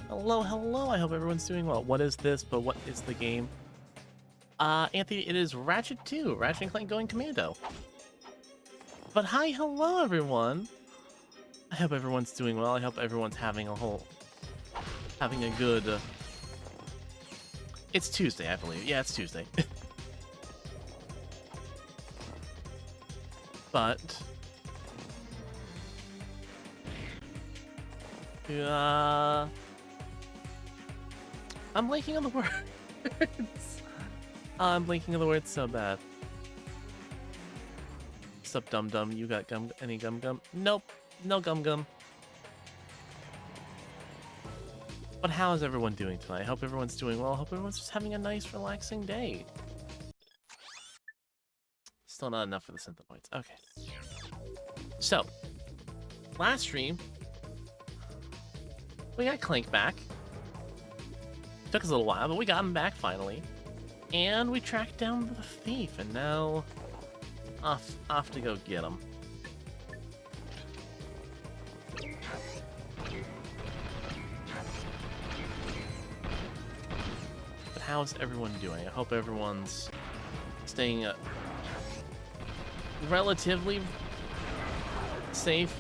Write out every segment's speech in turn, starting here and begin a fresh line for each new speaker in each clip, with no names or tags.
Hello, hello, I hope everyone's doing well. What is this, but what is the game? Anthony, it is Ratchet 2, Ratchet and Clank going Commando. But hi, hello everyone! I hope everyone's doing well, I hope everyone's having a good... It's Tuesday, I believe. Yeah, it's Tuesday. But... I'm blanking on the words. I'm blanking on the words so bad. Sup, dum dum? You got any gum gum? Nope, no gum gum. But how is everyone doing tonight? I hope everyone's doing well. I hope everyone's just having a nice, relaxing day. Still not enough for the synth points. Okay. So, last stream, we got Clank back. Took us a little while, but we got him back finally. And we tracked down the thief, and now off to go get him. But how's everyone doing? I hope everyone's staying relatively safe.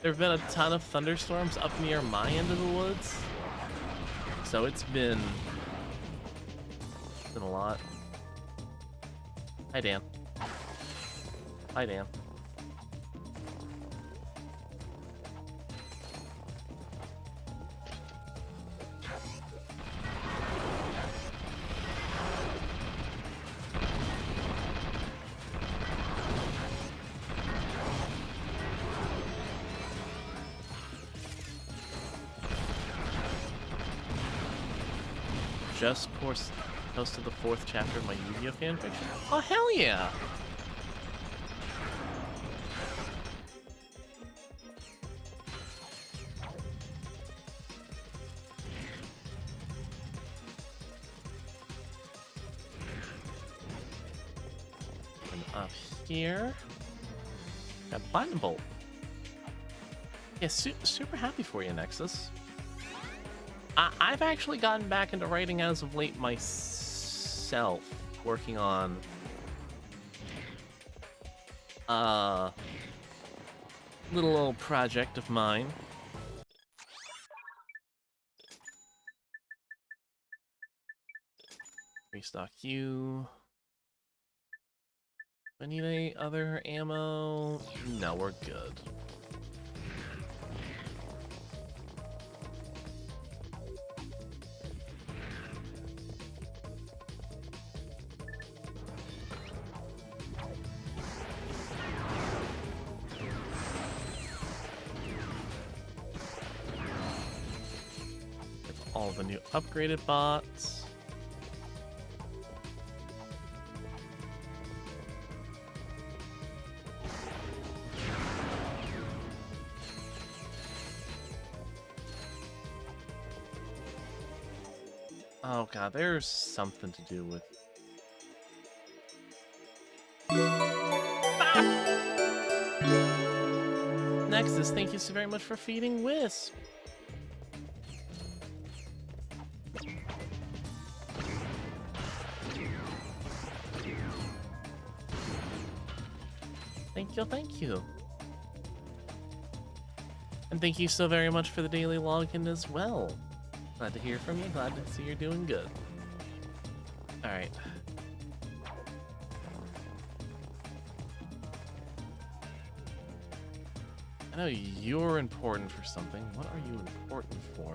There's been a ton of thunderstorms up near my end of the woods, so it's been a lot. Hi, Dan. Hi, Dan. just posted the 4th chapter of my Yu-Gi-Oh fanfiction. Oh, hell yeah! And up here, got Platinum Bolt. Yeah, super happy for you, Nexus. I've actually gotten back into writing as of late myself, working on little old project of mine. Restock you. Do I need any other ammo? No, we're good. All the new upgraded bots. Oh god, there's something to do with... Ah! Nexus, thank you so very much for feeding Wisp. Thank you. And thank you so very much for the daily login as well. Glad to hear from you, glad to see you're doing good. Alright. I know you're important for something. What are you important for?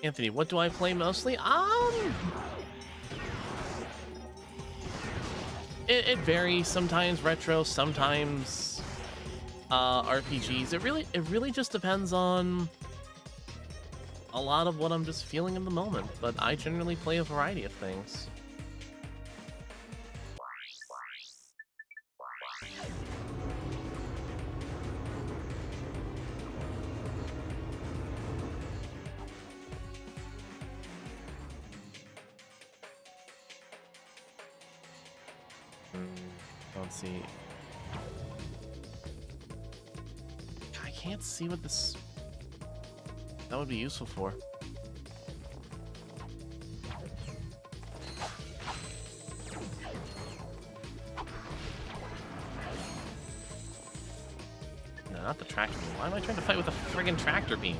Anthony, what do I play mostly? It varies. Sometimes retro, sometimes RPGs. It really just depends on a lot of what I'm just feeling in the moment. But I generally play a variety of things. Let's see. I can't see what this... that would be useful for. No, not the tractor beam. Why am I trying to fight with a friggin' tractor beam?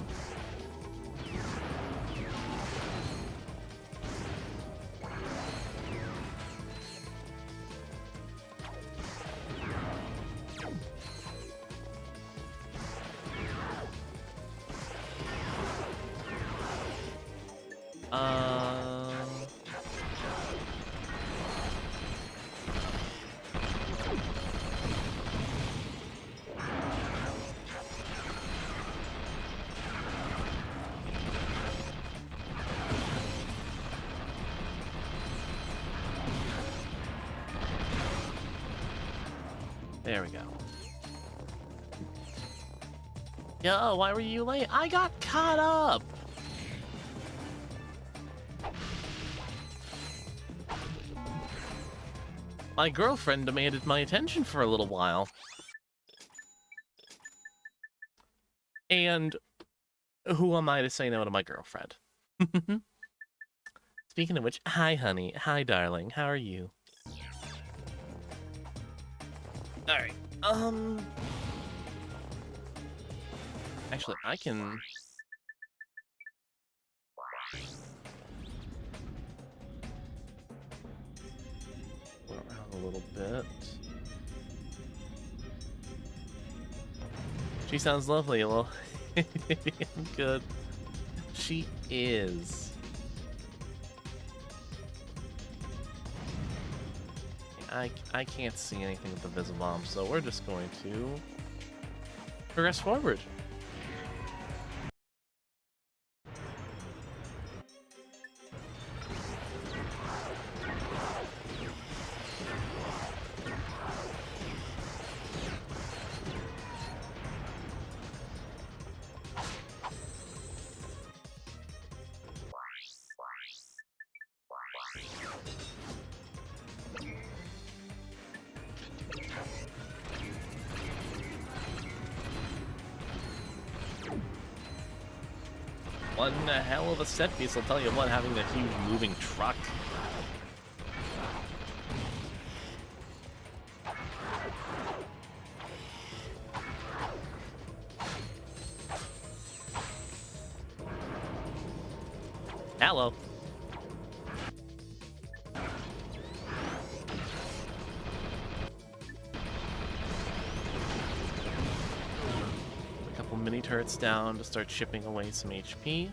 There we go. Yo, why were you late? I got caught up! My girlfriend demanded my attention for a little while. And who am I to say no to my girlfriend? Speaking of which, hi honey, hi darling, how are you? Alright, actually, I can... go around a little bit. She sounds lovely, well, good. She is. I can't see anything with the Visibomb, so we're just going to progress forward. One hell of a set piece, I'll tell you what, having the huge moving truck. Hello. A couple mini turrets down to start chipping away some HP.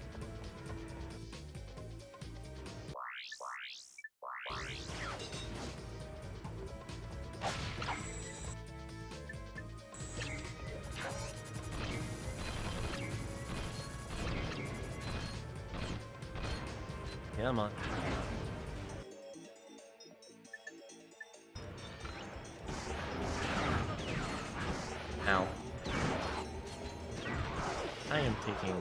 Come on. Ow. I am taking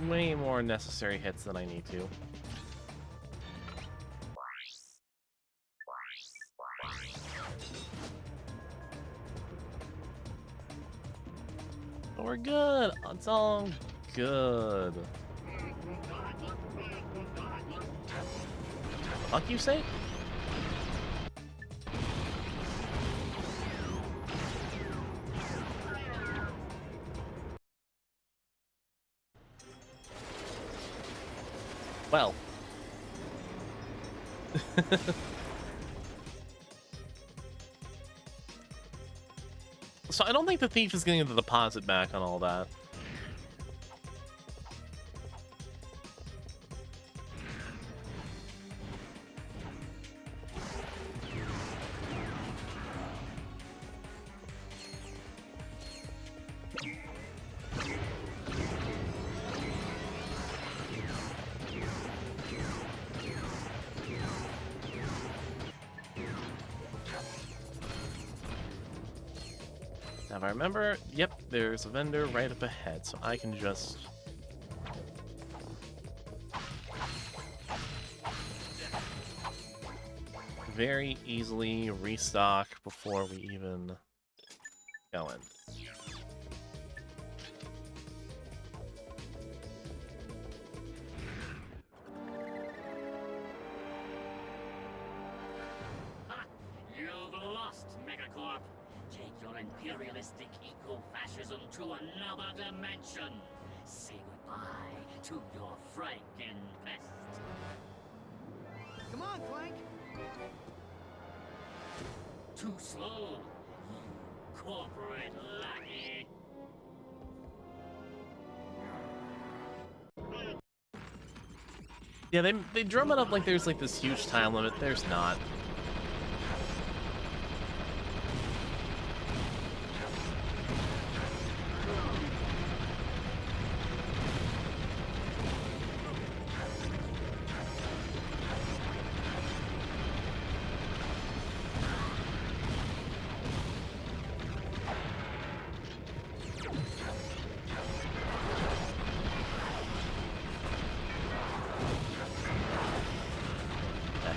way more unnecessary hits than I need to. But we're good. It's all good. Fuck you say? Well. So I don't think the thief is getting the deposit back on all that. Now, if I remember, yep, there's a vendor right up ahead, so I can just... very easily restock before we even go in.
Imperialistic eco-fascism to another dimension. Say goodbye to your Franken-pest.
Come on, Clank!
Too slow, you corporate lackey.
Yeah, they drum it up like there's like this huge time limit. There's not.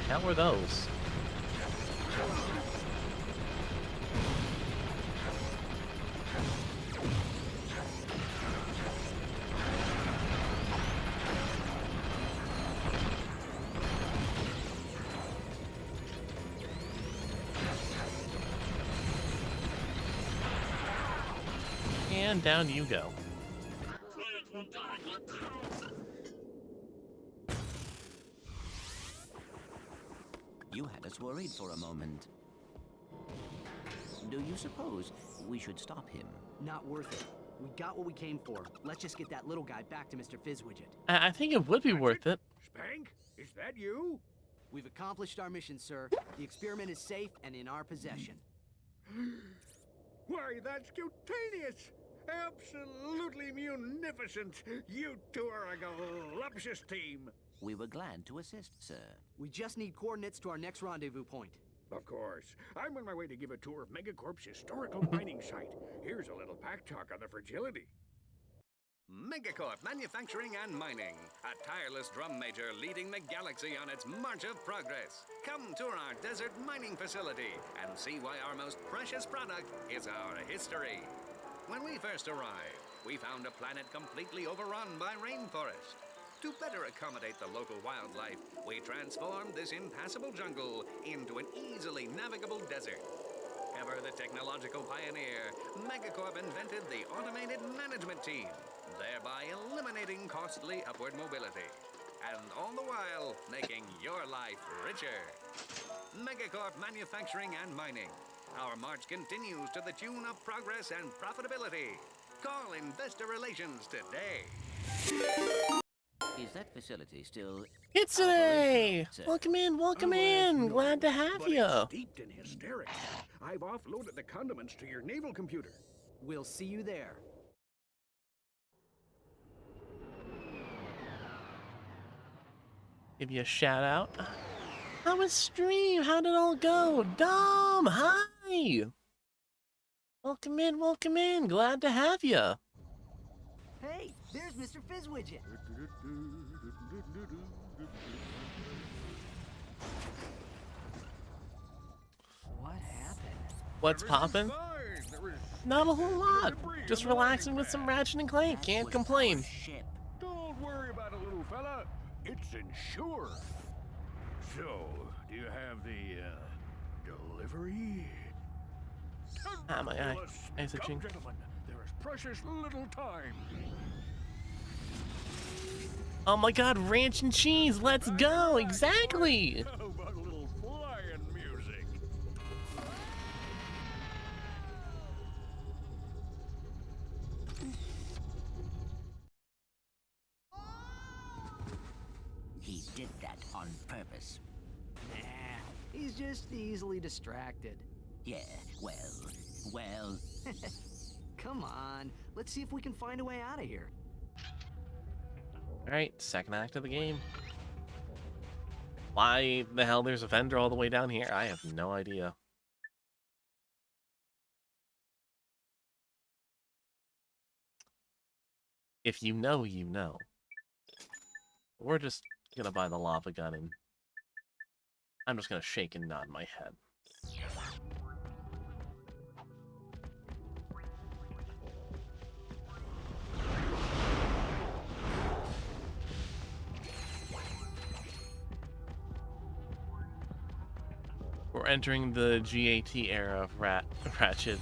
How were those? And down you go.
You had us worried for a moment. Do you suppose we should stop him?
Not worth it. We got what we came for. Let's just get that little guy back to Mr. Fizzwidget.
I think it would be worth it.
Spank, is that you?
We've accomplished our mission, sir. The experiment is safe and in our possession.
Why, that's cutaneous! Absolutely munificent! You two are a galuptious team!
We were glad to assist, sir.
We just need coordinates to our next rendezvous point.
Of course. I'm on my way to give a tour of Megacorp's historical mining site. Here's a little pack talk on the fragility.
Megacorp Manufacturing and Mining, a tireless drum major leading the galaxy on its march of progress. Come tour our desert mining facility and see why our most precious product is our history. When we first arrived, we found a planet completely overrun by rainforest. To better accommodate the local wildlife, we transformed this impassable jungle into an easily navigable desert. Ever the technological pioneer, Megacorp invented the automated management team, thereby eliminating costly upward mobility. And all the while, making your life richer. Megacorp Manufacturing and Mining. Our march continues to the tune of progress and profitability. Call Investor Relations today.
Is that facility still...
Kitsune!
Sir.
Welcome in, welcome
Oh,
in!
no,
Glad to have
but
you.
it's steeped in hysterics. I've offloaded the condiments to your naval computer.
We'll see you there.
Give you a shout out. How was stream? How did it all go? Dom, hi! Welcome in, welcome in. Glad to have you.
Hey, there's Mr. Fizzwidget. What happened?
What's poppin'? Not a whole lot. Just relaxing with some Ratchet and Clank. Can't complain.
Ship.
Don't worry about it, little fella. It's insured. So, do you have the delivery?
Ah, my eye. Eye
Come,
itching.
gentlemen. There is precious little time.
Oh my god, ranch and cheese, let's go! Exactly!
How about a little flying music?
He did that on purpose.
Nah, he's just easily distracted.
Yeah, well...
Come on, let's see if we can find a way out of here.
Alright, second act of the game. Why the hell there's a vendor all the way down here? I have no idea. If you know, you know. We're just gonna buy the lava gun and I'm just gonna shake and nod my head. We're entering the GAT era of Ratchet.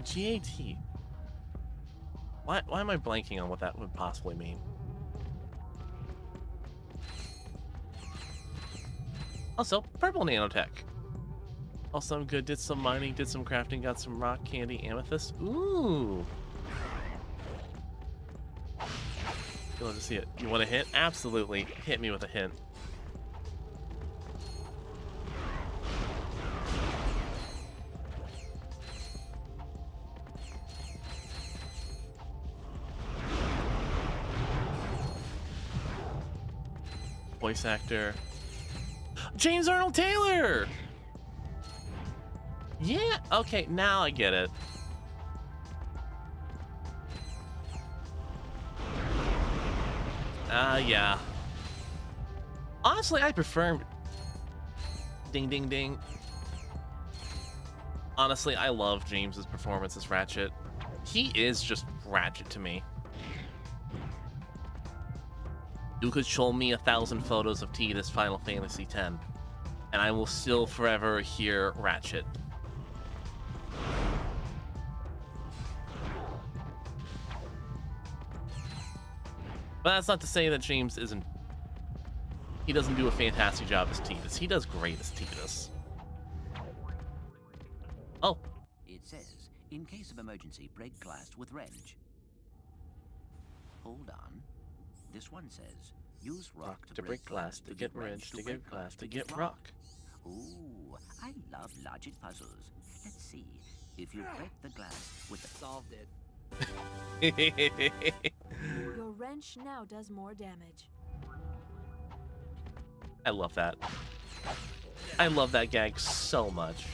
GAT. Why am I blanking on what that would possibly mean? Also, purple nanotech. Also, I'm good. Did some mining, did some crafting, got some rock candy, amethyst. Ooh. You'll love to see it. You want a hint? Absolutely. Hit me with a hint. Voice actor. James Arnold Taylor! Yeah, okay, now I get it. Yeah. Honestly, I prefer... Ding, ding, ding. Honestly, I love James's performance as Ratchet. He is just Ratchet to me. You could show me 1,000 photos of Tidus Final Fantasy X, and I will still forever hear Ratchet. But that's not to say that James isn't... He doesn't do a fantastic job as Tidus. He does great as Tidus. Oh.
It says, in case of emergency, break glass with wrench. Hold on. This one says, use rock to break glass, to get wrench, to get glass, to get rock. Ooh, I love logic puzzles. Let's see. If you break the glass with the...
Solved it.
Your wrench now does more damage.
I love that. I love that gag so much.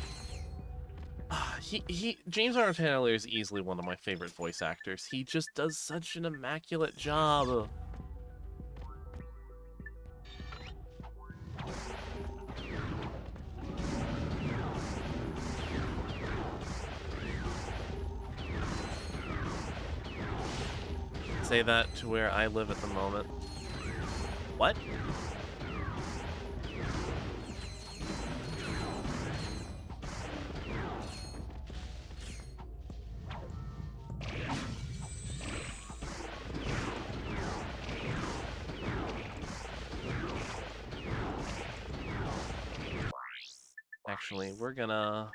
James Arnold Taylor is easily one of my favorite voice actors. He just does such an immaculate job. say that to where I live at the moment. What? Actually, we're gonna...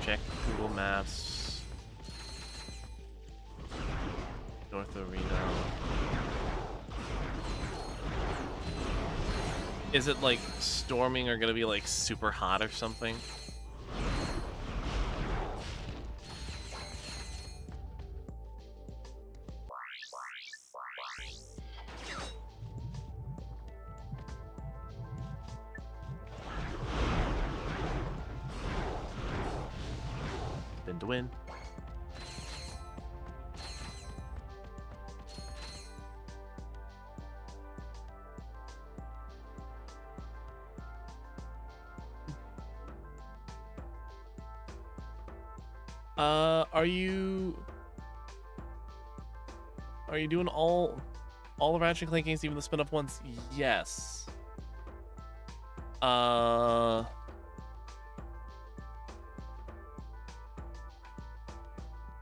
check Google Maps. North Arena. Is it like storming or gonna be like super hot or something? Spin to win. Are you doing all the Ratchet and Clank games, even the spin-off ones? Yes.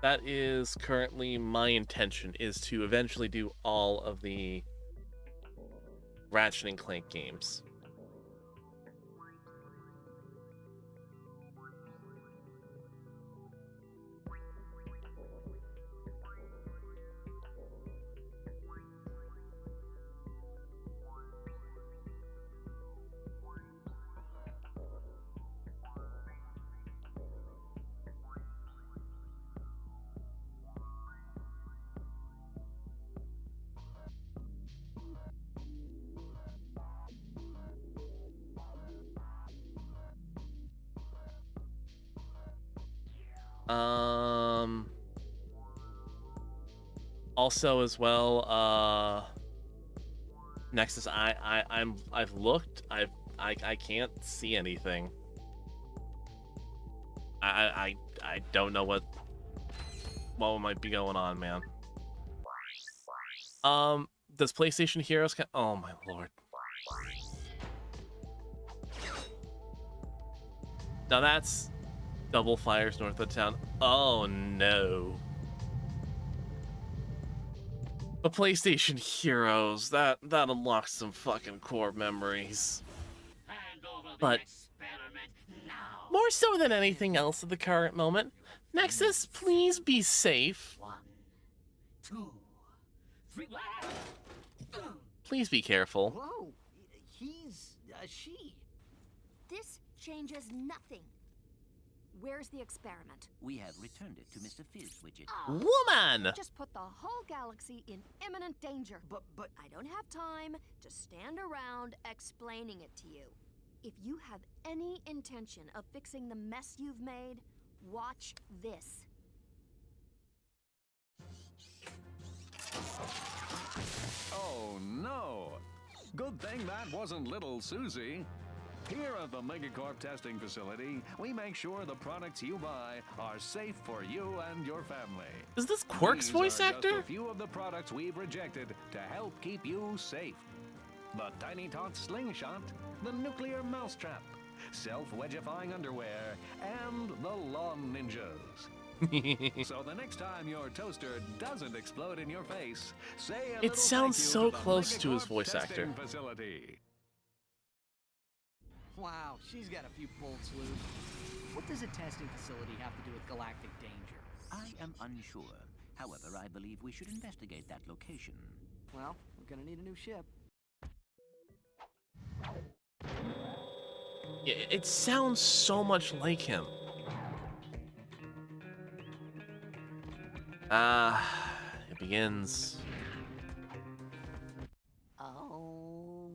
That is currently my intention, is to eventually do all of the Ratchet and Clank games. Also as well, Nexus, I've looked, I can't see anything. I don't know what might be going on, man. Does PlayStation Heroes oh my lord. Now that's double fires north of town. Oh no. But PlayStation Heroes, that unlocks some fucking core memories. But more so than anything else at the current moment, Nexus, please be safe.
1, 2, 3.
Please be careful.
Whoa, he's she.
This changes nothing. Where's the experiment?
We have returned it to Mr. Fizz Widget.
Woman!
Just put the whole galaxy in imminent danger.
But
I don't have time to stand around explaining it to you. If you have any intention of fixing the mess you've made, watch this.
Oh no! Good thing that wasn't little Susie. Here at the Megacorp testing facility, we make sure the products you buy are safe for you and your family.
Is this Quirk's
These
voice
are
actor?
just a few of the products we've rejected to help keep you safe. The Tiny Tot Slingshot, the Nuclear Mousetrap, self-wedgifying underwear, and the Lawn Ninjas. So the next time your toaster doesn't explode in your face, say a
It
little
sounds
thank you
so
to the
close to his
Megacorp
voice actor.
testing facility.
wow, she's got a few bolts loose. What does a testing facility have to do with galactic danger?
I am unsure. However, I believe we should investigate that location.
Well, we're gonna need a new ship.
Yeah, it sounds so much like him. It begins.
Oh.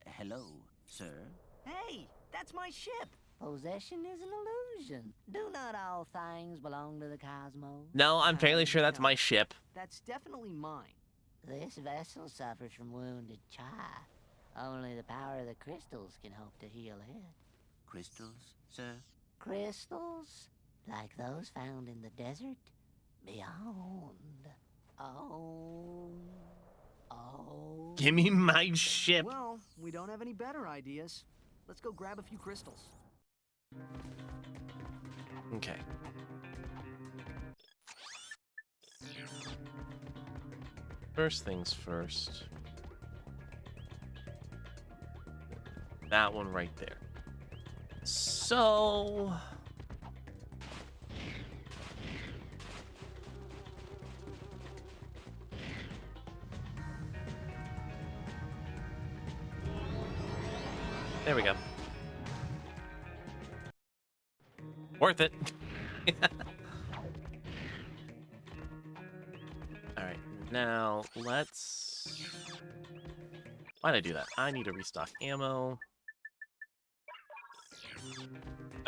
Hello, sir.
Hey, that's my ship.
Possession is an illusion.
illusion. Do not all things belong to the cosmos?
No, I'm fairly sure that's my ship.
That's definitely mine.
This vessel suffers from wounded char. Only the power of the crystals can hope to heal it.
Crystals, sir?
Crystals? Like those found in the desert? Beyond. Oh. Oh.
Give me my ship.
Well, we don't have any better ideas. Let's go grab a few crystals.
Okay. First things first. That one right there. So... there we go. Worth it. Alright, now let's... why'd I do that? I need to restock ammo.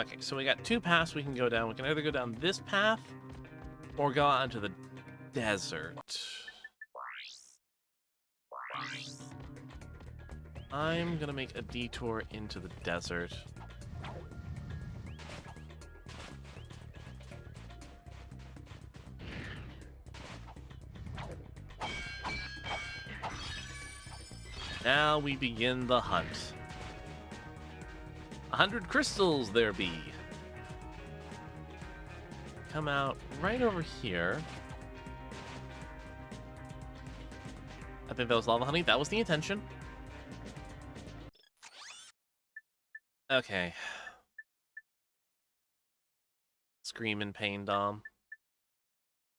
Okay, so we got two paths we can go down. We can either go down this path or go out into the desert. I'm gonna make a detour into the desert. Now we begin the hunt. 100 crystals there be. Come out right over here. I think that was lava honey. That was the intention. Okay. Scream in pain, Dom.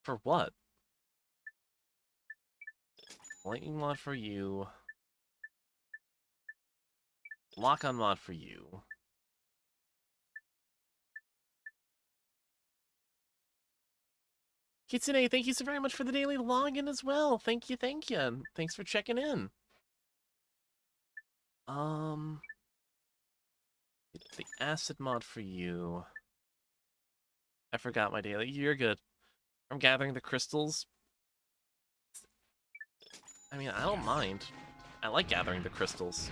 For what? Lightning mod for you. Lock-on mod for you. Kitsune, thank you so very much for the daily login as well. Thank you, thank you. And thanks for checking in. The acid mod for you. I forgot my daily. You're good. I'm gathering the crystals. I mean, I don't mind. I like gathering the crystals.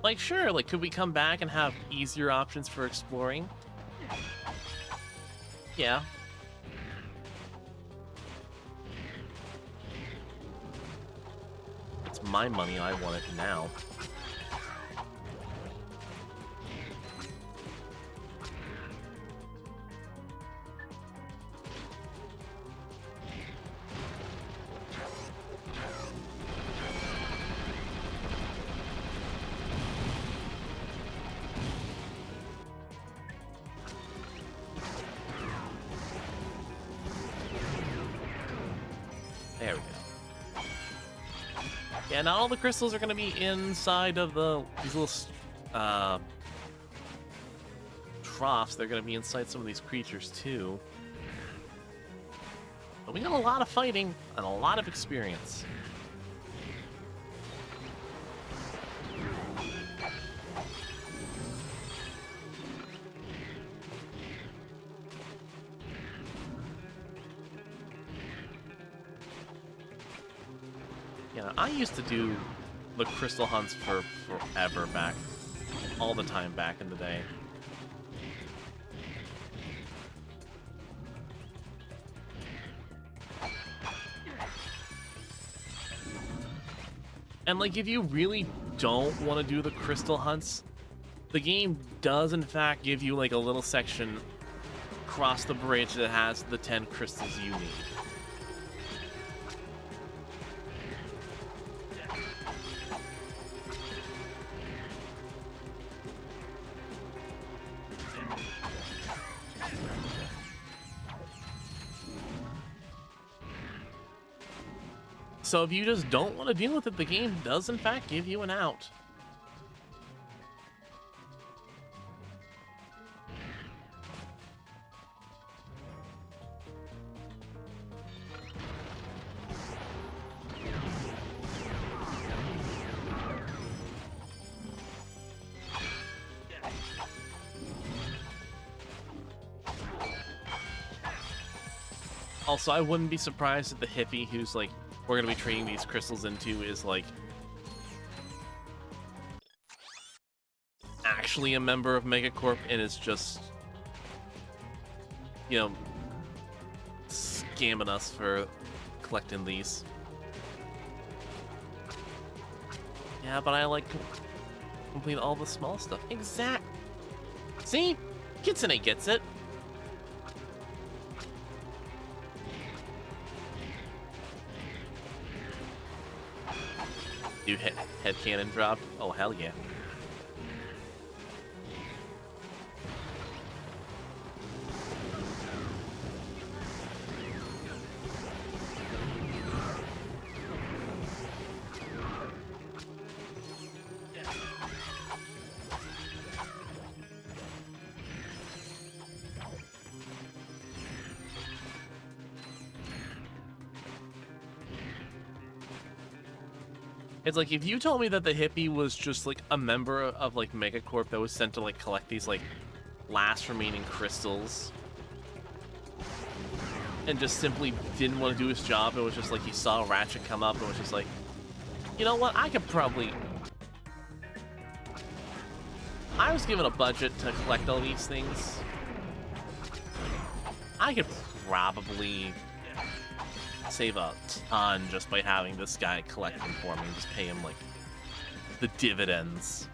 Like, sure, like, could we come back and have easier options for exploring? Yeah. It's my money, I want it now. There we go. Yeah, not all the crystals are going to be inside of these little troughs. They're going to be inside some of these creatures too. But we got a lot of fighting and a lot of experience. Yeah, I used to do the crystal hunts for forever back, all the time back in the day. And like, if you really don't want to do the crystal hunts, the game does in fact give you like a little section across the bridge that has the 10 crystals you need. So if you just don't want to deal with it, the game does in fact give you an out. Also, I wouldn't be surprised if the hippie who's like, we're gonna be trading these crystals into is like actually a member of Megacorp and is just, you know, scamming us for collecting these. Yeah, but I like complete all the small stuff. Exact. See? Kitsune gets it. You hit head cannon dropped? Oh, hell yeah. It's like, if you told me that the hippie was just like a member of like Megacorp that was sent to like collect these like last remaining crystals and just simply didn't want to do his job, it was just like he saw Ratchet come up and was just like, you know what, I was given a budget to collect all these things. I could probably save a ton just by having this guy collect them for me and just pay him like the dividends.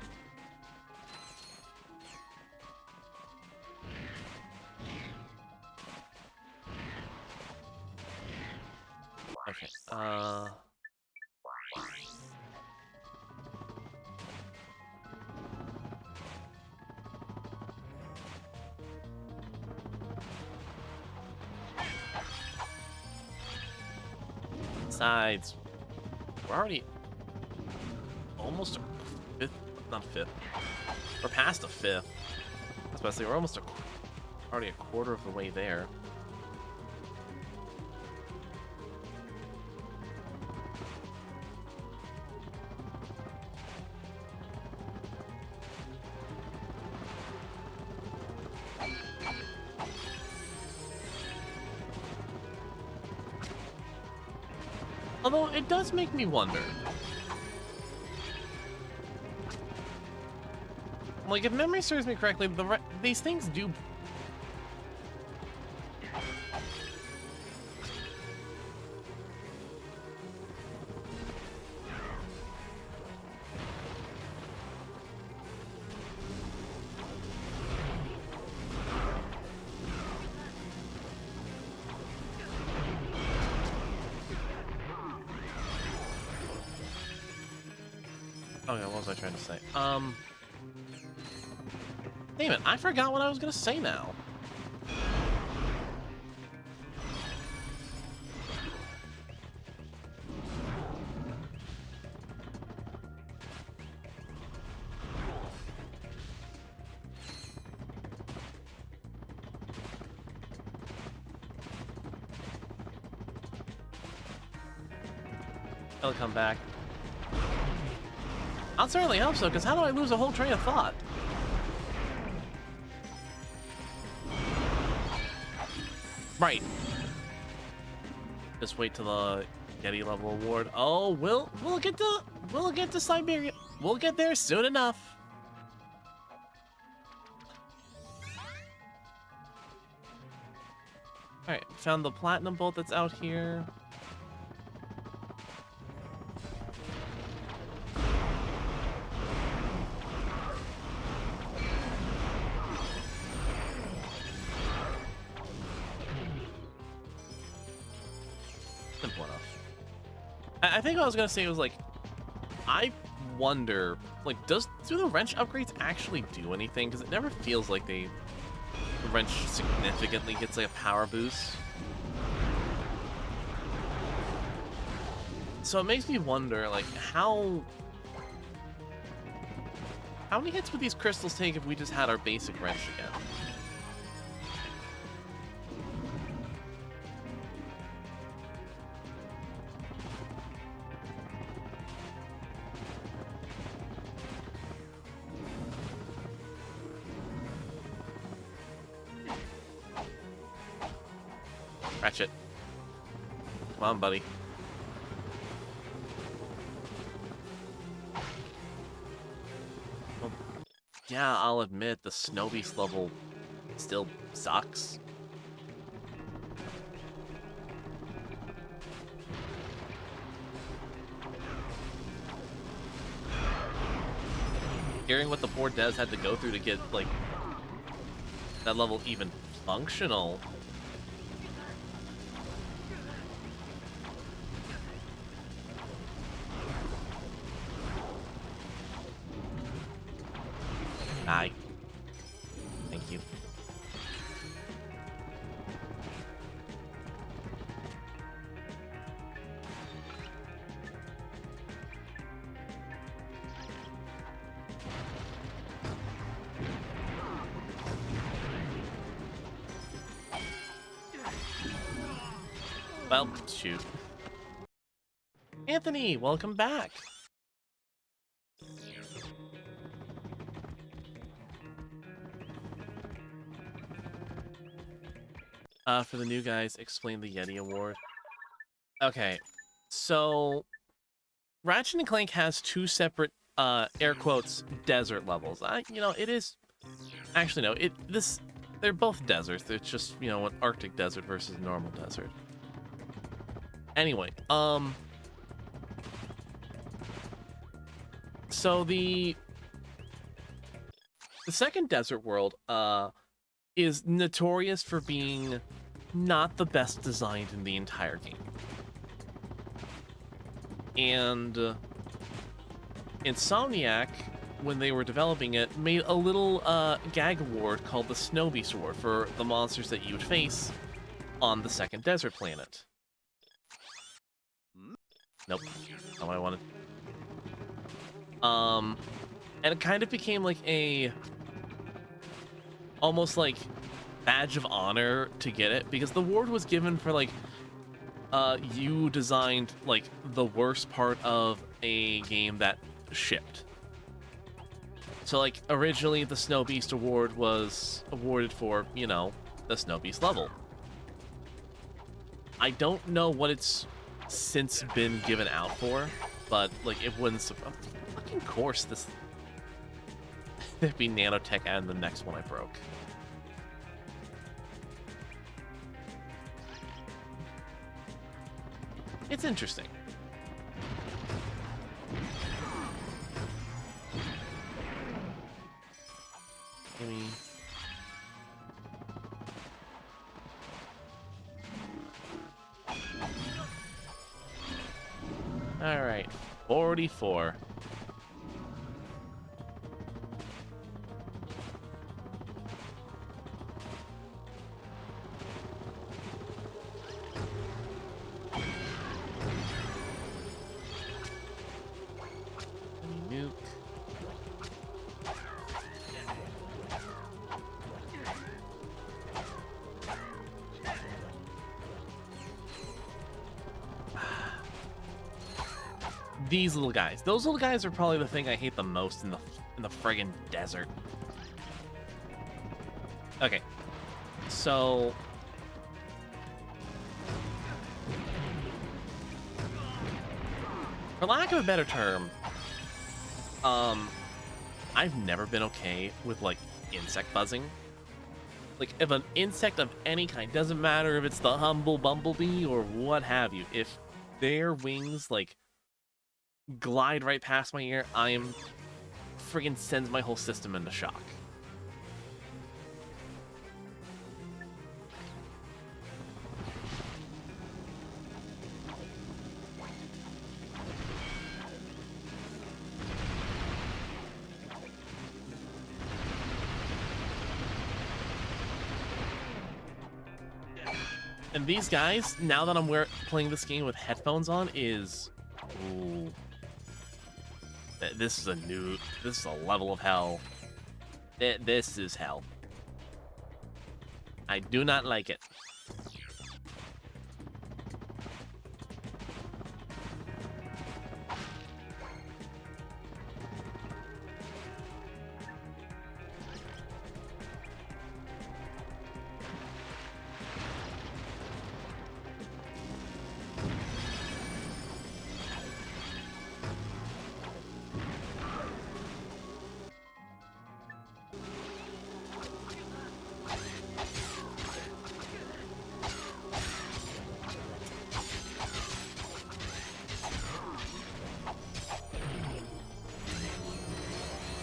Okay, besides, we're already almost a fifth, not a fifth. We're past a fifth. Especially, we're almost already a quarter of the way there. Although, it does make me wonder. Like, if memory serves me correctly, these things do... Okay, what was I trying to say? Damn it, I forgot what I was gonna say now. He'll come back. I'll certainly hope so, because how do I lose a whole train of thought? Right. Just wait till the Yeti level award. Oh, we'll get to Siberia. We'll get there soon enough. All right, found the platinum bolt that's out here. Simple enough. I think what I was gonna say was like, I wonder, like, do the wrench upgrades actually do anything? Because it never feels like the wrench significantly gets like a power boost. So it makes me wonder, like, how many hits would these crystals take if we just had our basic wrench again? Ratchet. Come on, buddy. Well, yeah, I'll admit the Snow Beast level still sucks. Hearing what the poor devs had to go through to get, like, that level even functional. Aye. Thank you. Well, shoot. Anthony, welcome back. For the new guys, explain the Yeti Award. Okay, so Ratchet and Clank has two separate, air quotes, desert levels. It is... Actually, no, they're both deserts. It's just, an Arctic desert versus a normal desert. Anyway, so the second desert world, is notorious for being not the best designed in the entire game. And Insomniac, when they were developing it, made a little gag award called the Snow Beast Award for the monsters that you would face on the second desert planet. Nope, not what I wanted. And it kind of became like almost like badge of honor to get it, because the award was given for like you designed like the worst part of a game that shipped. So like originally the Snow Beast Award was awarded for, the Snow Beast level. I don't know what it's since been given out for, but like it wouldn't fucking course this there'd be nanotech and the next one I broke. It's interesting. Gimme. All right, 44. Nuke. These little guys. Those little guys are probably the thing I hate the most in the friggin' desert. Okay. So for lack of a better term, I've never been okay with like insect buzzing. Like if an insect of any kind, doesn't matter if it's the humble bumblebee or what have you, if their wings like glide right past my ear, I am friggin' sends my whole system into shock. And these guys, now that I'm playing this game with headphones on, is... Ooh. This is a level of hell. This is hell. I do not like it.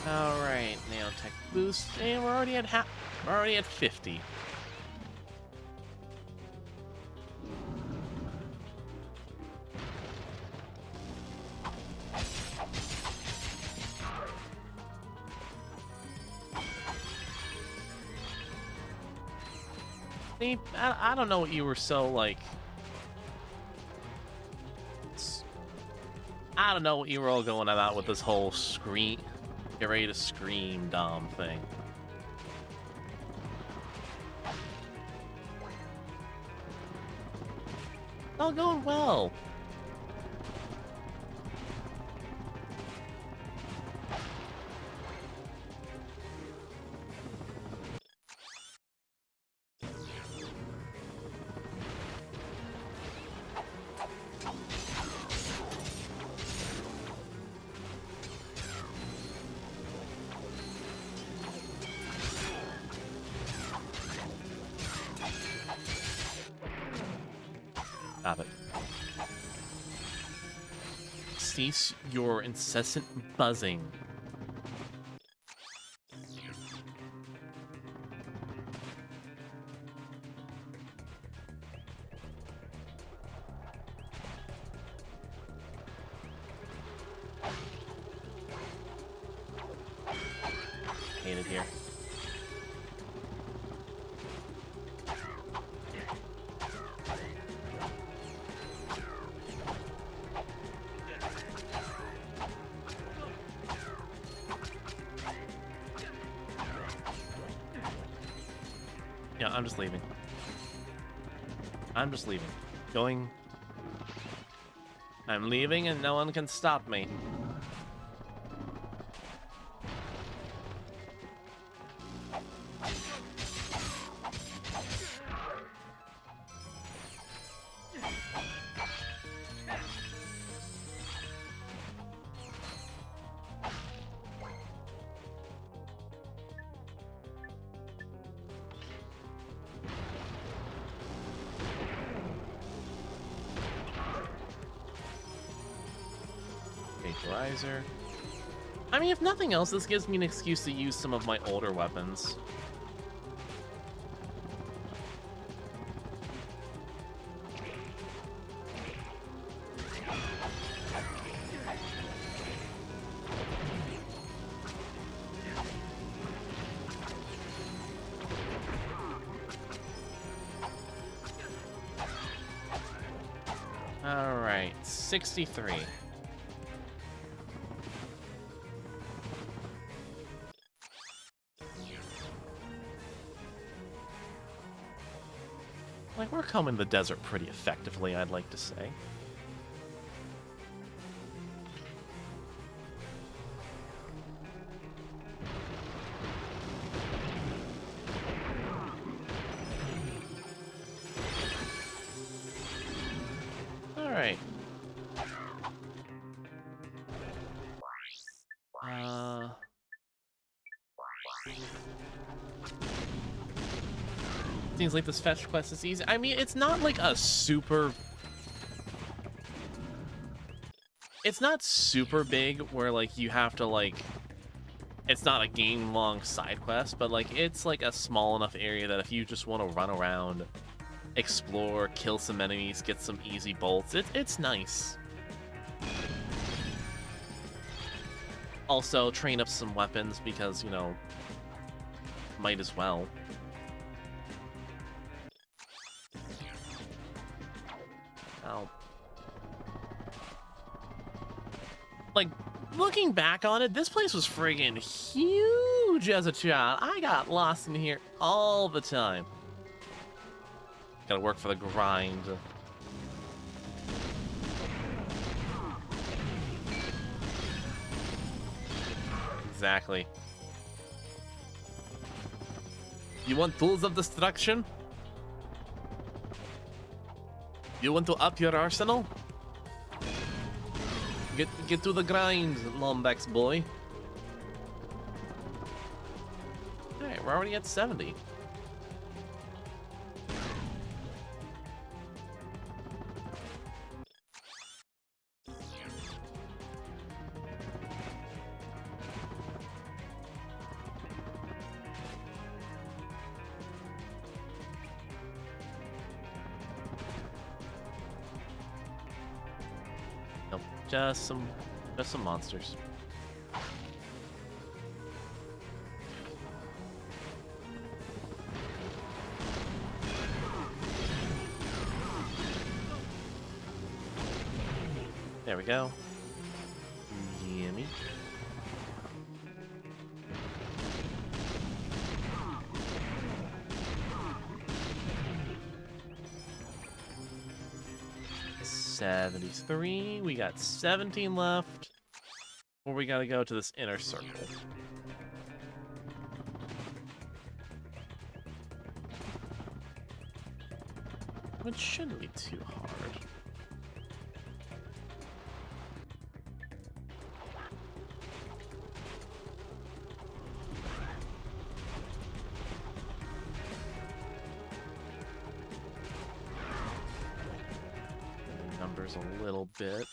Alright, nanotech boost, and we're already at we're already at 50. See, I don't know what you were so like. I don't know what you were all going about with this whole scream. Get ready to scream, Dom thing. All going well. Stop it. Cease your incessant buzzing. Hate it here. Yeah, I'm just leaving. I'm just leaving. Going. I'm leaving and no one can stop me. Vaporizer. I mean, if nothing else, this gives me an excuse to use some of my older weapons. All right, 63. Like, we're combing the desert pretty effectively, I'd like to say. All right. Seems like this fetch quest is easy. I mean, it's not like a super... It's not super big where, like, you have to, like... It's not a game-long side quest, but, like, it's, like, a small enough area that if you just want to run around, explore, kill some enemies, get some easy bolts, it's nice. Also, train up some weapons because, you know, might as well. Like, looking back on it, this place was friggin' huge as a child. I got lost in here all the time. Gotta work for the grind. Exactly. You want tools of destruction? You want to up your arsenal? Get to the grind, Lombax boy. Alright, we're already at 70. Nope, just some monsters. There we go. Yummy. $73. We got 17 left. Or we gotta go to this inner circle. Which shouldn't be too hard. Numbers a little bit.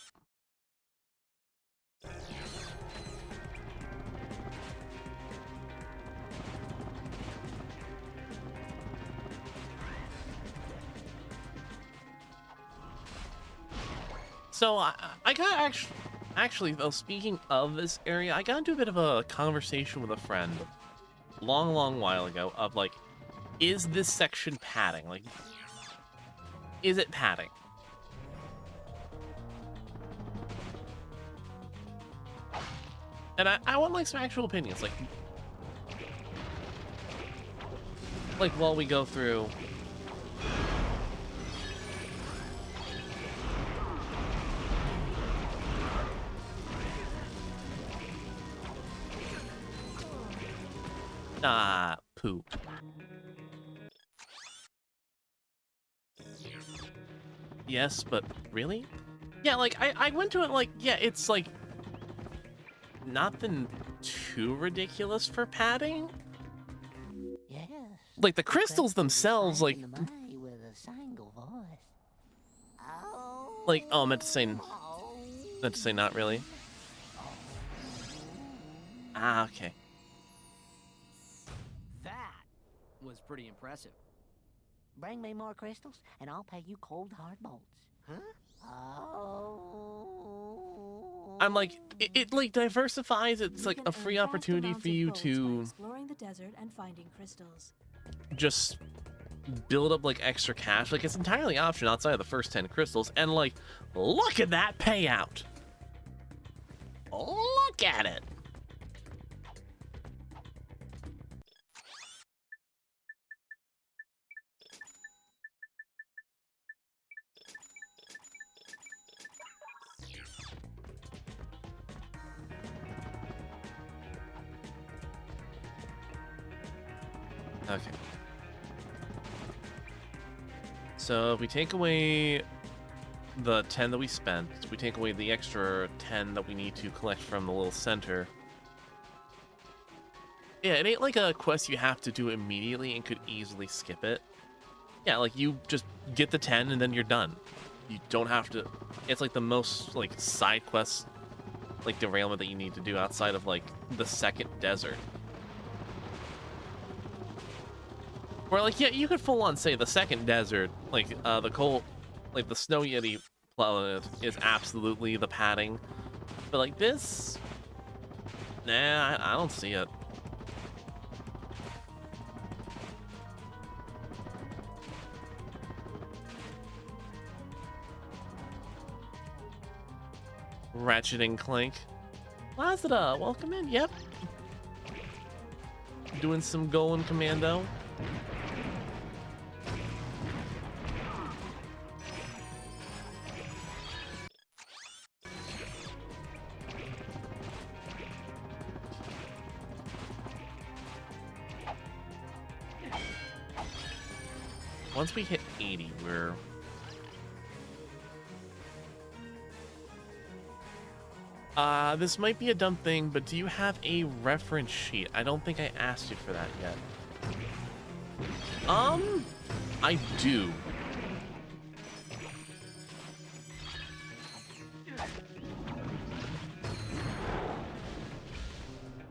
So I got actually though, speaking of this area, I got into a bit of a conversation with a friend long while ago of like, is this section padding? Like, is it padding? And I want like some actual opinions, like while we go through. Ah, poop. Yes, but really? Yeah, like I went to it like, yeah, it's like nothing too ridiculous for padding.
Yes.
Like the crystals themselves, like
With a single voice. Oh.
like oh, I meant to say not really. Ah, okay.
That was pretty impressive.
Bring me more crystals, and I'll pay you cold hard bolts.
Huh?
Oh.
I'm like, it like diversifies. It's
You
like
can
a free
earn vast
opportunity
amounts
for
of
you
bolts by
to
exploring the desert and finding crystals.
just build up like extra cash. Like it's entirely optional outside of the first 10 crystals. And like, look at that payout. Look at it. Okay. So if we take away the 10 that we spent, we take away the extra 10 that we need to collect from the little center. Yeah, it ain't like a quest you have to do immediately and could easily skip it. Yeah, like you just get the 10 and then you're done. You don't have to. It's like the most like side quest, like derailment that you need to do outside of like the second desert. Where like, yeah, you could full on say the second desert, like the cold, like the Snow Yeti planet is absolutely the padding, but like this, nah, I don't see it. Ratchet and Clank. Lazada, welcome in. Yep. Doing some going Commando. Once we hit 80, we're... this might be a dumb thing, but do you have a reference sheet? I don't think I asked you for that yet. I do.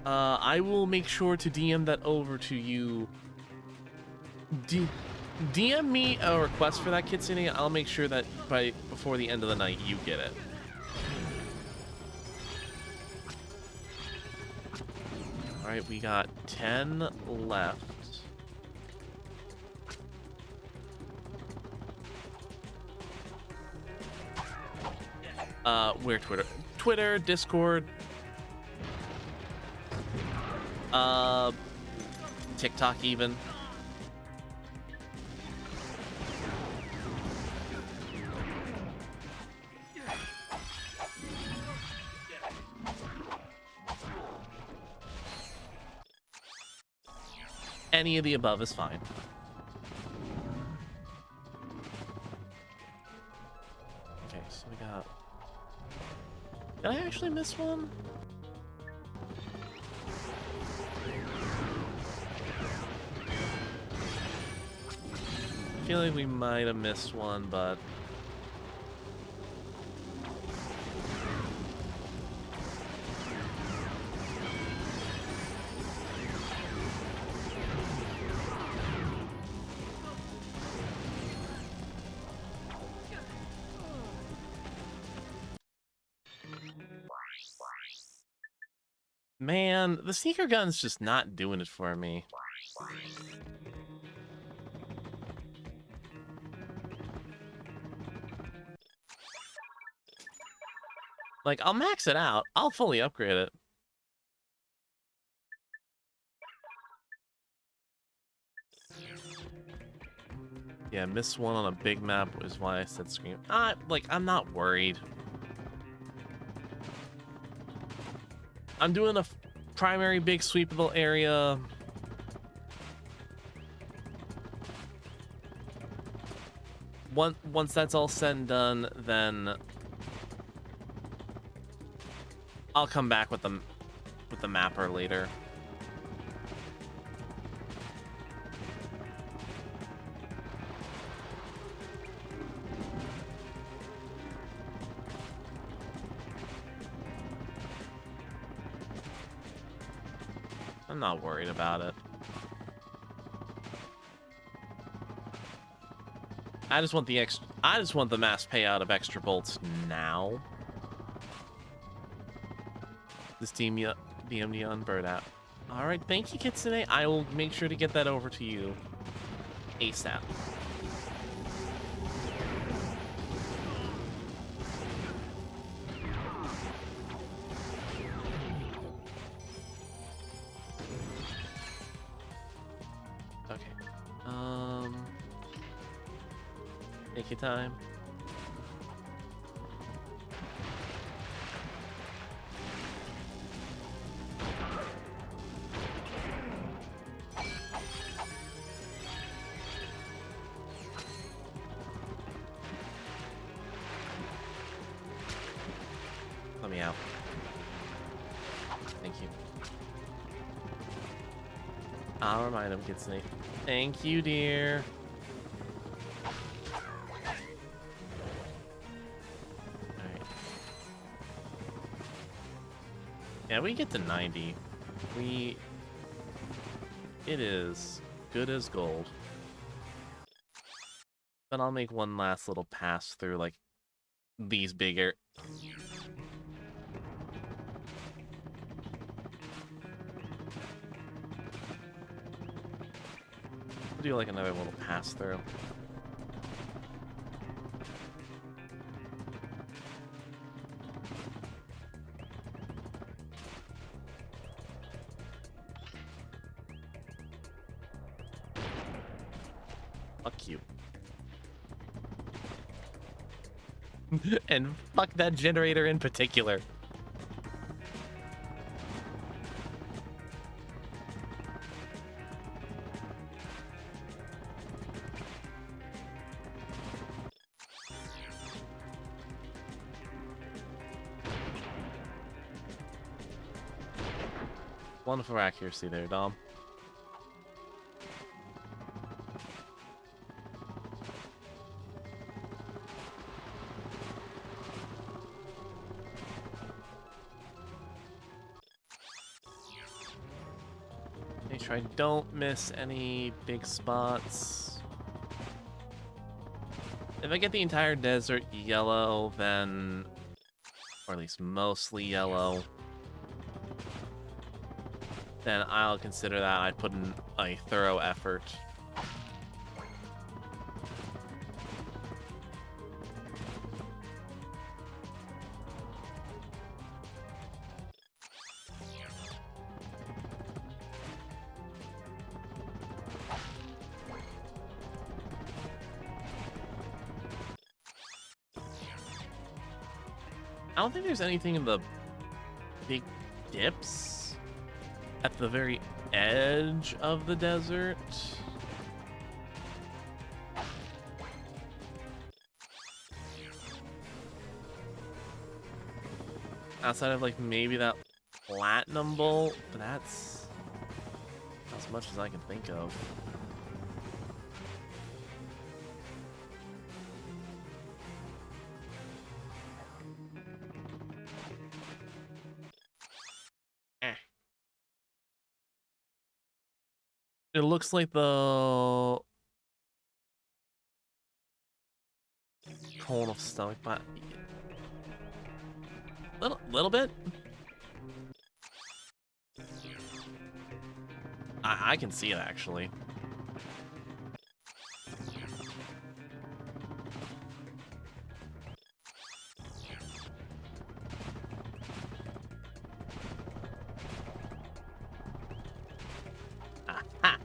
I will make sure to DM that over to you. DM me a request for that, Kitsune. I'll make sure that before the end of the night you get it. Alright, we got 10 left. Where Twitter? Twitter, Discord, TikTok even. Any of the above is fine. Okay, so we got... Did I actually miss one? I feel like we might have missed one, but... Man, the sneaker gun's just not doing it for me. Like, I'll max it out. I'll fully upgrade it. Yeah, miss one on a big map is why I said scream. Like, I'm not worried. I'm doing a primary big sweepable area. Once that's all said and done, then I'll come back with the mapper later. I'm not worried about it. I just want the mass payout of extra bolts now. This DMD on Bird app. All right, thank you, Kitsune. I will make sure to get that over to you ASAP. Take your time. Let me out. Thank you. I'll remind him, Kitsune. Thank you, dear. Yeah, we get to 90. It is good as gold. But I'll make one last little pass through, like, these bigger. We'll do, like, another little pass through. Fuck you. And fuck that generator in particular. Wonderful accuracy there, Dom. Make sure I don't miss any big spots. If I get the entire desert yellow, then... or at least mostly yellow. then I'll consider that I put in a thorough effort. I don't think there's anything in the big dips at the very edge of the desert. Outside of like maybe that platinum bolt, but that's as much as I can think of. It looks like the cone of stomach, but little bit. I can see it actually. Aha.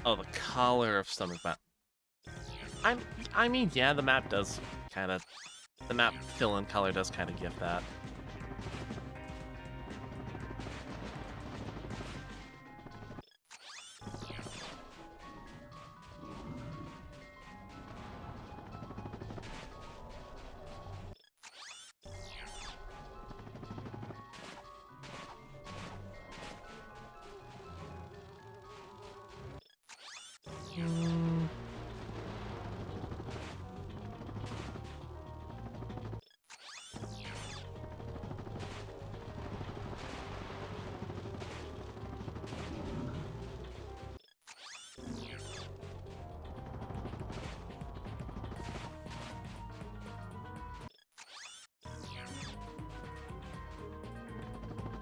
Oh, the color of stomach map. I mean, yeah, the map does kind of, the map fill-in color does kind of give that.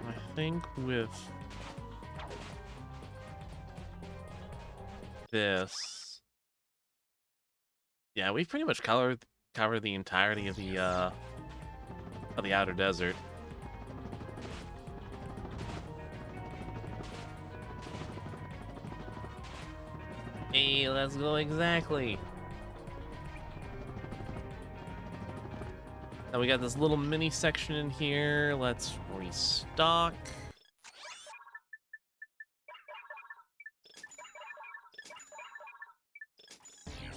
I think with this, yeah, we've pretty much covered the entirety of the outer desert. Hey, let's go exactly. Now we got this little mini section in here. Let's restock.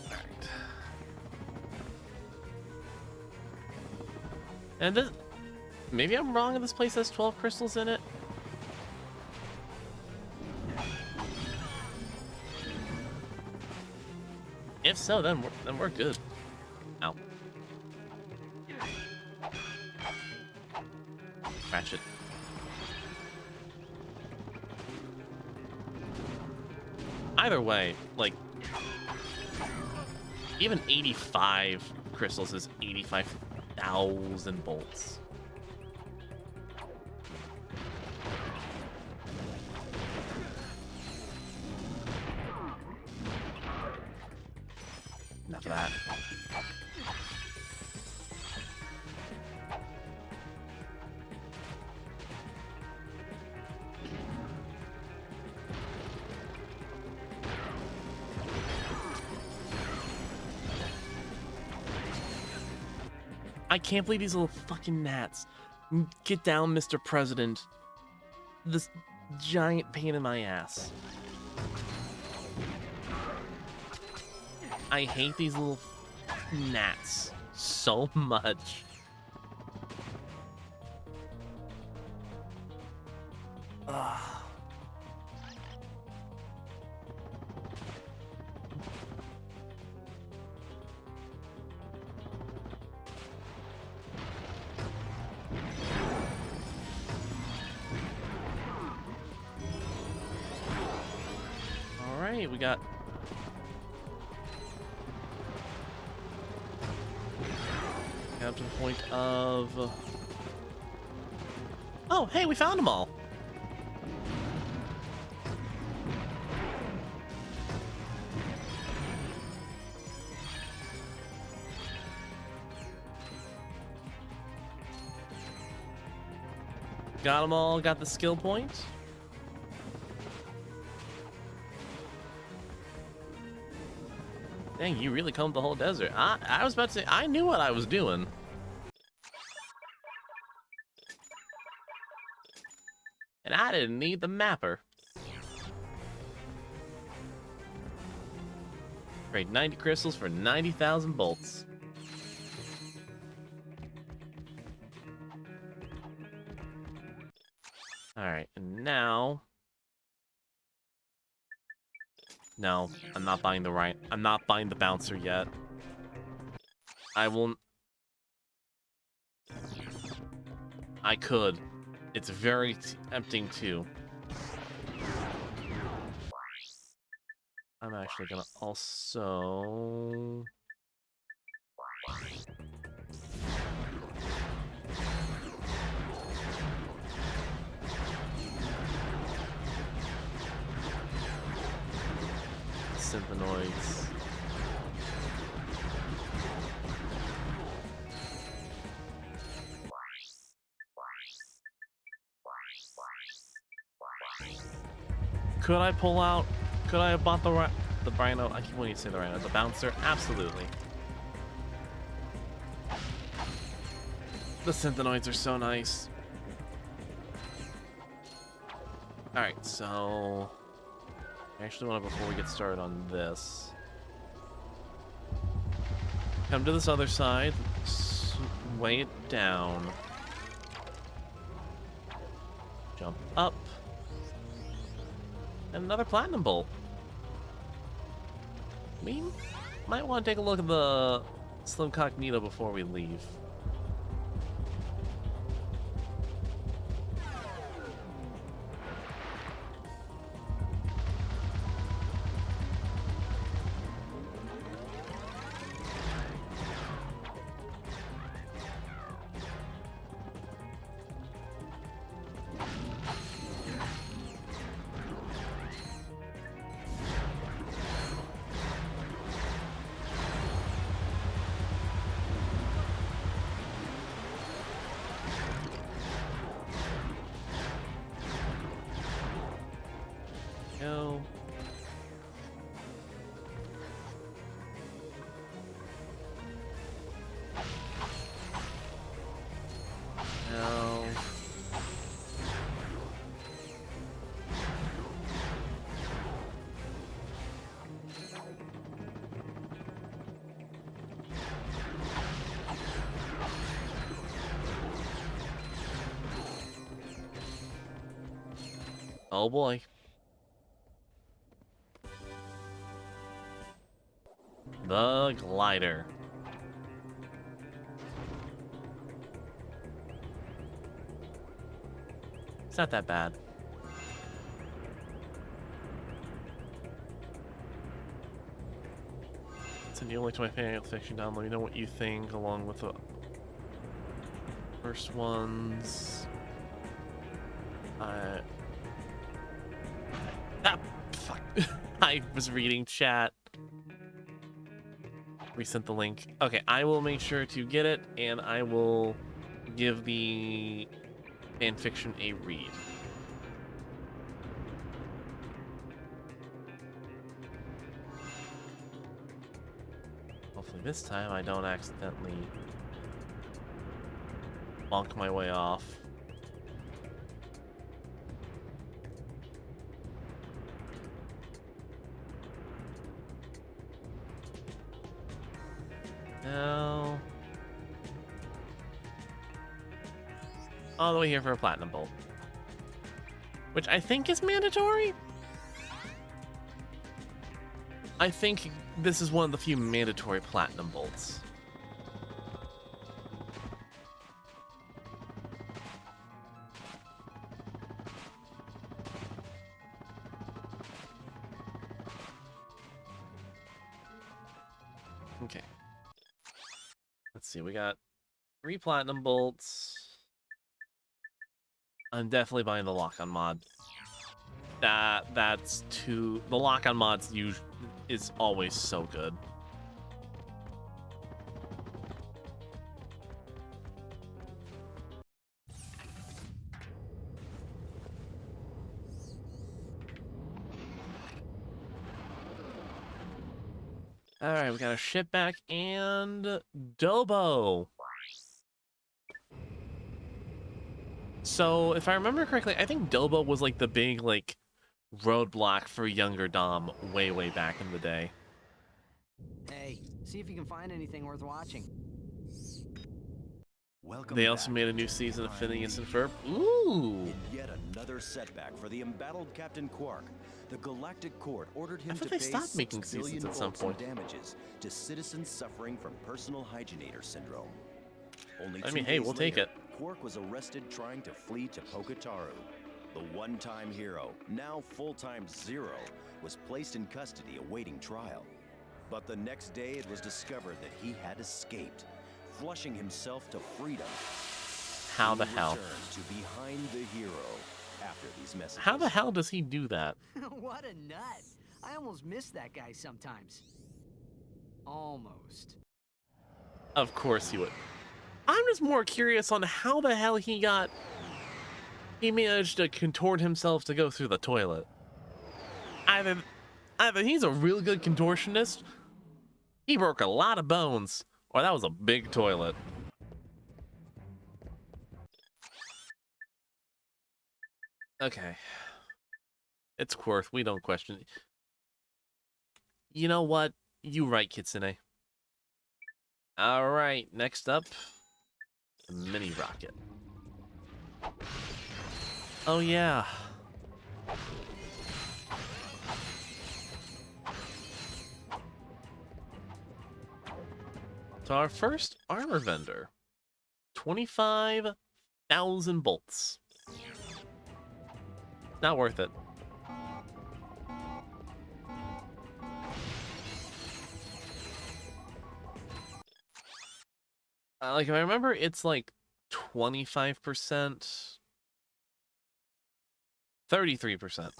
Alright. And this, maybe I'm wrong and this place has 12 crystals in it? If so, then we're good. Ow. Ratchet. Either way, like, even 85 crystals is 85,000 bolts. Enough of that. I can't believe these little fucking gnats. Get down, Mr. President. This giant pain in my ass. I hate these little gnats so much. Ugh. Hey, we got... Up to the point of... Oh, hey, we found them all! Got them all, got the skill point. Dang, you really combed the whole desert. I was about to say, I knew what I was doing. And I didn't need the mapper. Trade 90 crystals for 90,000 bolts. Alright, and now... No, I'm not buying the I'm not buying the bouncer yet. I won't... I could. It's very tempting too. I'm actually gonna also... Synthenoids. Could I pull out? Could I have bought the rhino? I keep wanting to say the rhino. The bouncer? Absolutely. The synthenoids are so nice. Alright, so... I actually want to, before we get started on this, come to this other side, weigh it down, jump up, and another platinum bolt. We might want to take a look at the Slim Cognito before we leave. Go. No. Oh boy. The glider. It's not that bad. It's the only to my fan fiction down. Let me know what you think, along with the first ones. Fuck. I was reading chat. Resent the link. Okay, I will make sure to get it, and I will give the fanfiction a read. Hopefully this time I don't accidentally bonk my way off. No. All the way here for a platinum bolt, which I think is mandatory. I think this is one of the few mandatory platinum bolts. Okay. Let's see, we got 3 platinum bolts. I'm definitely buying the lock-on mod. That's too... The lock-on mods is always so good. Alright, we got a ship back and Dobo. So, if I remember correctly, I think Dobo was like the big, like, roadblock for younger Dom way, way back in the day.
Hey, see if you can find anything worth watching.
Welcome
They also
back
made a new
to
season of
Prime
Phineas and
Media.
Ferb. Ooh!
In yet another setback for the embattled Captain Quark, the Galactic Court ordered him
I thought
to
they
pay
stopped making
6 billion
seasons at some
volts in
point.
damages to citizens suffering from personal hygienator syndrome. Only
I
2
mean, hey,
days
we'll take
later,
it.
Quark was arrested trying to flee to Pokataru. The one-time hero, now full-time Zero, was placed in custody awaiting trial. But the next day it was discovered that he had escaped, flushing himself to freedom.
How the
He
hell?
returned to Behind the Hero after these messages.
How the hell does he do that?
What a nut! I almost miss that guy sometimes. Almost.
Of course he would. I'm just more curious on how the hell he managed to contort himself to go through the toilet. Either he's a real good contortionist, he broke a lot of bones, or that was a big toilet. Okay. It's Quirth, we don't question it. You know what? You right, Kitsune. Alright, next up, the mini rocket. Oh yeah. So our first armor vendor. 25,000 bolts. Not worth it. Like, if I remember, it's like 25%, 33%.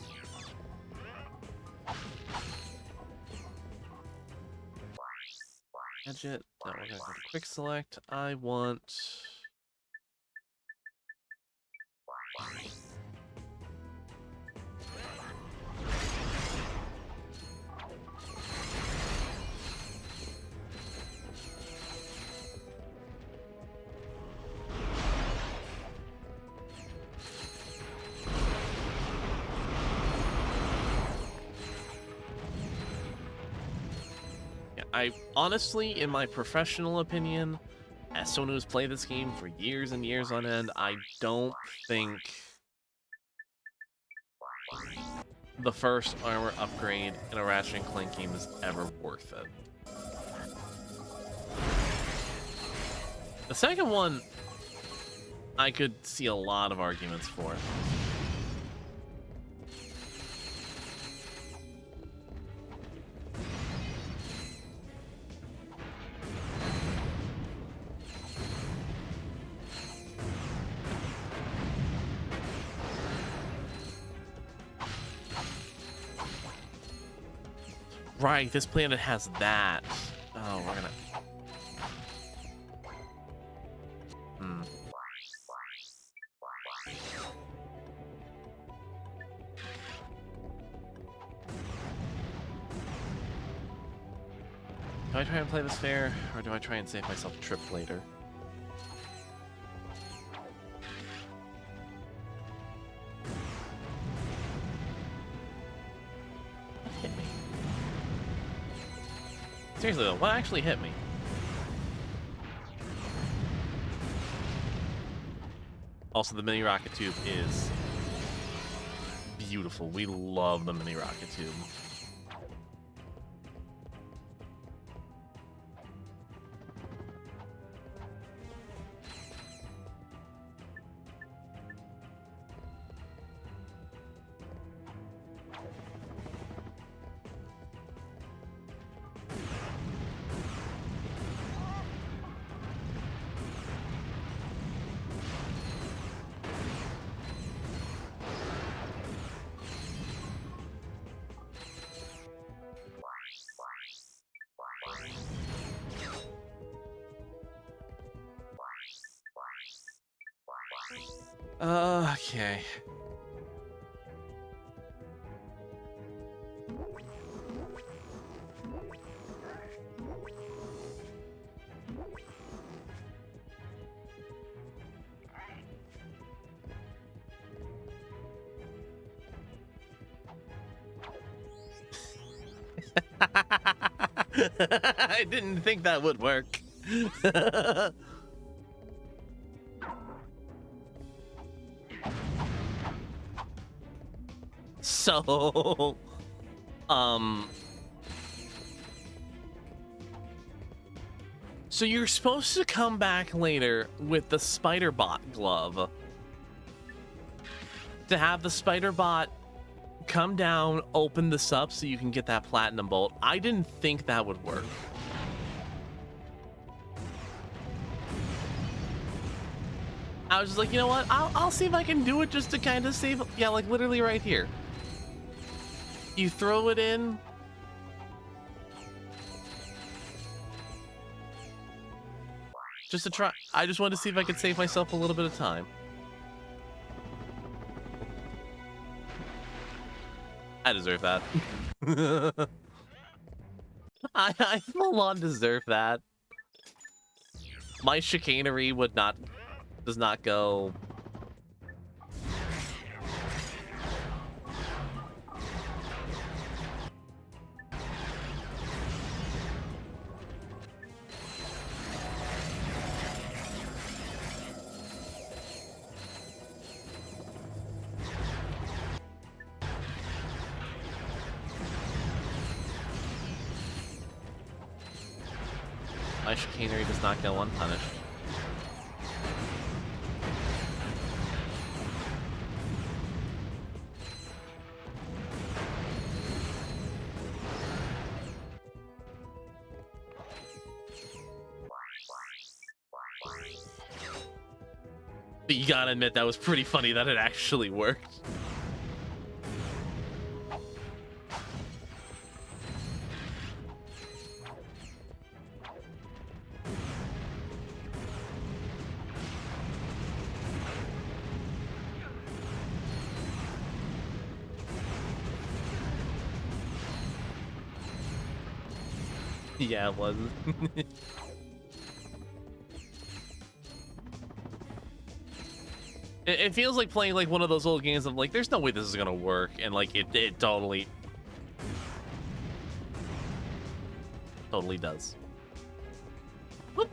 Gadget. No, we're gonna go to quick select. I want. I honestly, in my professional opinion, as someone who's played this game for years and years on end, I don't think the first armor upgrade in a Ratchet and Clank game is ever worth it. The second one, I could see a lot of arguments for. Right, this planet has that. Oh, we're gonna... Do I try and play this fair, or do I try and save myself a trip later? What hit me? Seriously though, what actually hit me? Also, the mini rocket tube is beautiful. We love the mini rocket tube. Okay. I didn't think that would work. So, so you're supposed to come back later with the spider bot glove to have the spider bot come down, open this up so you can get that platinum bolt. I didn't think that would work. I was just like, you know what? I'll see if I can do it just to kind of save. Yeah, like literally right here. You throw it in. Just to try. I just wanted to see if I could save myself a little bit of time. I deserve that. I full on deserve that. My chicanery does not go. My chicanery does not go unpunished. But you gotta admit, that was pretty funny that it actually worked. Yeah, it was. It feels like playing like one of those old games of like, there's no way this is gonna work, and like it totally does. Whoop.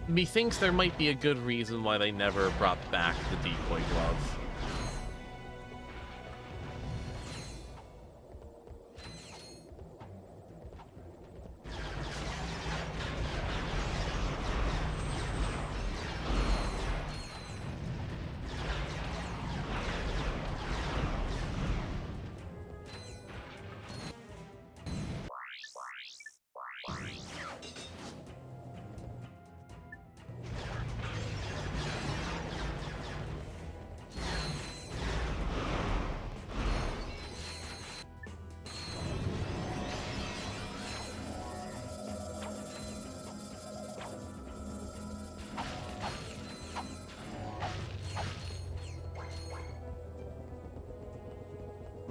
Methinks there might be a good reason why they never brought back the decoy glove.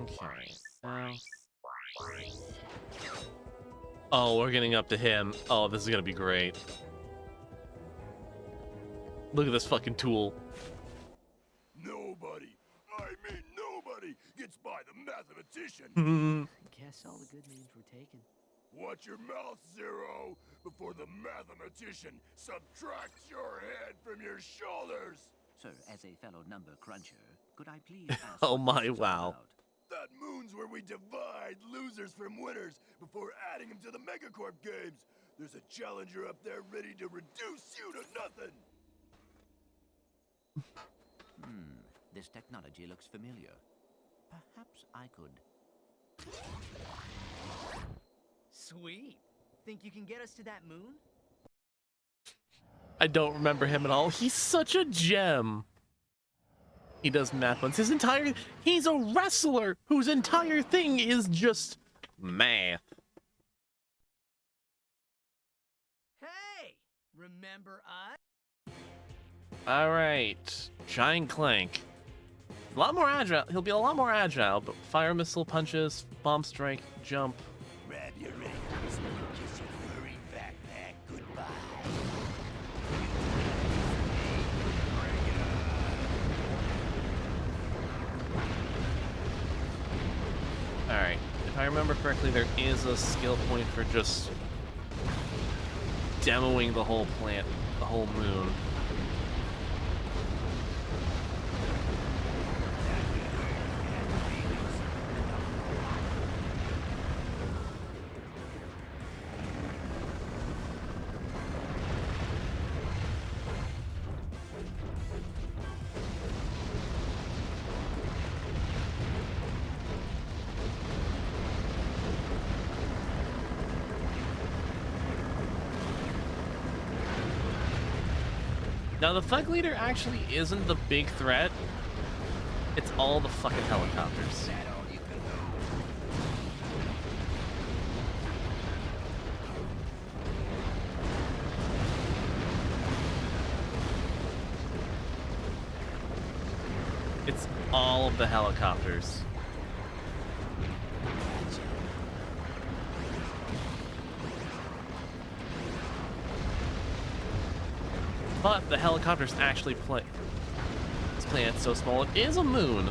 Okay. Oh, we're getting up to him. Oh, this is gonna be great. Look at this fucking tool.
Nobody, I mean nobody, gets by the mathematician.
Guess all the good names were taken.
Watch your mouth, Zero, before the mathematician subtracts your head from your shoulders.
Sir, as a fellow number cruncher, could I please ask
Oh
what
my,
this is all
wow.
about?
That moon's where we divide losers from winners before adding them to the Megacorp games. There's a challenger up there ready to reduce you to nothing.
This technology looks familiar. perhaps I could.
Sweet. Think you can get us to that moon?
I don't remember him at all. He's such a gem. He does math once. He's a wrestler whose entire thing is just math.
Hey! Remember us?
Alright. Giant Clank. A lot more agile. He'll be a lot more agile, but fire missile punches, bomb strike, jump.
Grab your ankles and kiss your furry backpack goodbye.
Alright. If I remember correctly, there is a skill point for just demoing the whole plant, the whole moon. Now, the Thug Leader actually isn't the big threat. It's all the fucking helicopters. It's all of the helicopters. But the helicopters actually play. This planet's so small, it is a moon.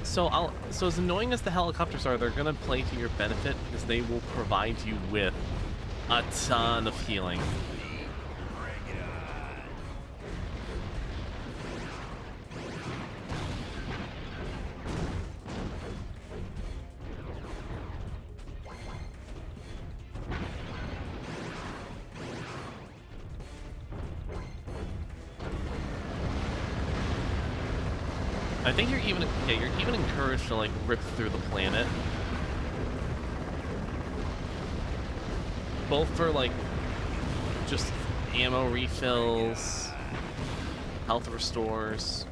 So as annoying as the helicopters are, they're gonna play to your benefit because they will provide you with a ton of healing. I think you're even encouraged to like rip through the planet. Both for like just ammo refills, health restores.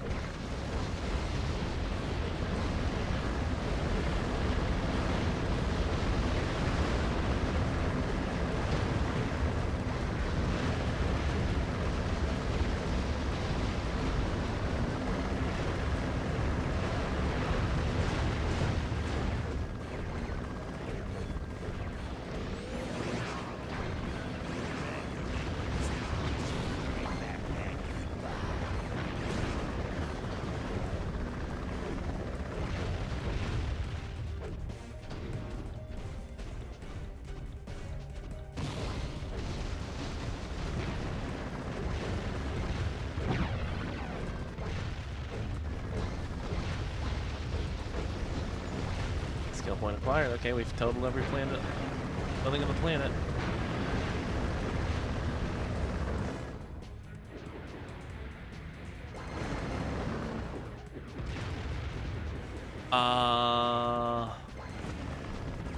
Skill point acquired. Okay, we've totaled every planet, building of the planet.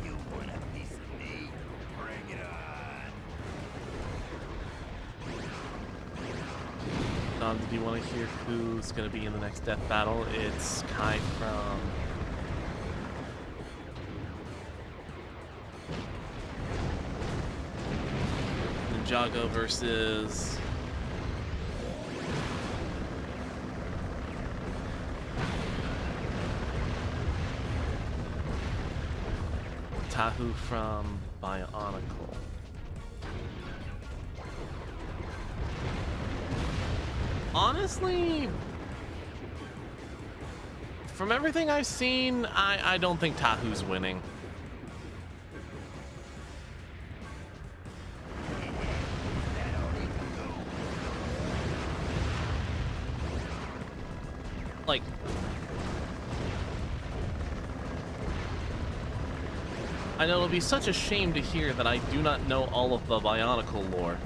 You want a piece of me? Bring it on.
Do you want to hear who's going to be in the next death battle? It's Kai from Ninjago versus Tahu from Bionicle. Honestly, from everything I've seen, I don't think Tahu's winning. Like, I know it'll be such a shame to hear that I do not know all of the Bionicle lore.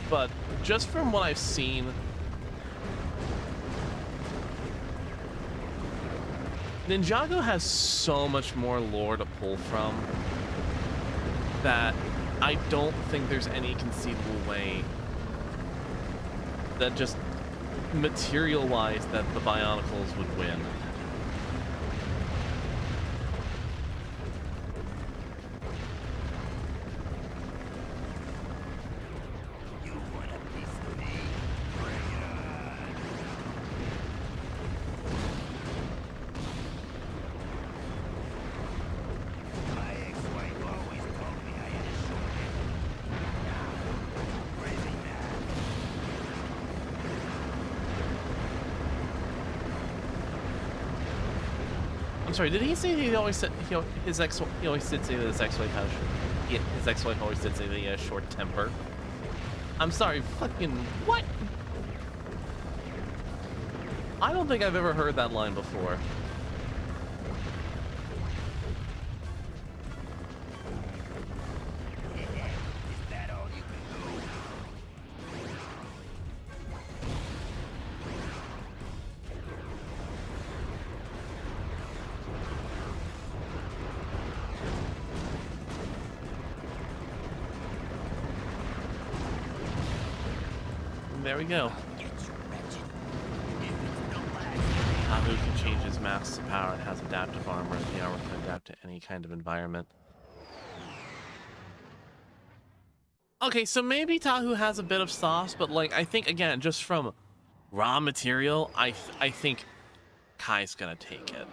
But just from what I've seen, Ninjago has so much more lore to pull from that I don't think there's any conceivable way that just material-wise that the Bionicles would win. I'm sorry, did he say he always said he always did say that his ex-wife has his ex-wife always did say that he has short temper? I'm sorry, fucking what? I don't think I've ever heard that line before. There we go. Tahu can change his mass to power and has adaptive armor. The armor can adapt to any kind of environment. Okay, so maybe Tahu has a bit of sauce, but like I think again, just from raw material, I think Kai's gonna take it.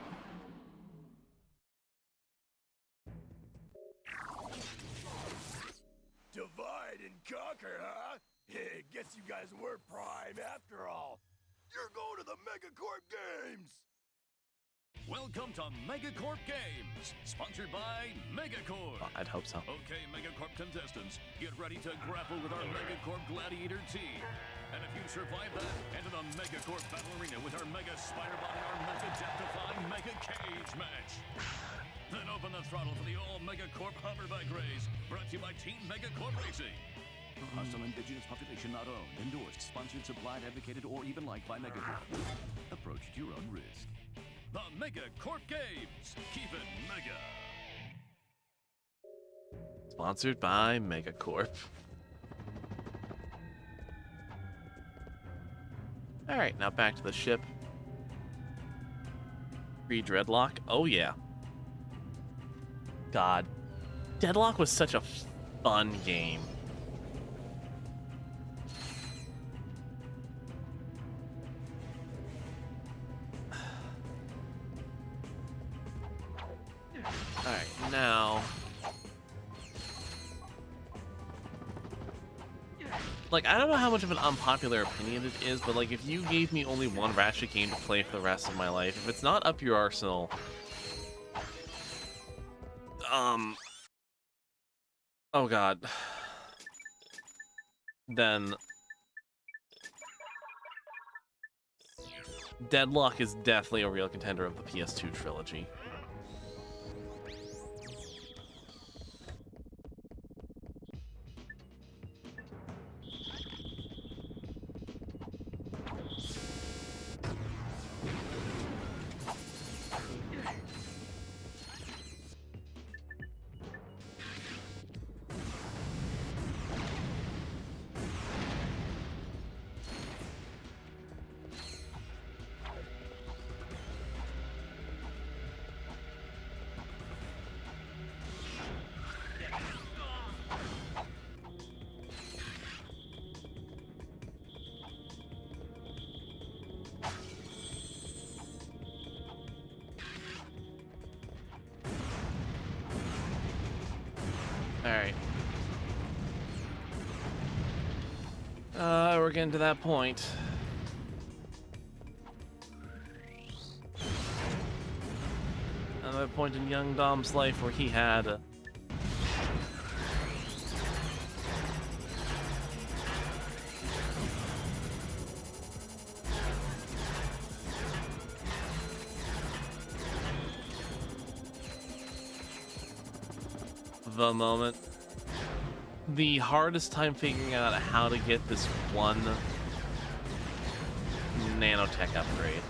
Divide and conquer, huh? Guess you guys were prime after all. You're going to the Megacorp Games!
Welcome to Megacorp Games, sponsored by Megacorp.
Oh, I'd hope so.
Okay, Megacorp contestants, get ready to grapple with our Megacorp Gladiator team. And if you survive that, enter the Megacorp Battle Arena with our Mega Spider-Bot and our Mega Death-defying Mega Cage match. Then open the throttle for the all Megacorp Hoverbike Race, brought to you by Team Megacorp Racing. Hostile indigenous population not owned, endorsed, sponsored, supplied, advocated, or even liked by Megacorp. Approach at your own risk. The Megacorp Games. Keep it mega.
Sponsored by Megacorp. Alright, now back to the ship. Free Dreadlock. Oh yeah. God. Deadlock was such a fun game. Alright, now... Like, I don't know how much of an unpopular opinion it is, but like, if you gave me only one Ratchet game to play for the rest of my life, if it's not up your arsenal... Oh god. Then... Deadlock is definitely a real contender of the PS2 trilogy. Alright. We're getting to that point. Another point in young Dom's life where he had the moment. The hardest time figuring out how to get this one nanotech upgrade.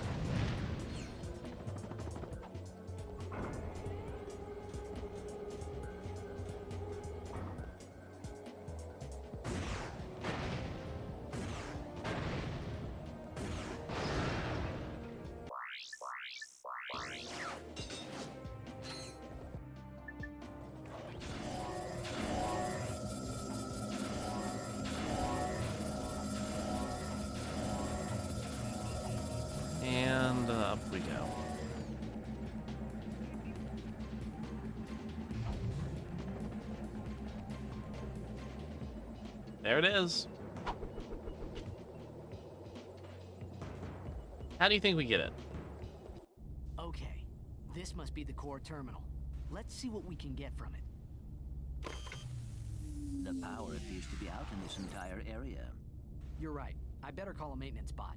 And up we go. There it is. How do you think we get it?
Okay, this must be the core terminal. Let's see what we can get from it.
The power appears to be out in this entire area.
You're right. I better call a maintenance bot.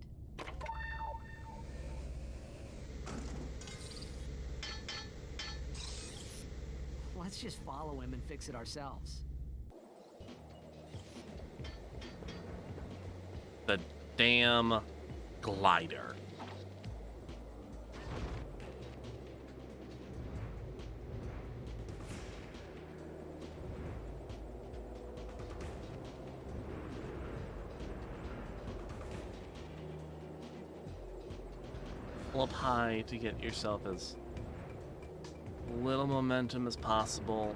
Let's just follow him and fix it ourselves.
The damn glider. Pull up high to get yourself as little momentum as possible.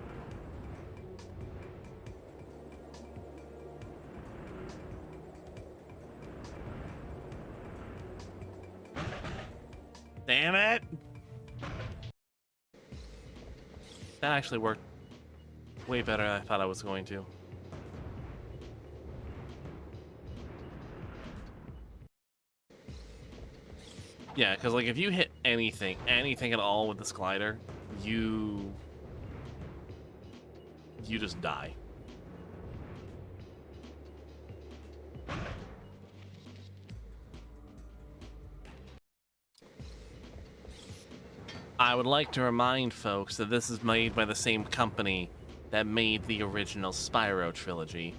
Damn it! That actually worked way better than I thought I was going to. Yeah, because like if you hit anything at all with this glider, you just die. I would like to remind folks that this is made by the same company that made the original Spyro trilogy.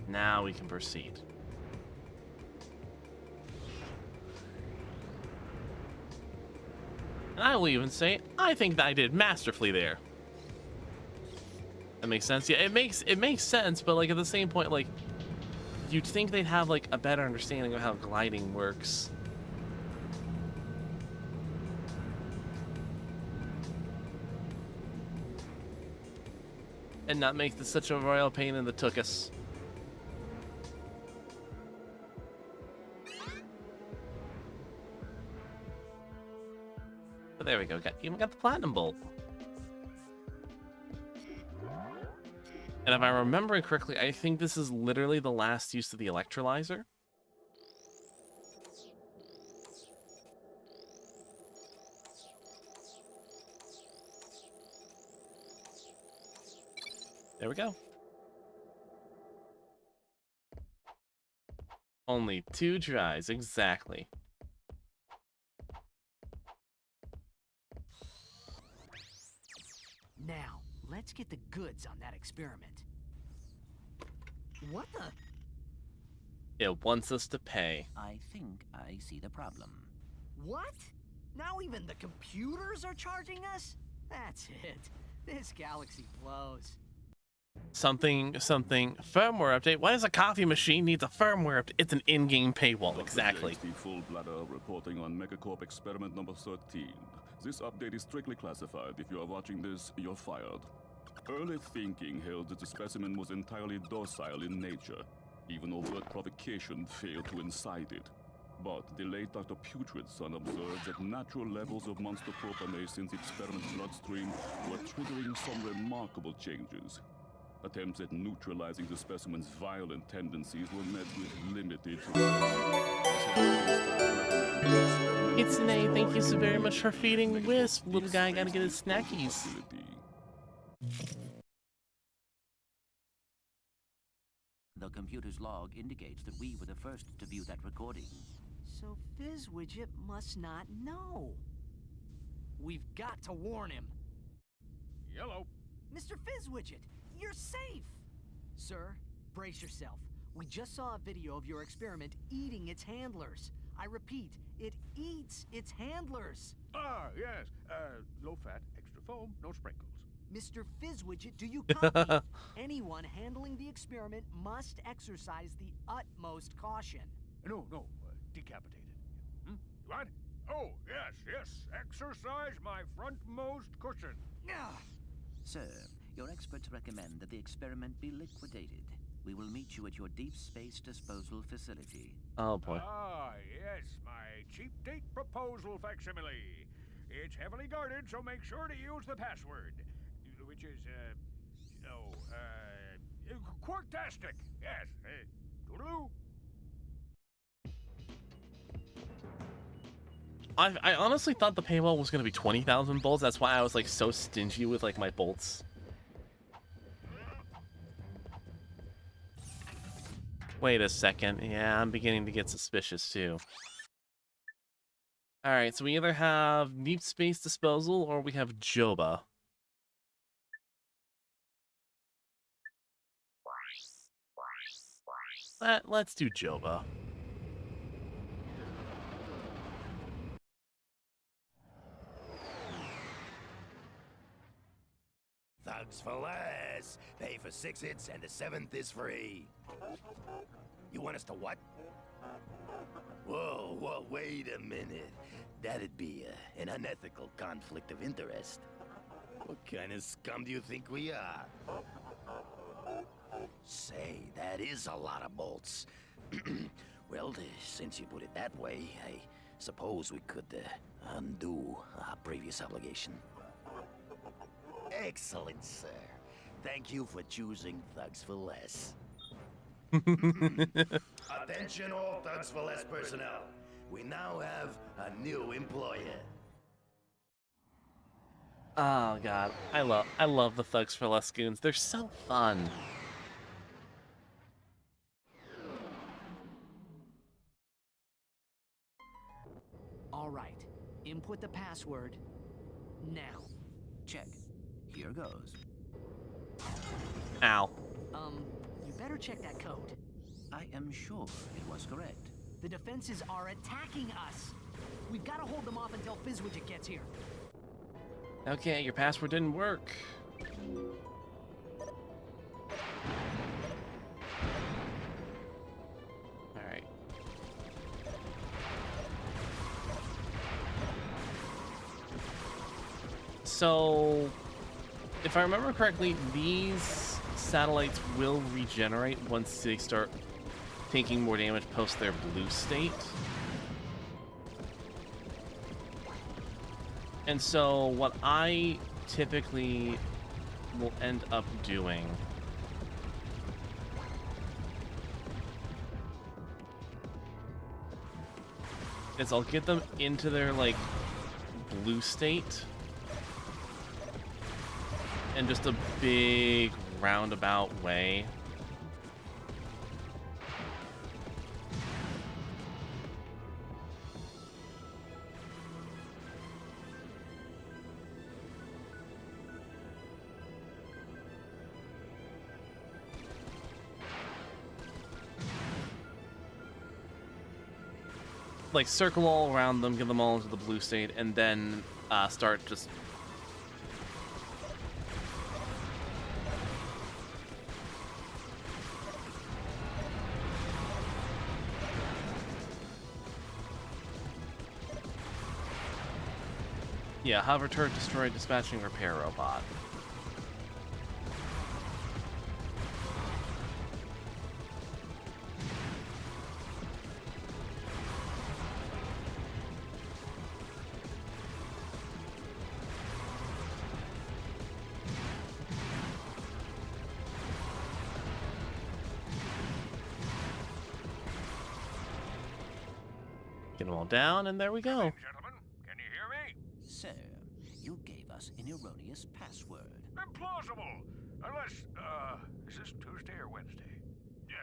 Now we can proceed. And I will even say, I think that I did masterfully there. That makes sense. Yeah, it makes sense, but like at the same point, like you'd think they'd have like a better understanding of how gliding works. And not make this such a royal pain in the tuchus. But there we go. Even got the platinum bolt. And if I'm remembering correctly, I think this is literally the last use of the electrolyzer. There we go. Only 2 tries, exactly.
Now, let's get the goods on that experiment. What the?
It wants us to pay.
I think I see the problem.
What? Now even the computers are charging us? That's it. This galaxy blows.
Something firmware update. Why does a coffee machine need a firmware update? It's an in-game paywall, exactly.
Full bladder reporting on Megacorp experiment number 13. This update is strictly classified. If you are watching this, you're fired. Early thinking held that the specimen was entirely docile in nature. Even overt provocation failed to incite it. But the late Dr. Putrid's son observed that natural levels of monster propionase in the experiment's bloodstream were triggering some remarkable changes. Attempts at neutralizing the specimen's violent tendencies were met with limited success.
Kitsune, thank you so very much for feeding Wisp. Little guy gotta get his snackies.
The computer's log indicates that we were the first to view that recording.
So Fizzwidget must not know. We've got to warn him.
Yellow.
Mr. Fizzwidget, you're safe! Sir, brace yourself. We just saw a video of your experiment eating its handlers. I repeat, it eats its handlers.
Ah, yes. Low fat, extra foam, no sprinkles.
Mr. Fizzwidget, do you copy? Anyone handling the experiment must exercise the utmost caution.
No, decapitated. What? Oh, yes. Exercise my frontmost cushion.
Sir, your experts recommend that the experiment be liquidated. We will meet you at your deep space disposal facility.
Oh boy.
Ah, yes, my cheap date proposal facsimile. It's heavily guarded, so make sure to use the password, which is, Quarktastic. Yes. Toodaloo.
I honestly thought the paywall was gonna be 20,000 bolts. That's why I was like so stingy with like my bolts. Wait a second. Yeah, I'm beginning to get suspicious too. Alright, so we either have Deep Space Disposal or we have Joba. Let's do Joba.
Thugs for less. Pay for 6 hits and the 7th is free. You want us to what? Whoa, wait a minute. That'd be an unethical conflict of interest. What kind of scum do you think we are? Say, that is a lot of bolts. Well, since you put it that way, I suppose we could undo our previous obligation. Excellent, sir. Thank you for choosing Thugs for Less. Attention all Thugs for Less personnel. We now have a new employer.
Oh god, I love the Thugs for Less goons. They're so fun.
All right, input the password now.
Check. Here goes.
Ow.
You better check that code.
I am sure it was correct.
The defenses are attacking us. We've got to hold them off until Fizzwidget gets here.
Okay, your password didn't work. Alright. So, if I remember correctly, these satellites will regenerate once they start taking more damage post their blue state. And so what I typically will end up doing is I'll get them into their like blue state in just a big roundabout way. Like circle all around them, get them all into the blue state, and then start just hover turret, destroy, dispatching, repair robot. Get them all down, and there we go.
Gentlemen, can you hear me?
Sir, you gave us an erroneous password.
Implausible! Unless, is this Tuesday or Wednesday?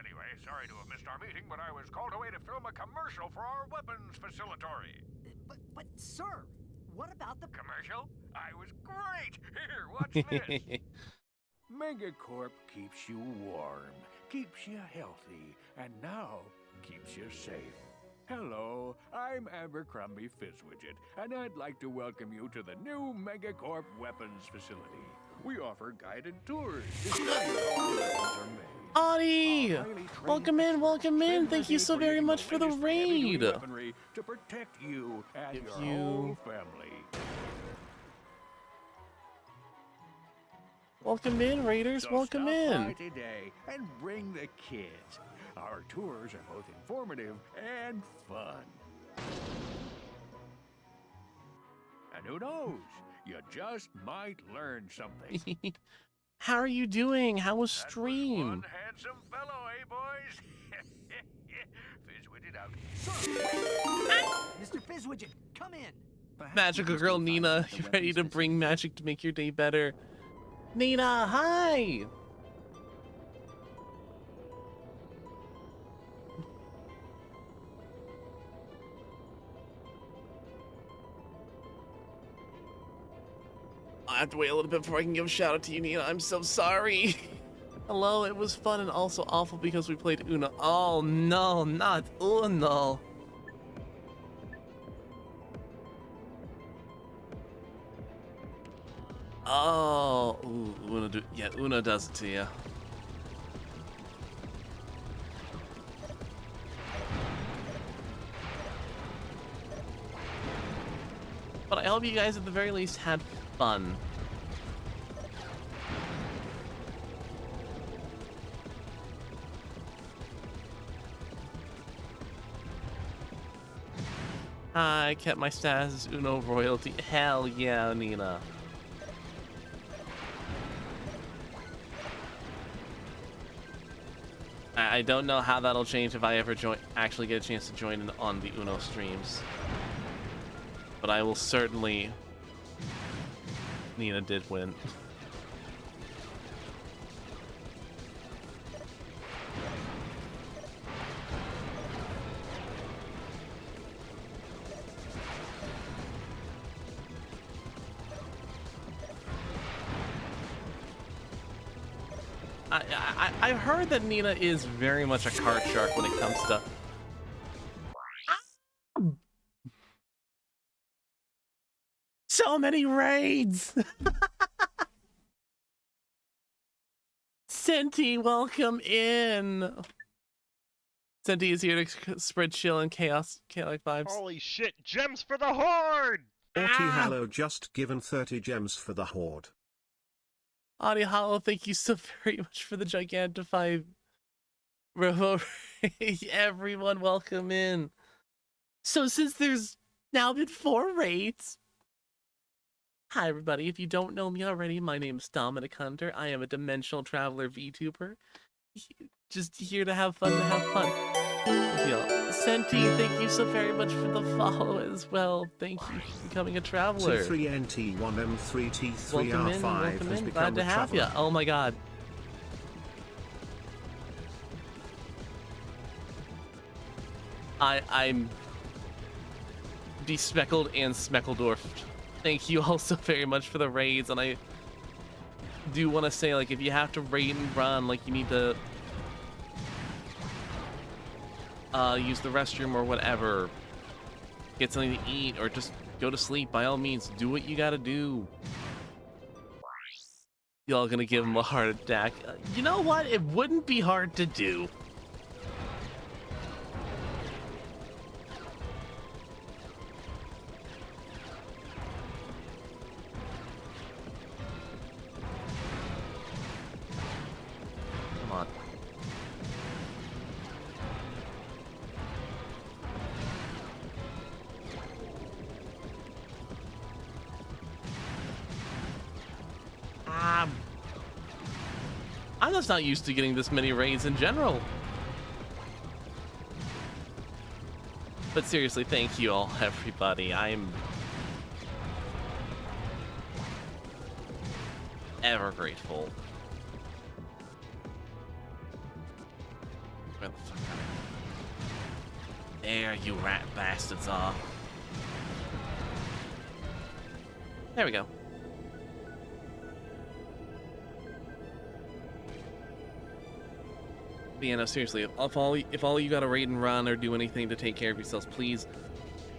Anyway, sorry to have missed our meeting, but I was called away to film a commercial for our weapons facility.
But, sir, what about the
Commercial? I was great! Here, watch this! Megacorp keeps you warm, keeps you healthy, and now keeps you safe. Hello, I'm Abercrombie Fizzwidget, and I'd like to welcome you to the new Megacorp Weapons Facility. We offer guided tours to show you how our weapons are made.
Audie! Welcome in, welcome in. Thank you so very much for the raid.
To protect you and your whole family.
Welcome in, Raiders.
So
Welcome
stop
in.
by today and bring the kids. Our tours are both informative and fun. And who knows? You just might learn something.
How are you doing? How was
That
stream?
was one handsome fellow, eh, boys? Fizzwidget out.
Mr. Fizzwidget, come in.
Magical girl Nina, you ready to bring magic to make your day better? Nina, hi! I have to wait a little bit before I can give a shout out to you, Nina. I'm so sorry. Hello, it was fun and also awful because we played Uno. Oh no, not Uno. Oh, ooh, Uno does it to you. But I hope you guys at the very least had fun. I kept my status as Uno royalty. Hell yeah, Nina. I don't know how that'll change if I ever actually get a chance to join in on the Uno streams. But I will certainly... Nina did win. I've heard that Nina is very much a card shark when it comes to... So many raids! Senti, welcome in! Senti is here to spread chill and chaotic vibes.
Holy shit, gems for the Horde!
Hallow just given 30 gems for the Horde.
Audie Hollow, thank you so very much for the Gigantify Robo raid. Everyone, welcome in. So since there's now been 4 raids... Hi everybody, if you don't know me already, my name is Dominic Hunter. I am a Dimensional Traveler VTuber. Just here to have fun, Senti, thank you so very much for the follow as well. Thank you for becoming a traveler.
T3NT1M3T3R5 has become
Glad to have you. Oh my god. I'm Despeckled and Smeckledorfed. Thank you all so very much for the raids, and I do want to say, like, if you have to raid and run, like, you need to use the restroom or whatever, get something to eat, or just go to sleep, by all means, do what you gotta do. Y'all gonna give him a heart attack. You know what? It wouldn't be hard to do. I'm just not used to getting this many raids in general. But seriously, thank you all, everybody. I'm ever grateful. Where the fuck are they? There you rat bastards are. There we go. But yeah, no, seriously, if all you gotta raid and run or do anything to take care of yourselves, please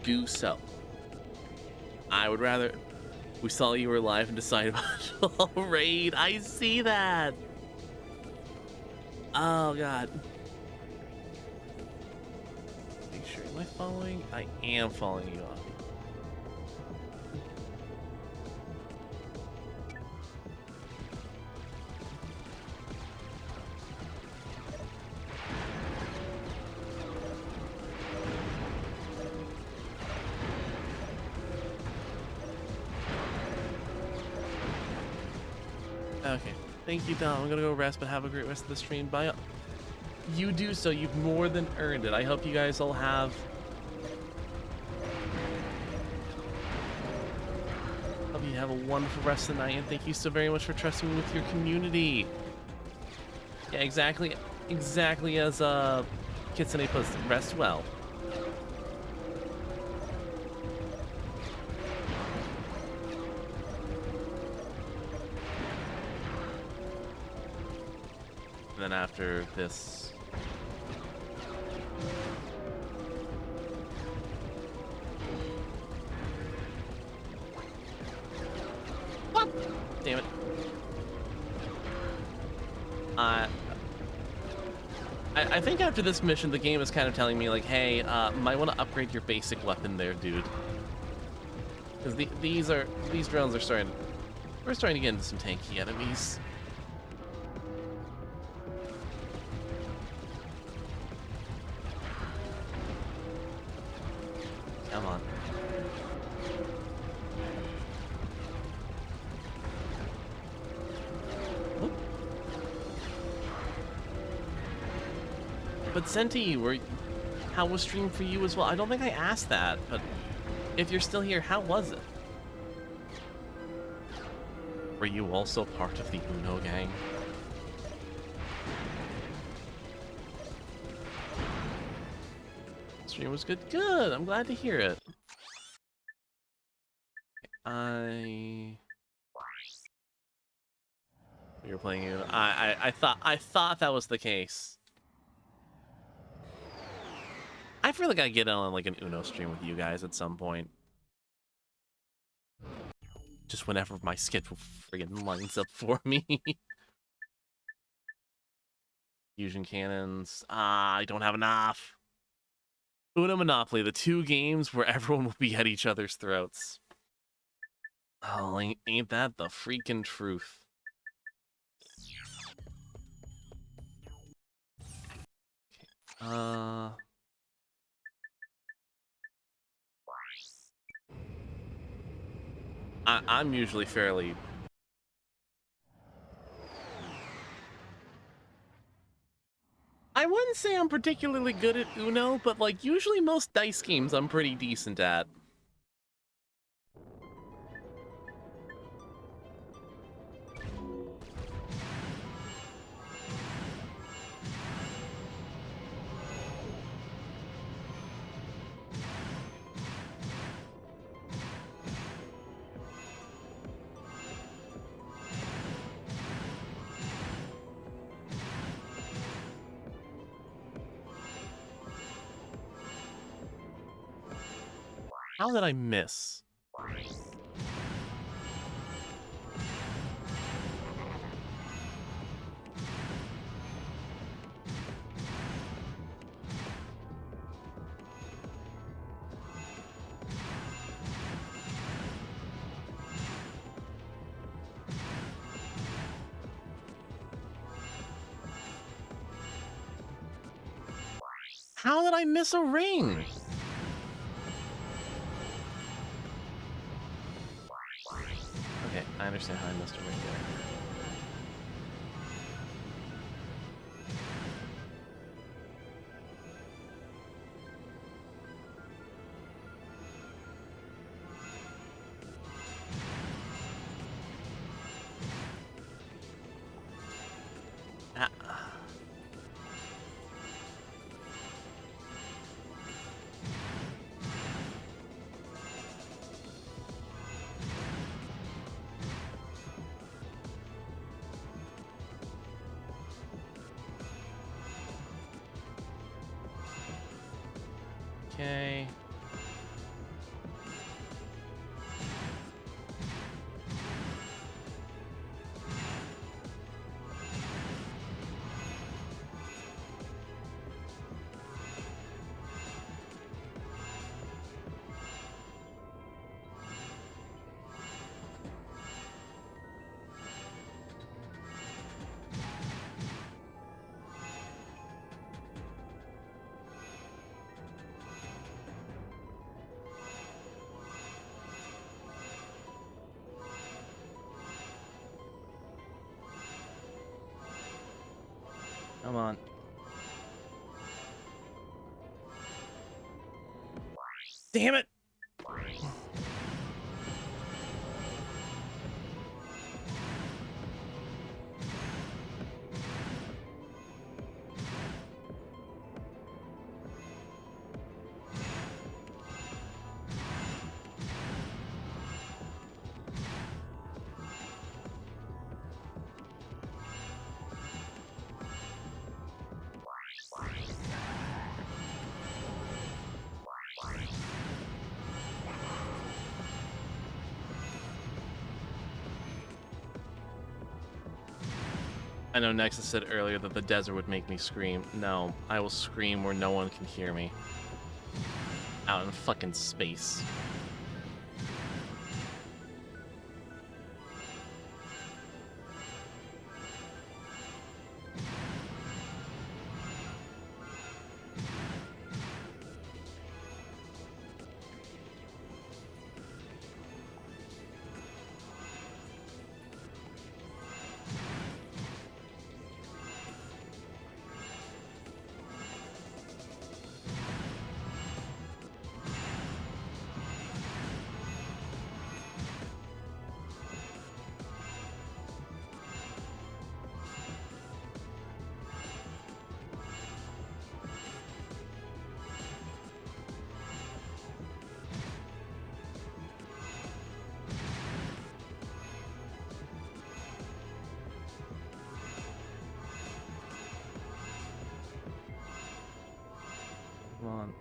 do so. I would rather we saw you were alive and decided about a raid. I see that. Oh god. Make sure, am I following? I am following you off. Okay, thank you, Dom. I'm gonna go rest, but have a great rest of the stream. Bye. You do so. You've more than earned it. I hope you guys all have. Hope you have a wonderful rest of the night, and thank you so very much for trusting me with your community. Yeah, exactly as Kitsune puts it. Rest well. And then after this, what? Damn it! I think after this mission, the game is kind of telling me like, hey, might want to upgrade your basic weapon there, dude. Because these drones are we're starting to get into some tanky enemies. Come on. Whoop. But Senti, how was stream for you as well? I don't think I asked that, but if you're still here, how was it? Were you also part of the Uno gang? Stream was good. Good. I'm glad to hear it. You're playing Uno. I thought that was the case. I feel like I get on like an Uno stream with you guys at some point. Just whenever my schedule friggin' lines up for me. Fusion cannons. I don't have enough. Uno Monopoly, the two games where everyone will be at each other's throats. Oh, ain't that the freaking truth? Okay. I'm usually fairly... I wouldn't say I'm particularly good at Uno, but like usually most dice games I'm pretty decent at. How did I miss? How did I miss a ring? Okay, I understand how I missed a ring there. Okay. Come on. Damn it! I know Nexus said earlier that the desert would make me scream. No, I will scream where no one can hear me. Out in fucking space. Come on.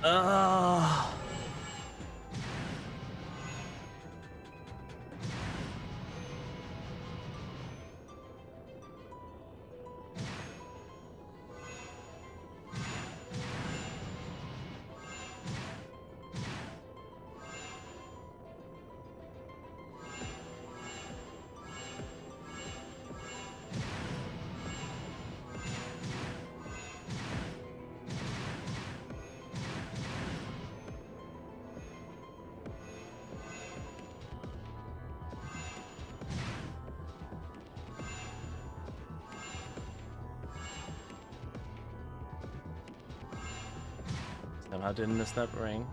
Ugh. Somehow didn't miss that ring.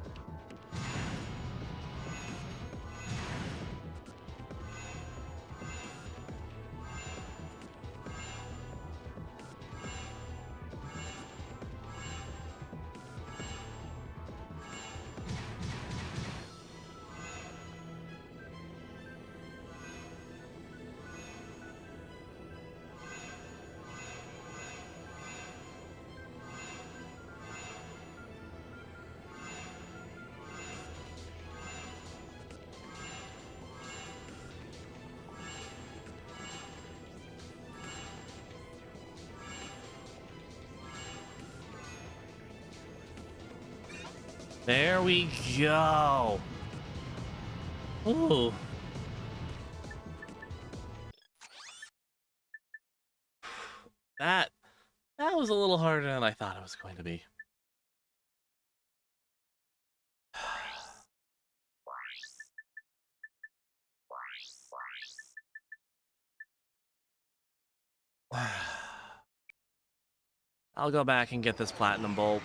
There we go. Ooh. That was a little harder than I thought it was going to be. I'll go back and get this platinum bolt.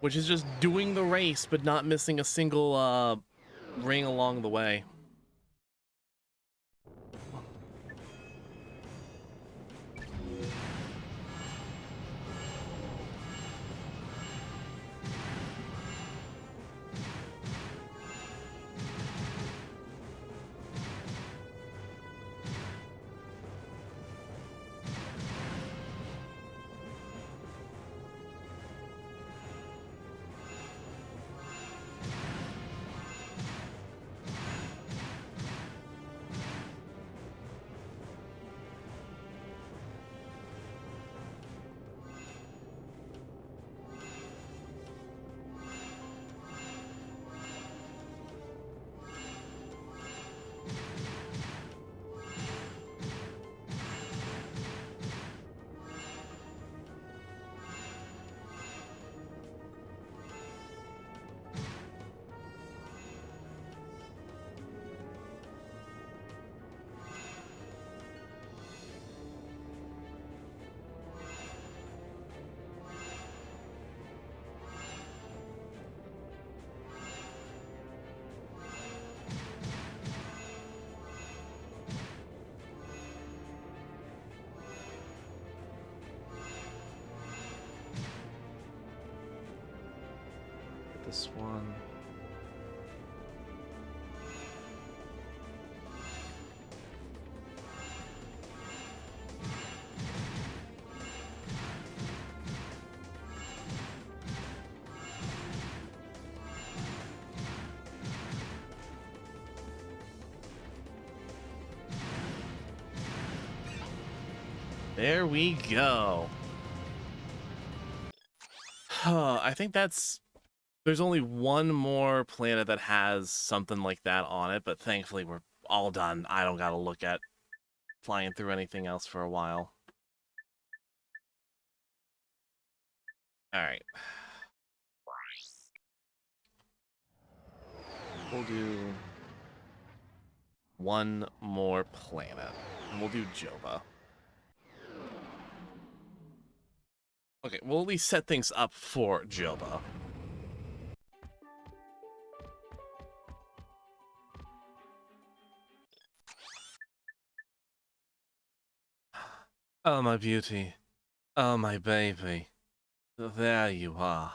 Which is just doing the race, but not missing a single ring along the way. this one. There we go. I think that's... There's only one more planet that has something like that on it, but thankfully we're all done. I don't gotta look at flying through anything else for a while. Alright. We'll do one more planet, and we'll do Joba. Okay, we'll at least set things up for Joba. Oh, my beauty. Oh, my baby. There you are.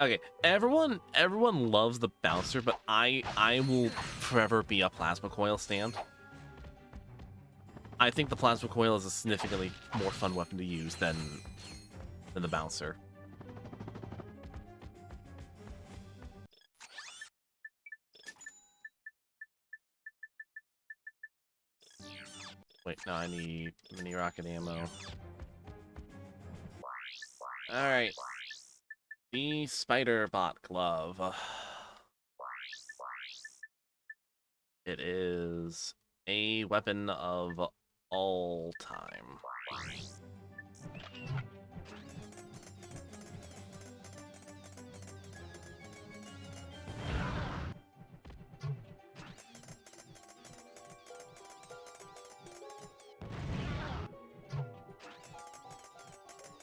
Okay, everyone loves the bouncer, but I will forever be a plasma coil stand. I think the plasma coil is a significantly more fun weapon to use than the bouncer. Wait, no, I need mini rocket ammo. Alright. The spider bot glove. It is a weapon of all time.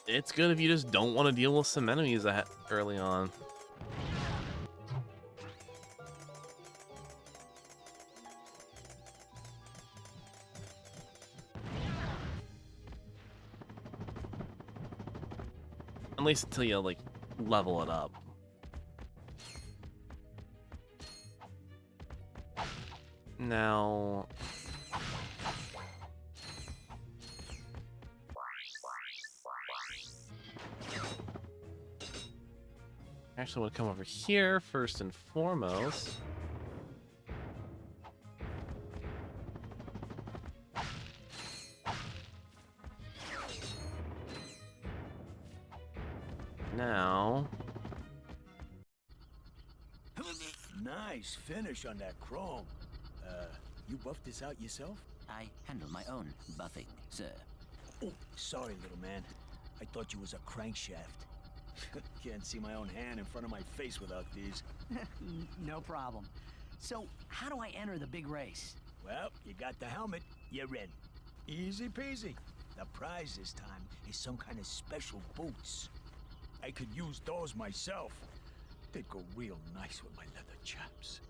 It's good if you just don't want to deal with some enemies early on. At least until you, like, level it up. Now... Actually, I want to come over here first and foremost. Now...
Nice finish on that chrome. You buffed this out yourself?
I handle my own buffing, sir.
Oh, sorry, little man. I thought you was a crankshaft. Can't see my own hand in front of my face without these.
No problem. So, how do I enter the big race?
Well, you got the helmet. You're in. Easy peasy. The prize this time is some kind of special boots. I could use those myself. They'd go real nice with my leather chaps.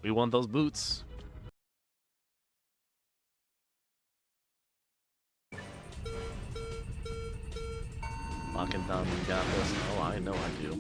We want those boots. Locking down, you got this. Oh, I know I do.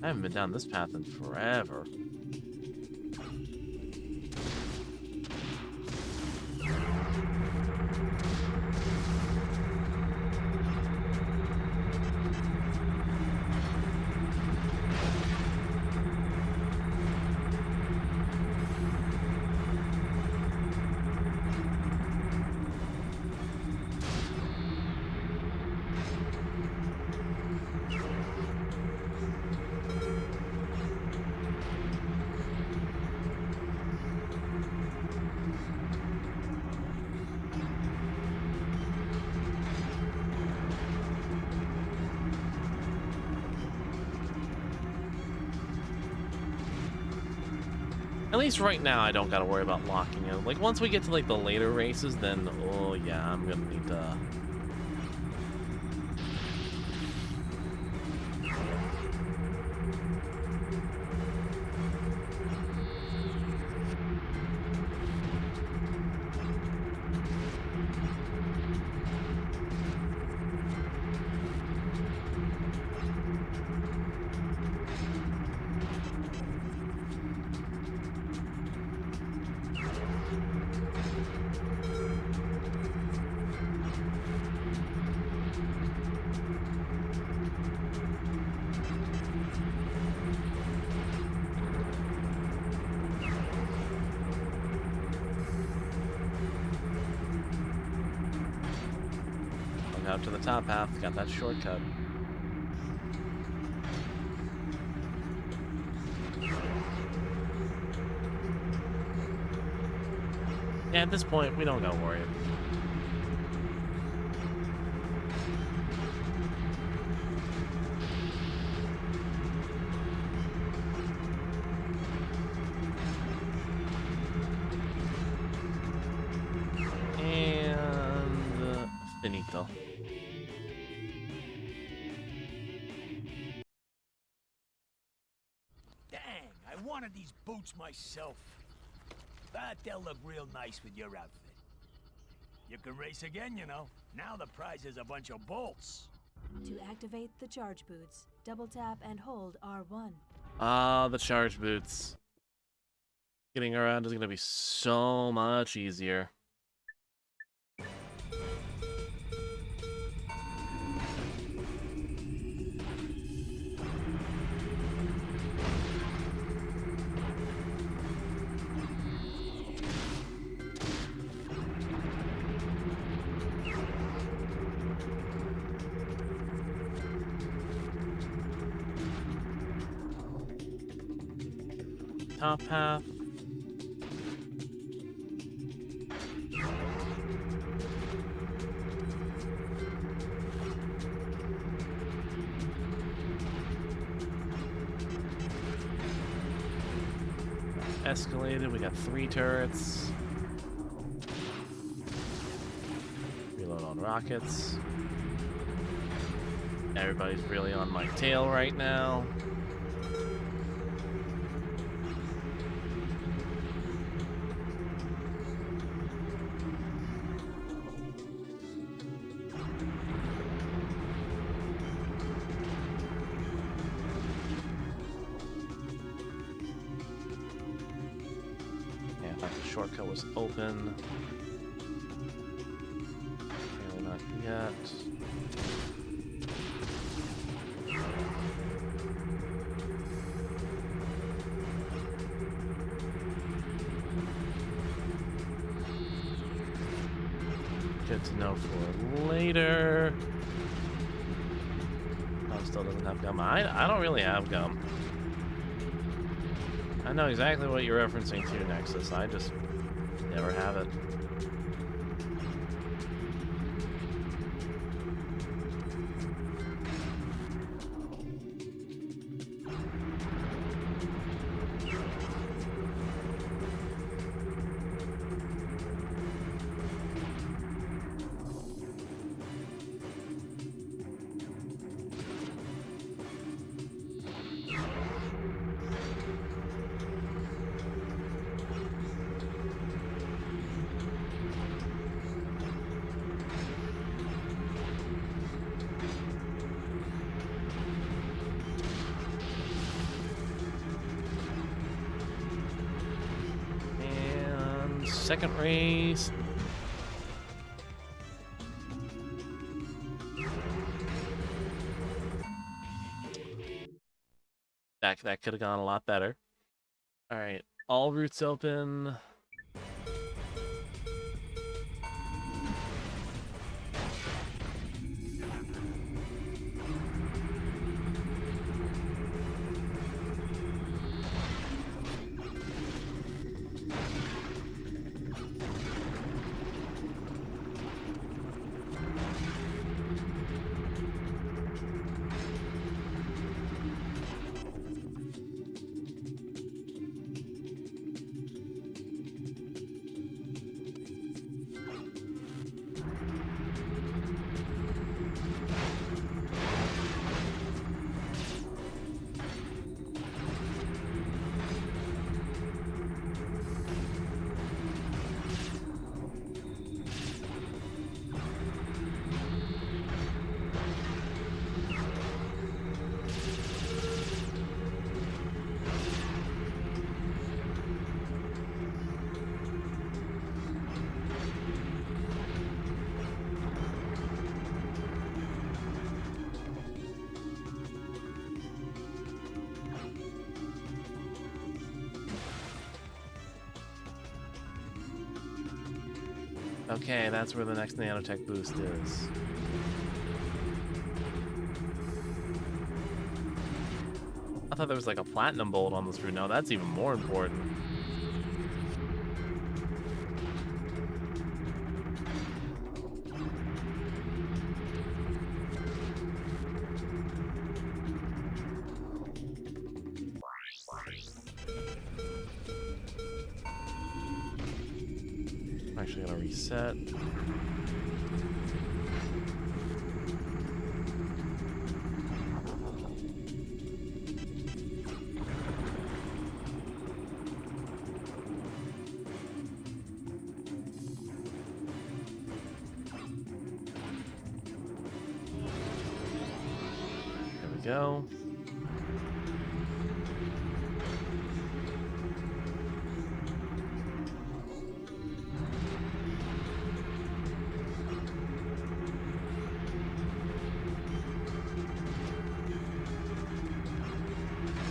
I haven't been down this path in forever. At least right now, I don't gotta worry about locking in. Like, once we get to, like, the later races, then, oh, yeah, I'm gonna need to... Out to the top half, got that shortcut. Yeah, at this point, we don't gotta worry. And finito.
I wanted these boots myself. But they'll look real nice with your outfit. You can race again, you know. Now the prize is a bunch of bolts.
To activate the charge boots, double tap and hold R1.
Ah, the charge boots. Getting around is gonna be so much easier. Top half. Escalated, we got 3 turrets. Reload on rockets. Everybody's really on my tail right now. Shortcut was open. Apparently not yet. Good to know for later. Oh, still doesn't have gum. I don't really have gum. I know exactly what you're referencing to, Nexus. I just never have it. Second race. That could have gone a lot better. All right, all routes open. Okay, that's where the next nanotech boost is. I thought there was like a platinum bolt on this route. Now that's even more important. I'm actually gonna reset. Go.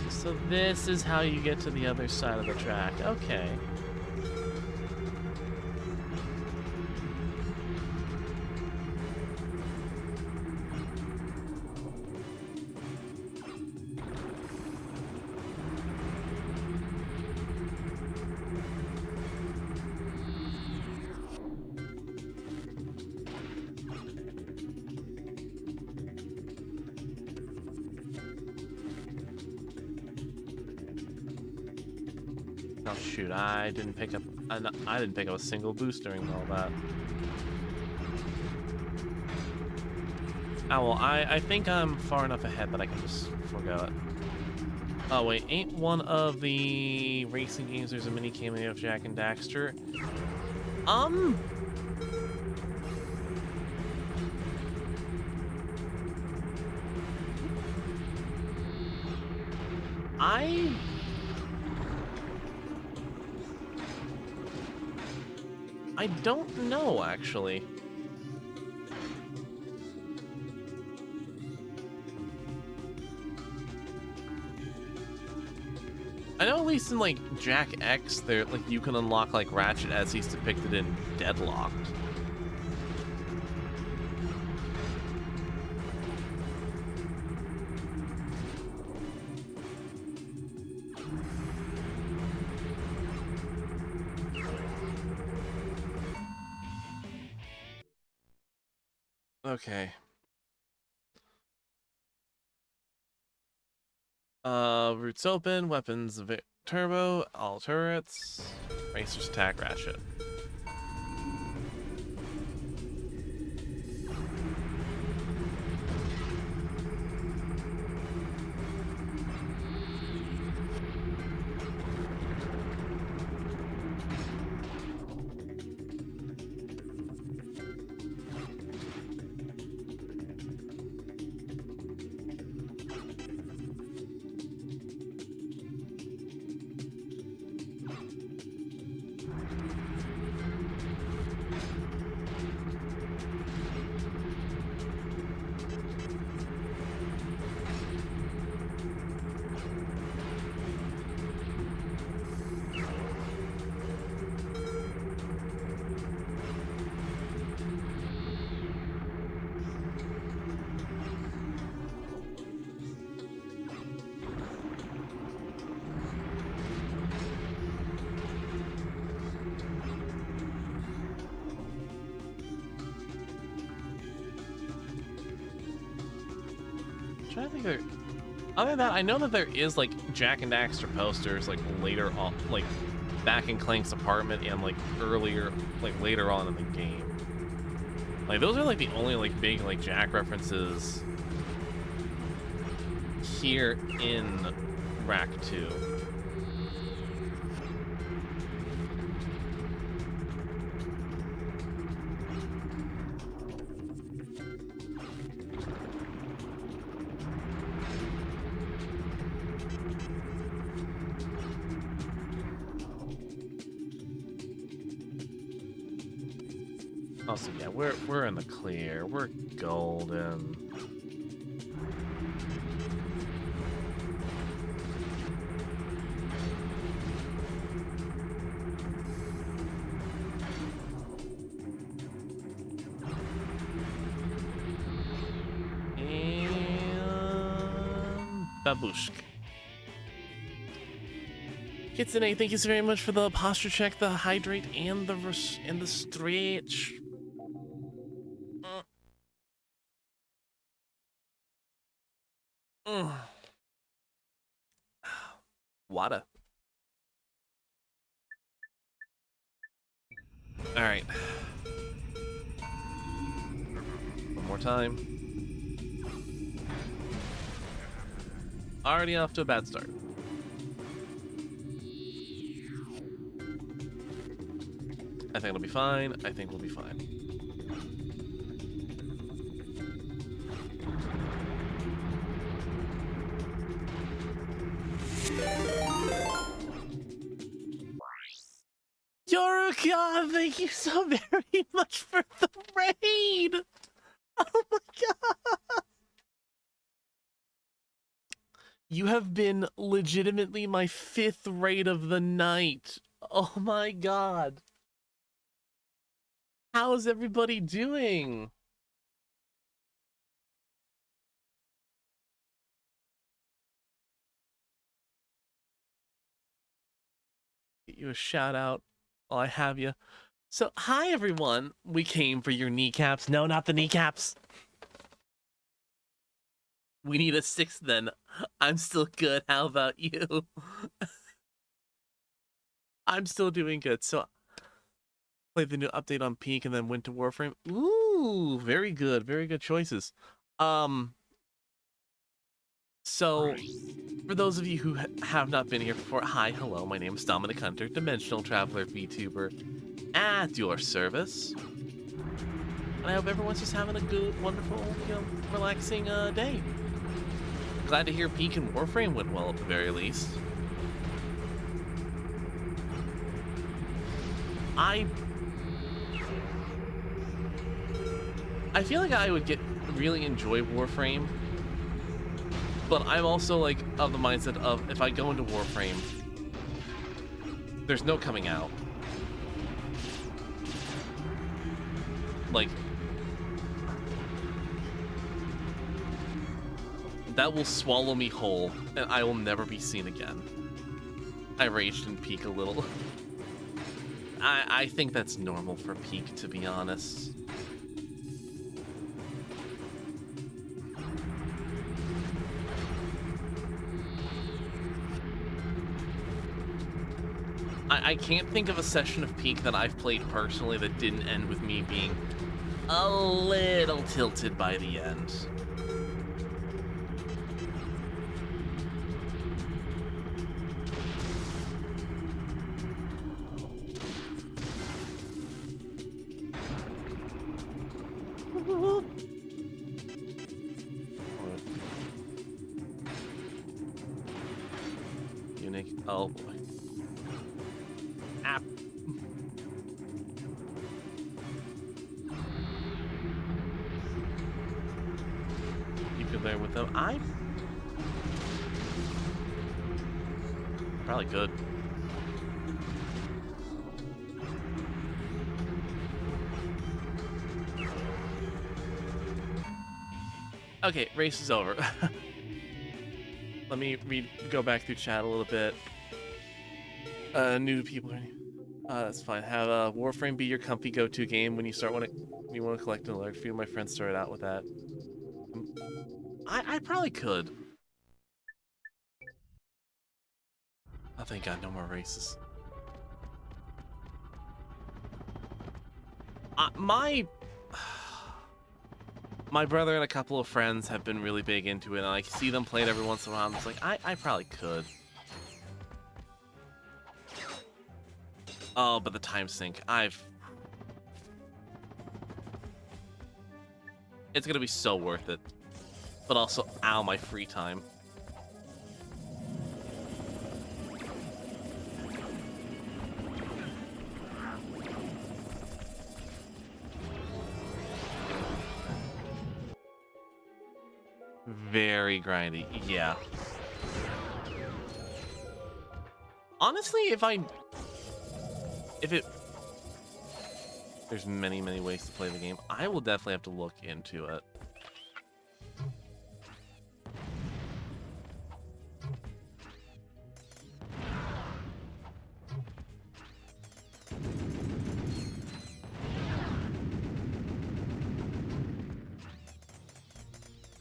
So this is how you get to the other side of the track. Okay. Oh shoot, I didn't pick up a single boost during all that. Oh well, I think I'm far enough ahead that I can just forgo it. Oh wait, ain't one of the racing games there's a mini cameo of Jack and Daxter? I don't know, actually. I know at least in, like, Jack X, there, like, you can unlock, like, Ratchet as he's depicted in Deadlocked. Okay. Routes open, weapons turbo, all turrets, racers attack Ratchet. I think there. Other than that, I know that there is like Jack and Daxter posters like later on, like back in Clank's apartment and like earlier, like later on in the game. Like those are like the only like big like Jack references here in Rack 2. Also, yeah, we're in the clear. We're golden. Babushk. Kitsune, thank you so very much for the posture check, the hydrate, and the stretch. Wada. All right. One more time. Already off to a bad start. I think it'll be fine. I think we'll be fine. Yoruka, thank you so very much for the raid! Oh my god! You have been legitimately my 5th raid of the night. Oh my god. How's everybody doing? Get you a shout out while I have you. So, hi everyone. We came for your kneecaps. No, not the kneecaps. We need a 6th then. I'm still good. How about you? I'm still doing good. So, played the new update on Peak and then went to Warframe. Ooh, very good. Very good choices. So, for those of you who have not been here before, hi, hello, my name is Dominic Hunter, Dimensional Traveler VTuber, at your service. And I hope everyone's just having a good, wonderful, relaxing day. Glad to hear Peak and Warframe went well at the very least. I feel like I would really enjoy Warframe, but I'm also like of the mindset of if I go into Warframe, there's no coming out. Like, that will swallow me whole, and I will never be seen again. I raged in Peak a little. I think that's normal for Peak, to be honest. I can't think of a session of Peak that I've played personally that didn't end with me being a little tilted by the end. Unique. Oh boy. App. You could there with them. I probably could. Okay, race is over. Let me go back through chat a little bit. New people. That's fine. Have Warframe be your comfy go-to game when you want to collect an alert. A few of my friends started out with that. I probably could. Oh, thank God, no more races. My brother and a couple of friends have been really big into it, and I see them play it every once in a while. I'm just like, I probably could. Oh, but the time sink. It's gonna be so worth it. But also, ow, my free time. Very grindy, yeah. Honestly, there's many ways to play the game. I will definitely have to look into it.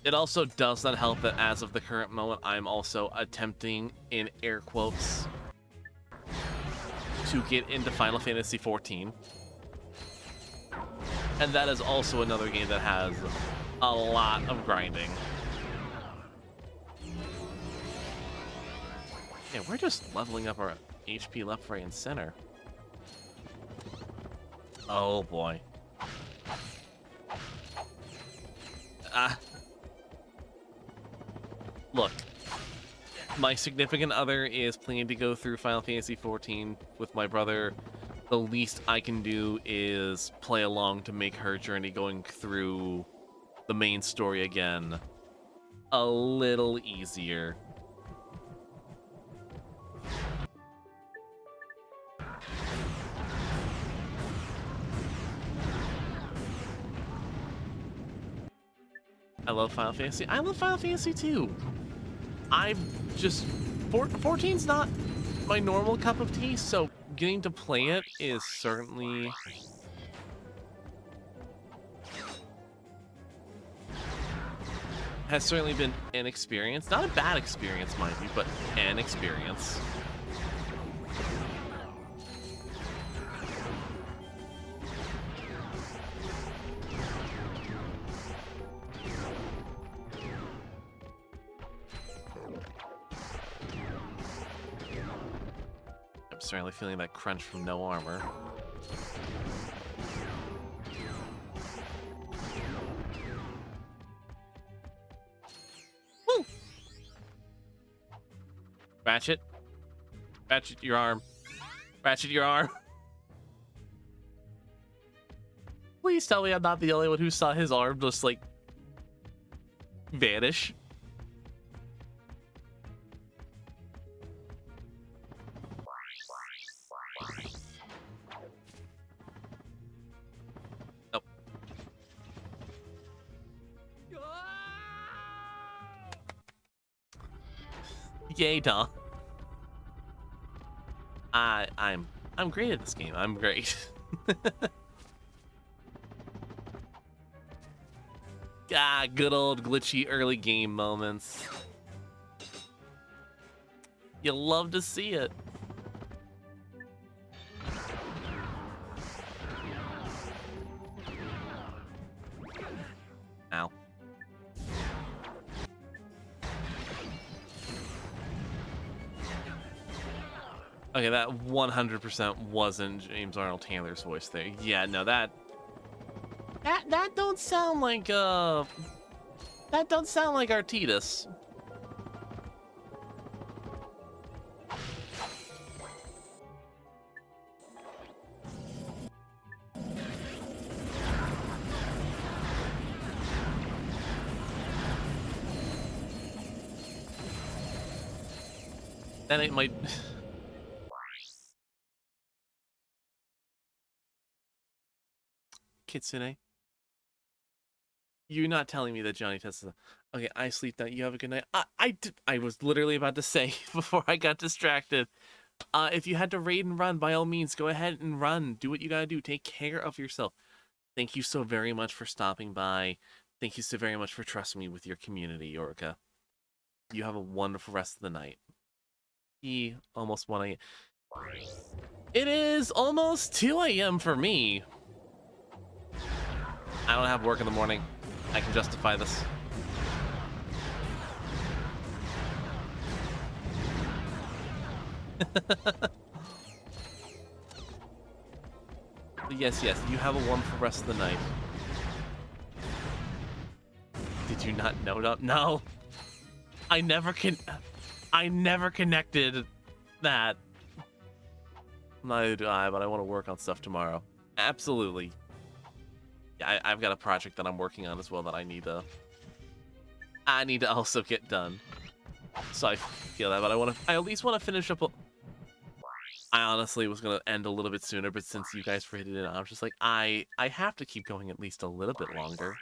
It also does not help that as of the current moment, I'm also attempting, in air quotes, to get into Final Fantasy XIV. And that is also another game that has a lot of grinding. Yeah, we're just leveling up our HP left, right, and center. Oh boy. Look, my significant other is planning to go through Final Fantasy XIV with my brother. The least I can do is play along to make her journey going through the main story again a little easier. I love Final Fantasy. I love Final Fantasy too. I'm just 14's not my normal cup of tea, so getting to play it is certainly been an experience. Not a bad experience, mind you, but an experience. I'm certainly feeling that crunch from no armor. Woo! Ratchet. Ratchet, your arm. Ratchet, your arm. Please tell me I'm not the only one who saw his arm just, like, vanish. Nope. Yay, duh. I'm great at this game. I'm great. Ah, good old glitchy early game moments. You love to see it. Ow. Okay, that 100% wasn't James Arnold Taylor's voice there. Yeah, no, that don't sound like that don't sound like Artitas. That ain't my Kitsune. You're not telling me that Johnny Testa. Okay, I sleep now. You have a good night. I was literally about to say before I got distracted. If you had to raid and run, by all means, go ahead and run. Do what you gotta do. Take care of yourself. Thank you so very much for stopping by. Thank you so very much for trusting me with your community, Yorka. You have a wonderful rest of the night. Almost 1 a.m. It is almost 2 a.m. for me. I don't have work in the morning. I can justify this. Yes, you have a wonderful rest of the night. Did you not know? No. I never connected that. Neither do I, but I want to work on stuff tomorrow. Absolutely. Yeah, I've got a project that I'm working on as well that I need to also get done. So I feel that, but I at least want to finish up. I honestly was gonna end a little bit sooner, but since you guys rated it, I'm just like, I have to keep going at least a little bit longer.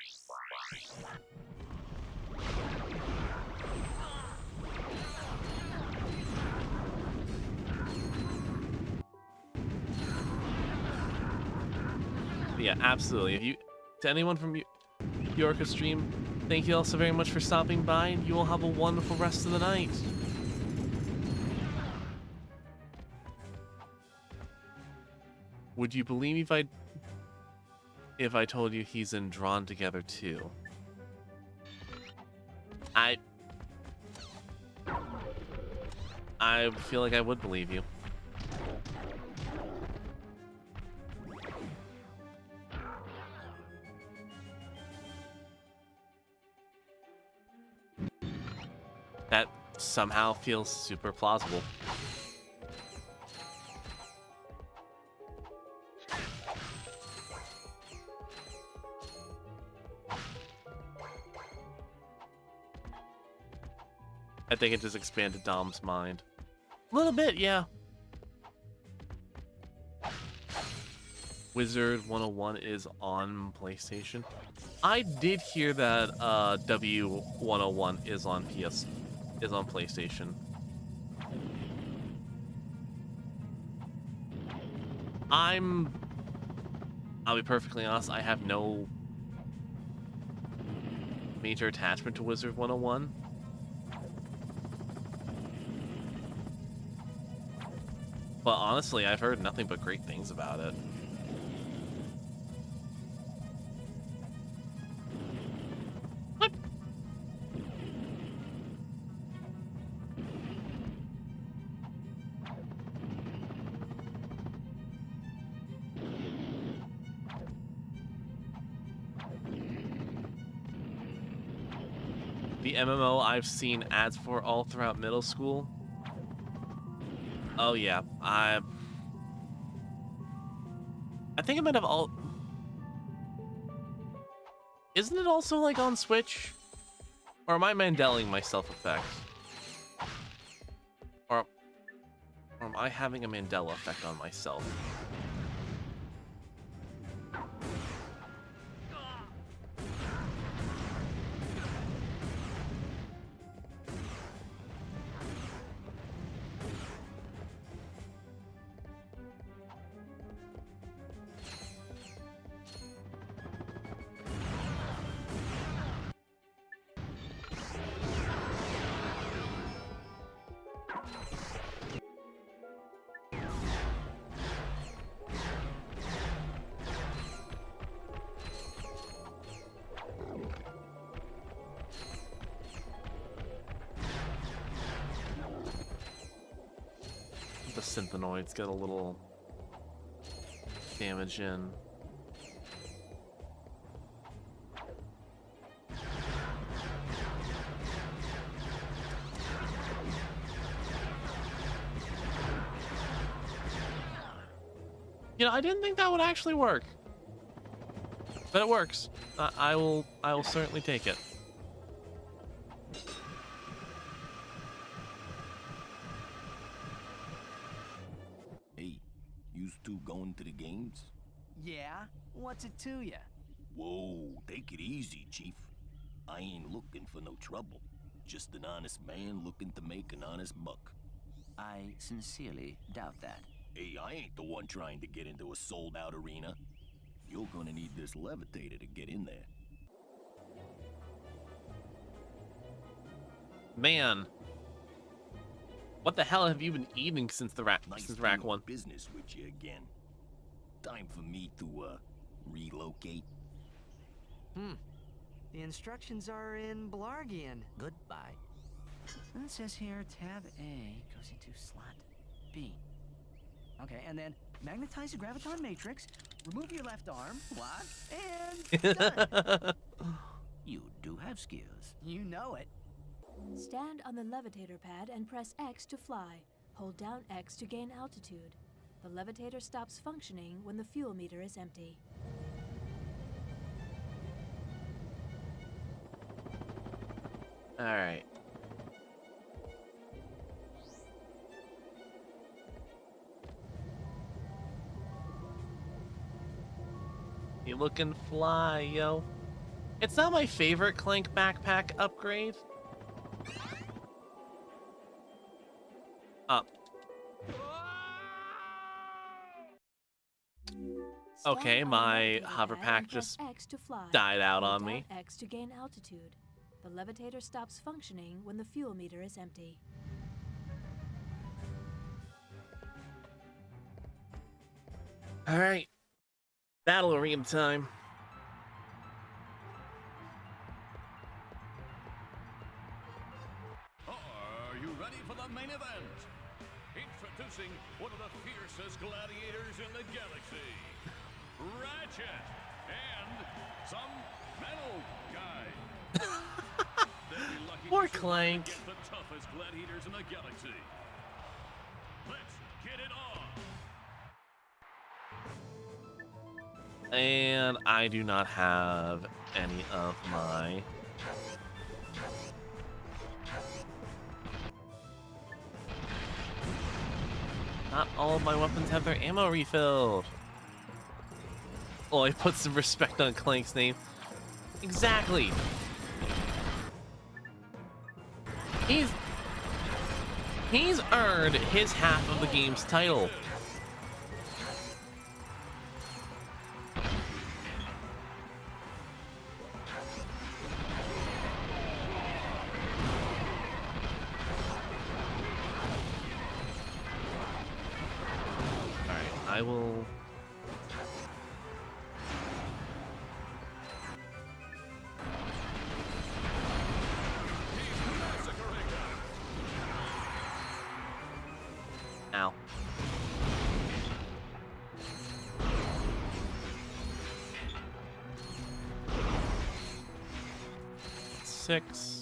Yeah, absolutely. If you, to anyone from Yorka stream, Thank you all so very much for stopping by, and you all have a wonderful rest of the night. Would you believe me if I told you he's in Drawn Together too? I feel like I would believe you. That somehow feels super plausible. I think it just expanded Dom's mind. A little bit, yeah. Wizard 101 is on PlayStation. I did hear that W101 is on PlayStation. I'll be perfectly honest, I have no major attachment to Wizard 101. But honestly, I've heard nothing but great things about it. What? The MMO I've seen ads for all throughout middle school. Oh yeah, I think I might have all. Isn't it also like on Switch? Or am I Mandeling myself effect? Or am I having a Mandela effect on myself? The Synthenoids got a little damage in. You know, I didn't think that would actually work, but it works. I will certainly take it.
Hey, you two going to the games?
Yeah? What's it to ya?
Whoa, take it easy, Chief. I ain't looking for no trouble. Just an honest man looking to make an honest buck.
I sincerely doubt that.
Hey, I ain't the one trying to get into a sold-out arena. You're gonna need this levitator to get in there.
Man, what the hell have you been eating since the rack one?
Business with you again. Time for me to relocate.
The instructions are in Blargian.
Goodbye. It says here tab A goes into slot B.
Okay, and then magnetize the graviton matrix, remove your left arm, what? And done.
You do have skills.
You know it.
Stand on the levitator pad and press X to fly. Hold down X to gain altitude. The levitator stops functioning when the fuel meter is empty.
All right. You lookin' fly, yo. It's not my favorite Clank backpack upgrade. Up. Okay,
Stand on the
my
levitator
hover
pad
pack
and press
just
X to fly.
died out
Hold
on
down
me.
X to gain altitude. The levitator stops functioning when the fuel meter is empty.
All right, battle arena time.
Are you ready for the main event? Introducing one of the fiercest gladiators in the galaxy, Ratchet, and some metal guy. They'll be lucky
Poor
to survive
Clank.
against the toughest gladiators in the galaxy. Let's get it on.
And I do not have any of my... Not all of my weapons have their ammo refilled. Oh, I put some respect on Clank's name. Exactly. He's earned his half of the game's title. I will... Ow. Six.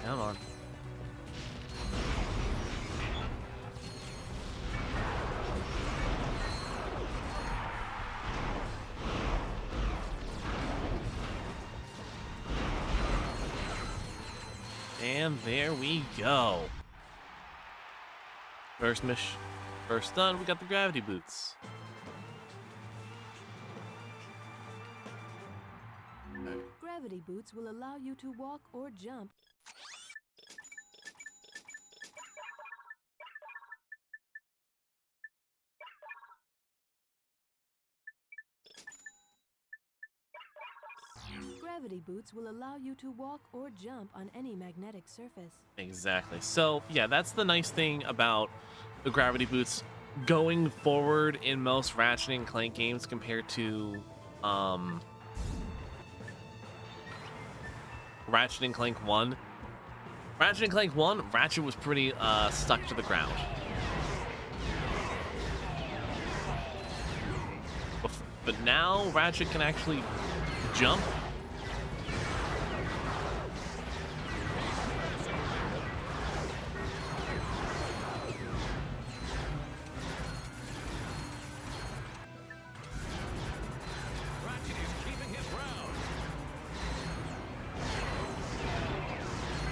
Come on. And there we go. First done, we got the gravity boots.
Gravity boots will allow you to walk or jump. Gravity boots will allow you to walk or jump on any magnetic surface.
Exactly. So, yeah, that's the nice thing about the gravity boots going forward in most Ratchet and Clank games compared to Ratchet and Clank 1. Ratchet and Clank 1, Ratchet was pretty stuck to the ground. But now Ratchet can actually jump.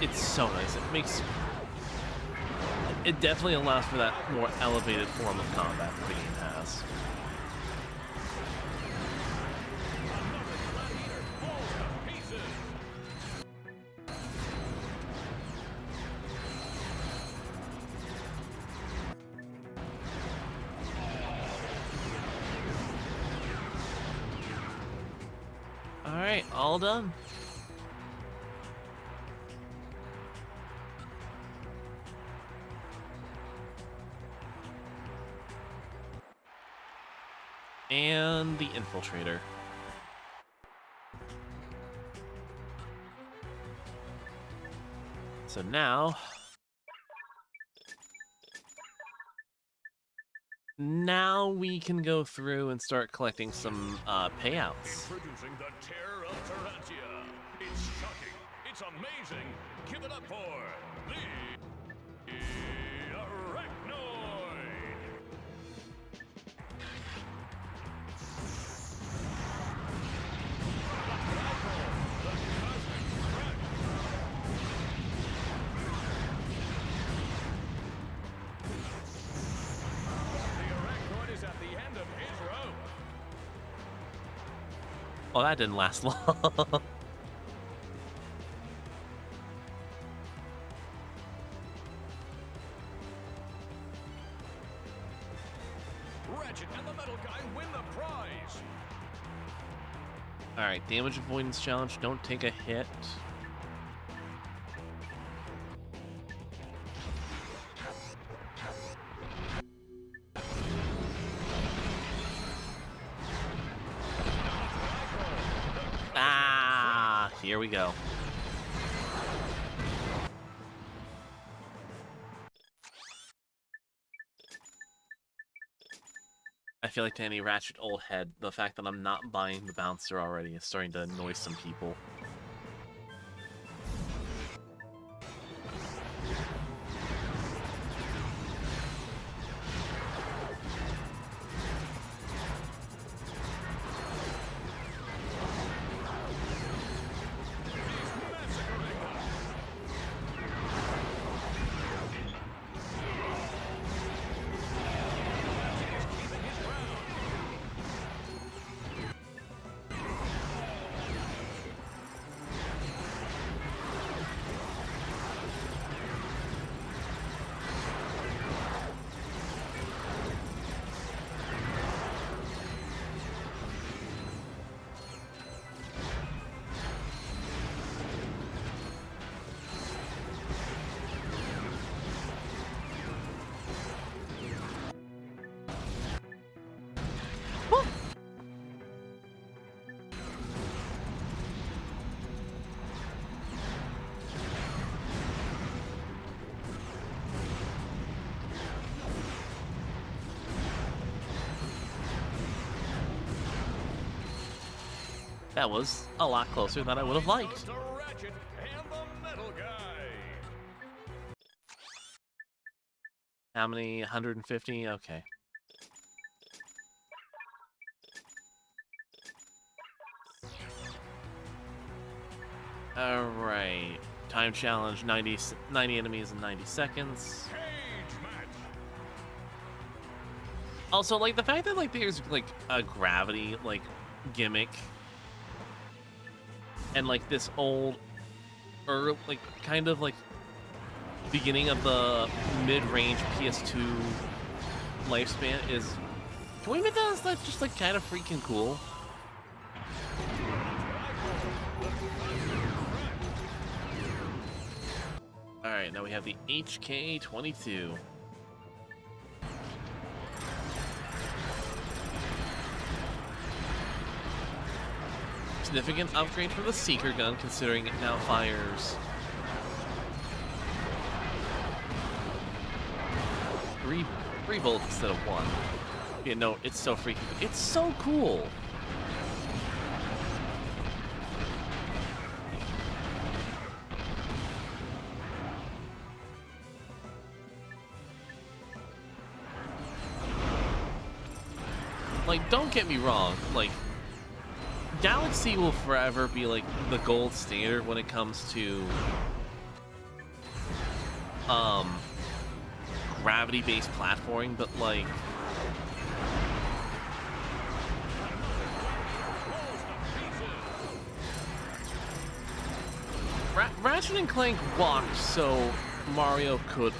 It's so nice. It definitely allows for that more elevated form of combat that the game has. All right, all done. And the infiltrator. So now we can go through and start collecting some payouts.
Introducing the terror of Tarantia. It's shocking. It's amazing. Give it up for the Arachnoid.
Oh, that didn't last long.
Ratchet and the metal guy win the prize.
Alright, damage avoidance challenge. Don't take a hit. Ah, here we go. I feel like to any Ratchet old head, the fact that I'm not buying the bouncer already is starting to annoy some people. That was a lot closer than I would have liked.
Ratchet and the metal guy.
How many? 150? Okay. Alright. Time challenge, 90 enemies in 90 seconds. Also, like, the fact that, like, there's, like, a gravity, like, gimmick and, like, this old, like, kind of, like, beginning of the mid-range PS2 lifespan is... Can we admit that that's just, like, kind of freaking cool? Alright, now we have the HK-22. Significant upgrade for the Seeker gun, considering it now fires three bullets instead of one. Yeah, no, it's so freaking... It's so cool! Like, don't get me wrong, like, Galaxy will forever be, like, the gold standard when it comes to, gravity-based platforming, but, like, Ratchet and Clank walked so Mario could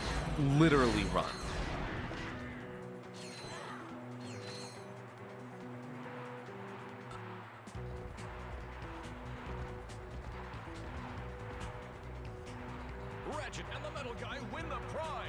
literally run.
Ratchet and the metal guy win the prize.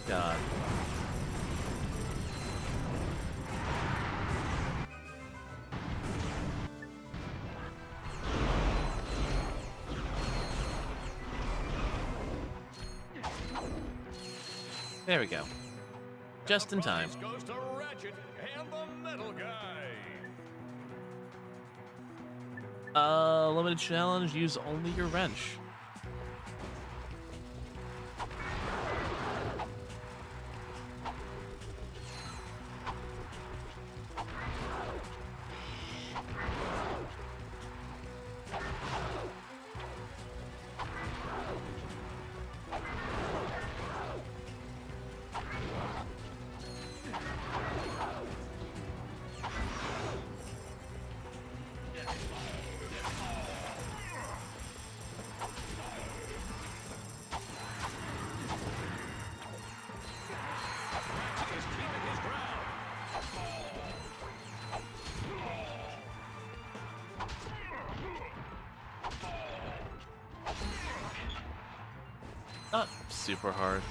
God. There we go. Just in time.
Goes to Ratchet and the metal guy.
Limited challenge, use only your wrench. Not super hard.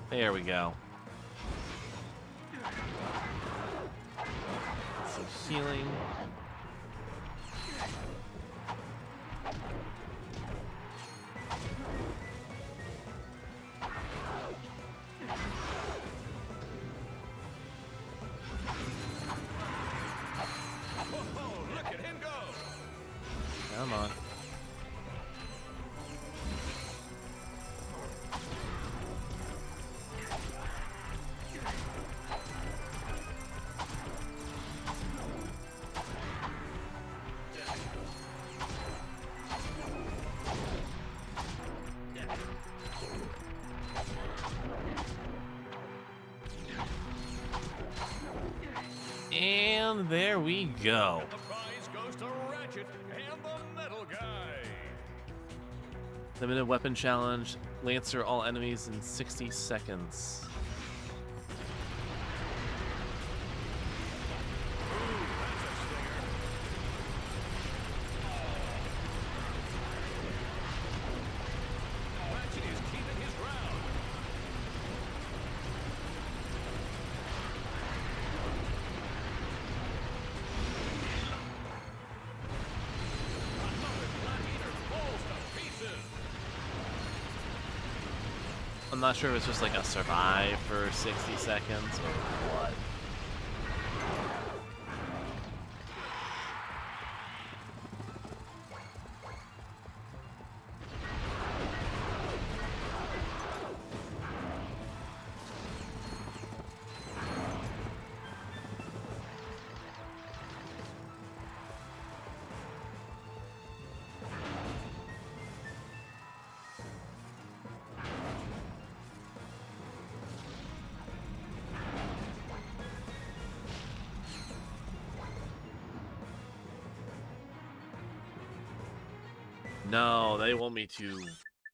There we go. Some healing. Come on. And there we go.
The prize goes to Ratchet and the metal guy.
Limited weapon challenge. Lancer all enemies in 60 seconds.
Ratchet is keeping his ground. Another gladiator falls to pieces.
I'm not sure if it's just like a survive for 60 seconds or what. No, they want me to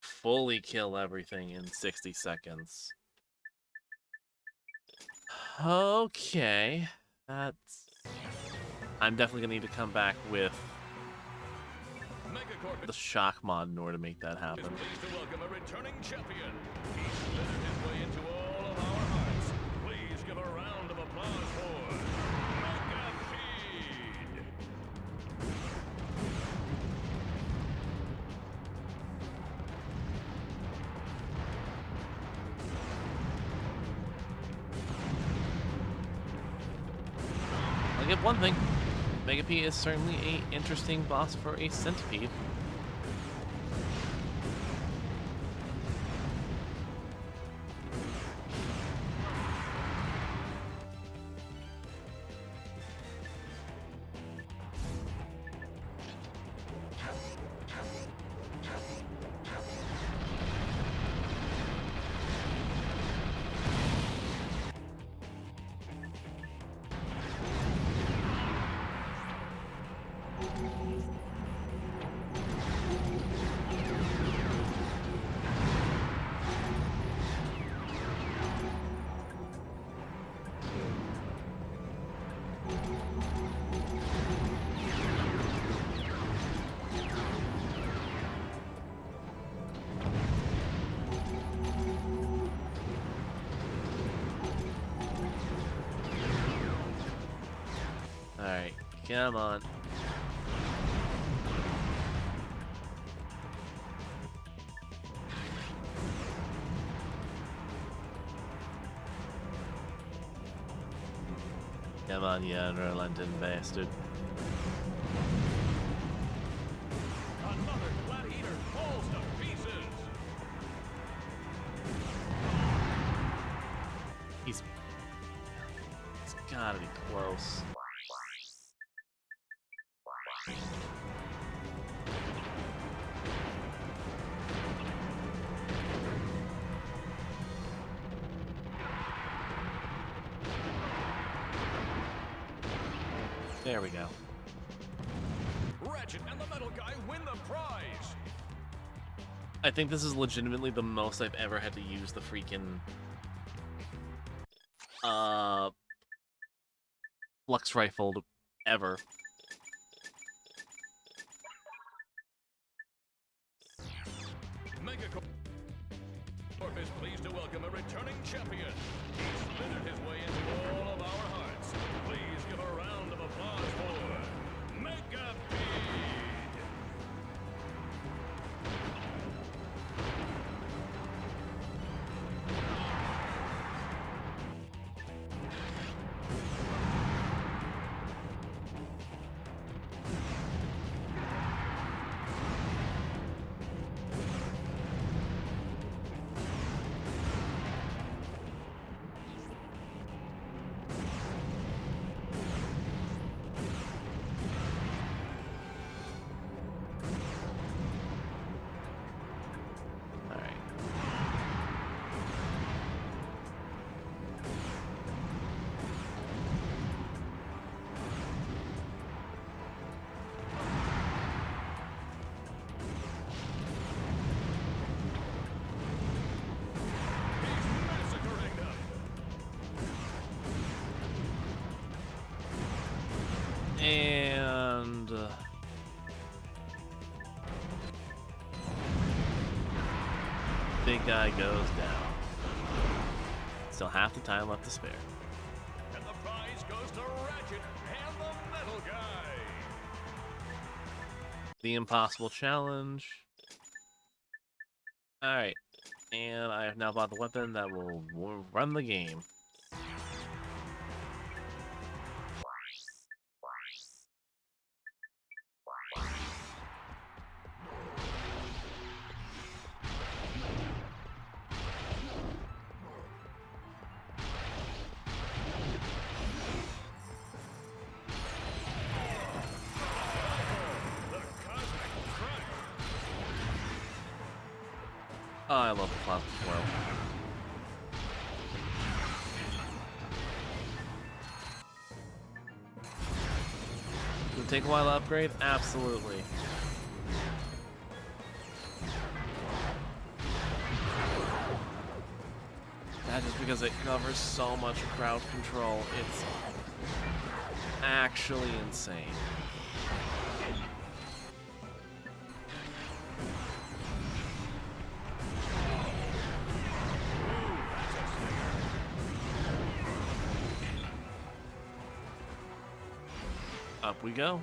fully kill everything in 60 seconds. Okay. That's... I'm definitely gonna need to come back with the shock mod in order to make that happen.
Pleased to welcome a returning champion. He's slithered his way into all of our hearts. Please give a round of applause for Mega.
I'll give one thing. Mega P is certainly an interesting boss for a centipede. Come on. Come on, you unrelenting bastard.
Another gladiator falls to pieces.
He's gotta be close. There we go.
Ratchet and the metal guy win the prize.
I think this is legitimately the most I've ever had to use the freaking flux rifle ever.
Megacorp is pleased to welcome a returning champion. He's slithered his way into all of our hearts. Please give a round of applause for Mega
And big guy goes down. Still half the time left to spare.
And the prize goes to Ratchet and the metal guy.
The impossible challenge. Alright. And I have now bought the weapon that will run the game. Oh, I love the plasma swirl. Will it take a while to upgrade? Absolutely. That just because it covers so much crowd control, it's actually insane. Up we go.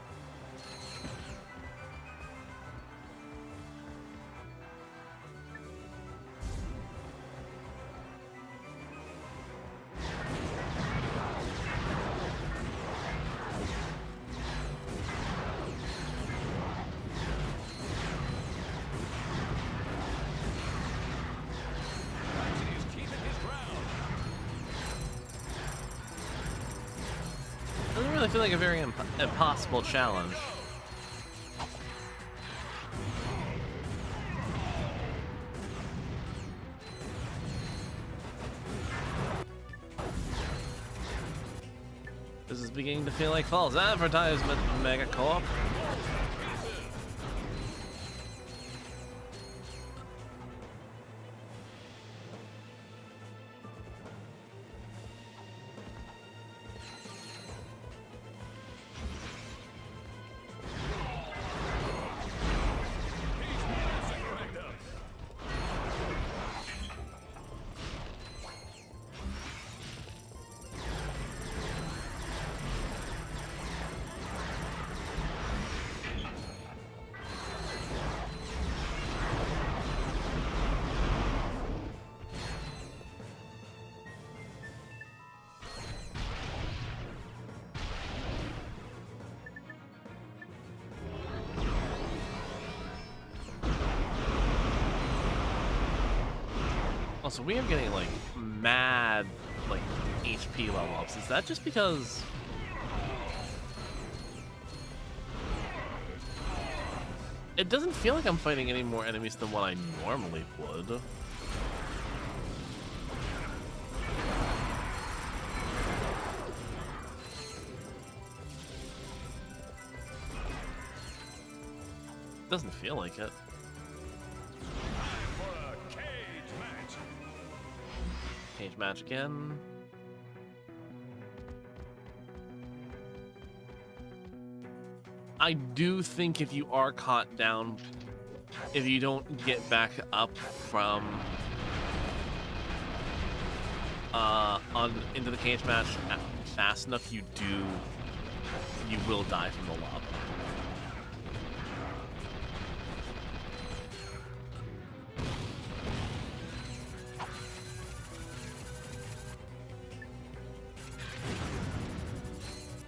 Doesn't really feel like a very impossible challenge. This is beginning to feel like false advertisement, Megacorp. Also, we are getting like mad like HP level ups. Is that just because it doesn't feel like I'm fighting any more enemies than what I normally would? Doesn't feel like it. Cage match again. I do think if you are caught down, if you don't get back up from into the cage match fast enough, you will die from the lava.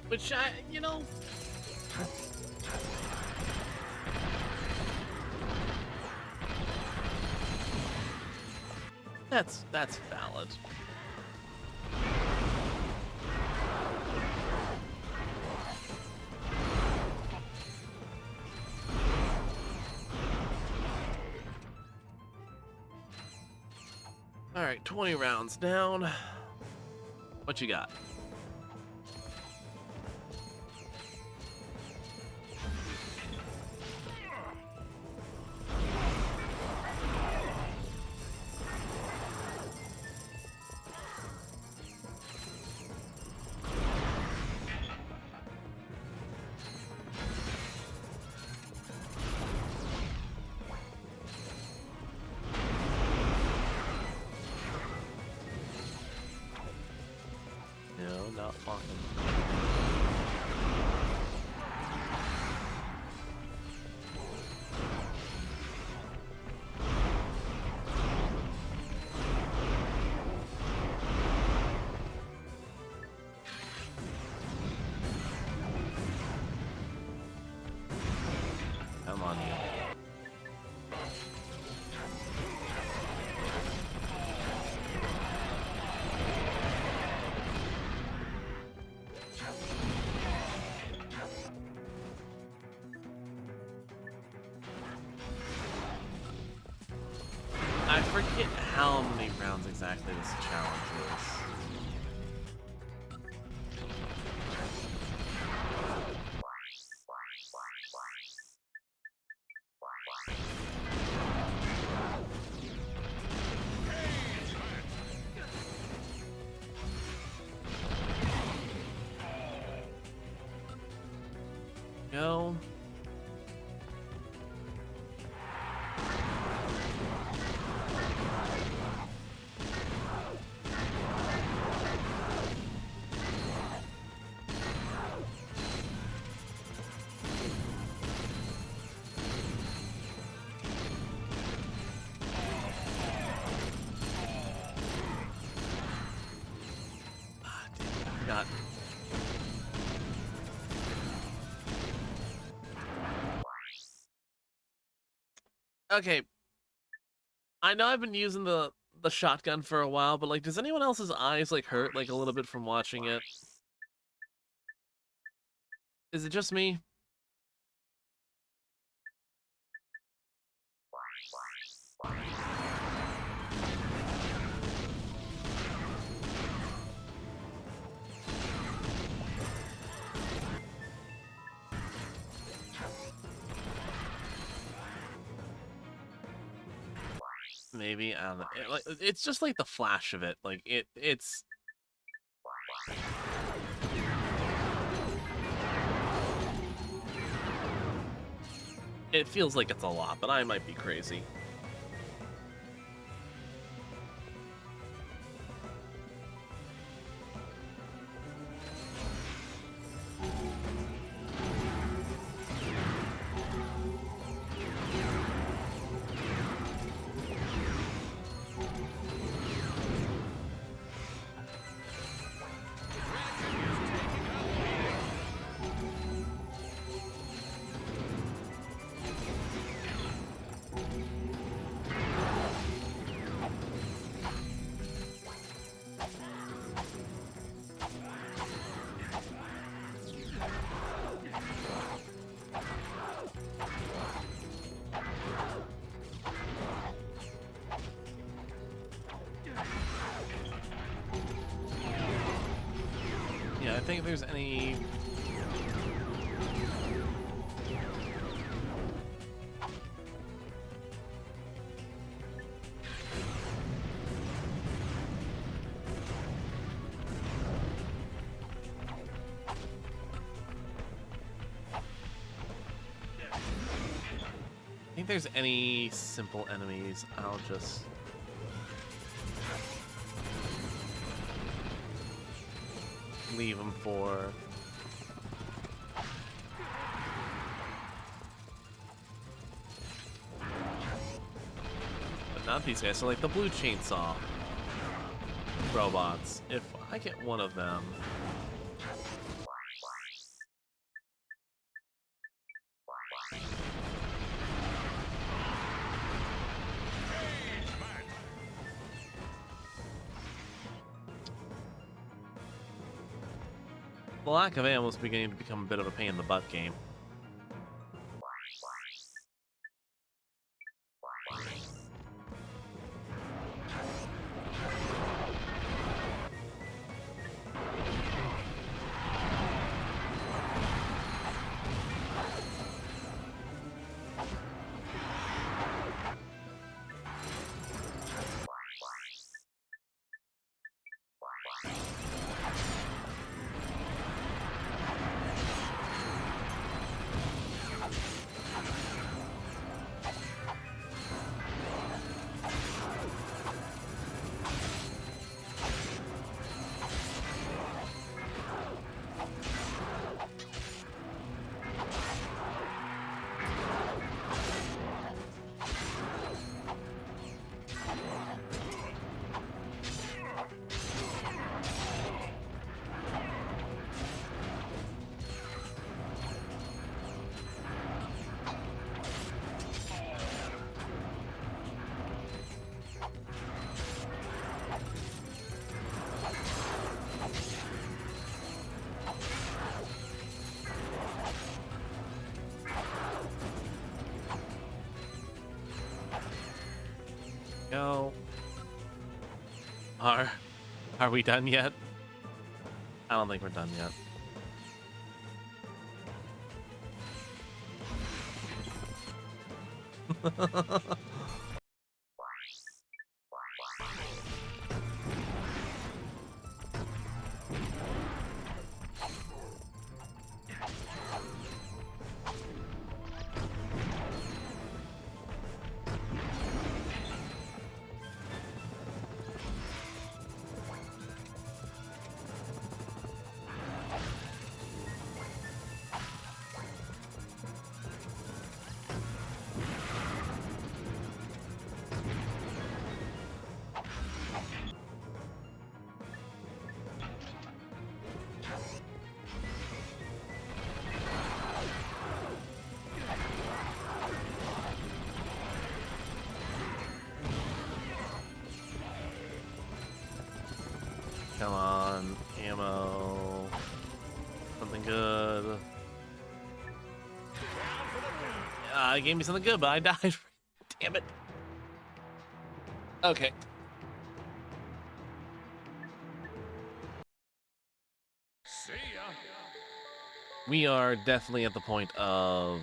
Which you know, that's valid. All right, 20 rounds down. What you got? Not fucking. Come on, you. I forget how many rounds exactly this challenge is. Go. Got. Okay. I know I've been using the shotgun for a while, but like, does anyone else's eyes like hurt like a little bit from watching it? Is it just me? Maybe, I don't know. It's just like the flash of it. Like it's it feels like it's a lot, but I might be crazy. think there's any... I think there's any simple enemies. I'll just... leave them for... But not these guys. So like the blue chainsaw robots. If I get one of them... The lack of ammo is beginning to become a bit of a pain in the butt game. Go. Are we done yet? I don't think we're done yet. Come on, ammo. Something good. It gave me something good, but I died. Damn it. Okay.
See ya.
We are definitely at the point of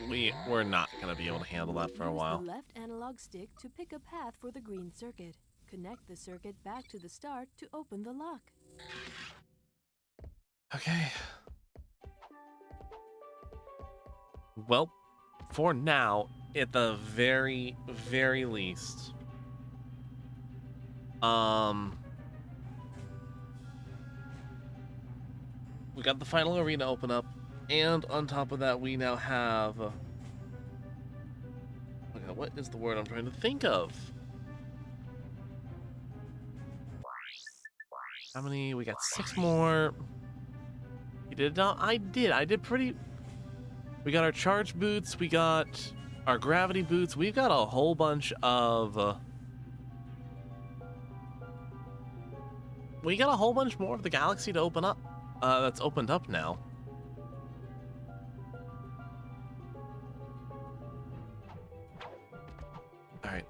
we're not gonna be able to handle that for a while.
Use the left analog stick to pick a path for the green circuit. Connect the circuit back to the start to open the lock.
Okay. Well, for now, at the very, very least, we got the final arena open up, and on top of that, we now have. Okay, what is the word I'm trying to think of? How many? We got 6 more. You did not? I did pretty. We got our charge boots. We got our gravity boots. We've got a whole bunch of. We got a whole bunch more of the galaxy to open up. That's opened up now. All right.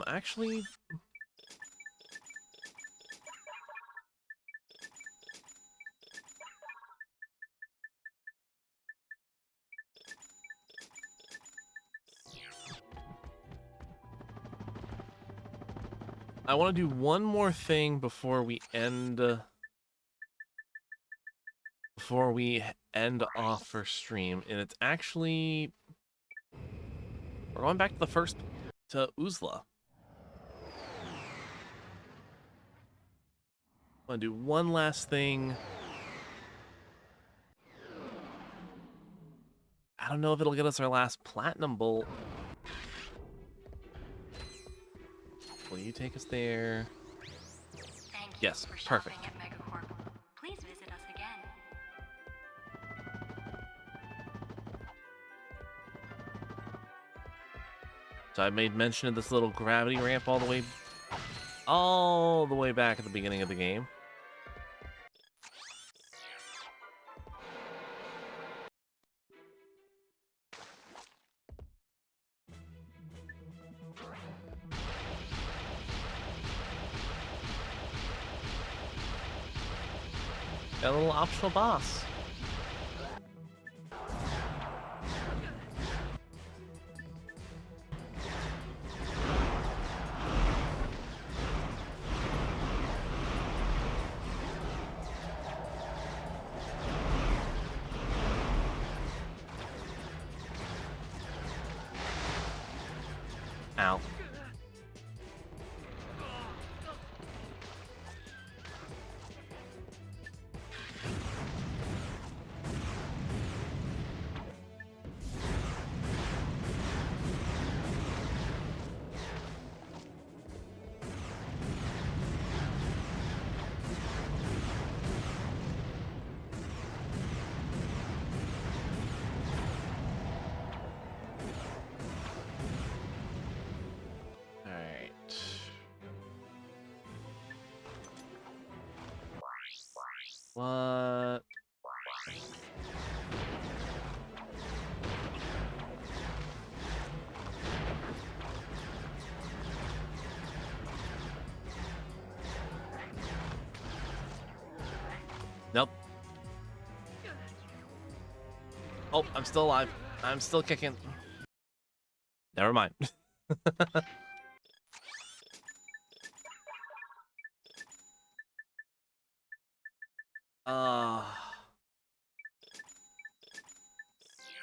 Actually. I want to do one more thing before we end off our stream, and it's actually we're going back to the first to Uzla. I want to do one last thing. I don't know if it'll get us our last platinum bolt. Will you take us there? Yes, perfect.
Please visit us again.
So I made mention of this little gravity ramp all the way back at the beginning of the game. Got a little optional boss. Ow. What? Nope. Oh, I'm still alive. I'm still kicking. Never mind.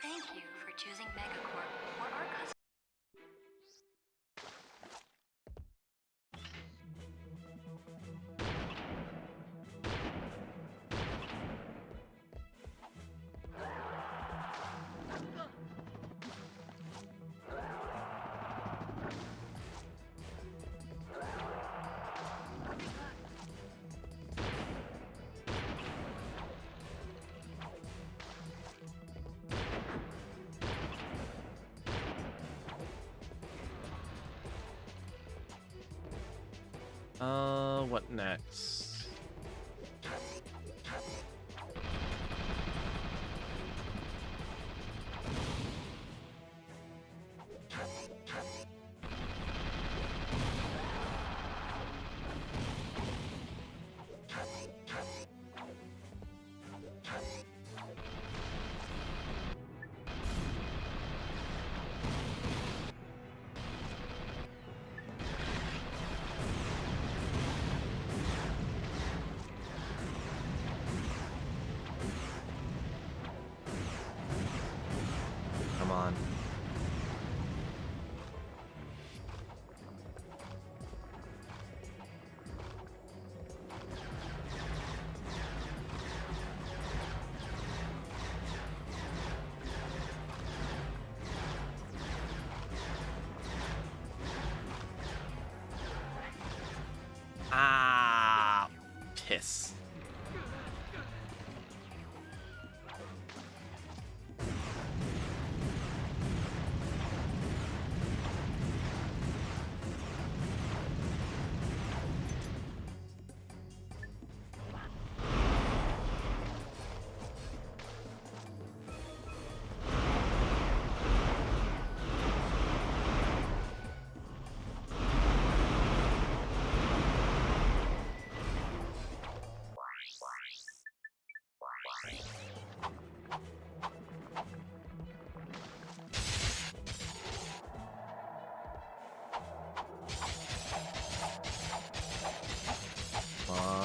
Thank you for choosing Megacorp for our customers.
What next? Come on. Ah, piss.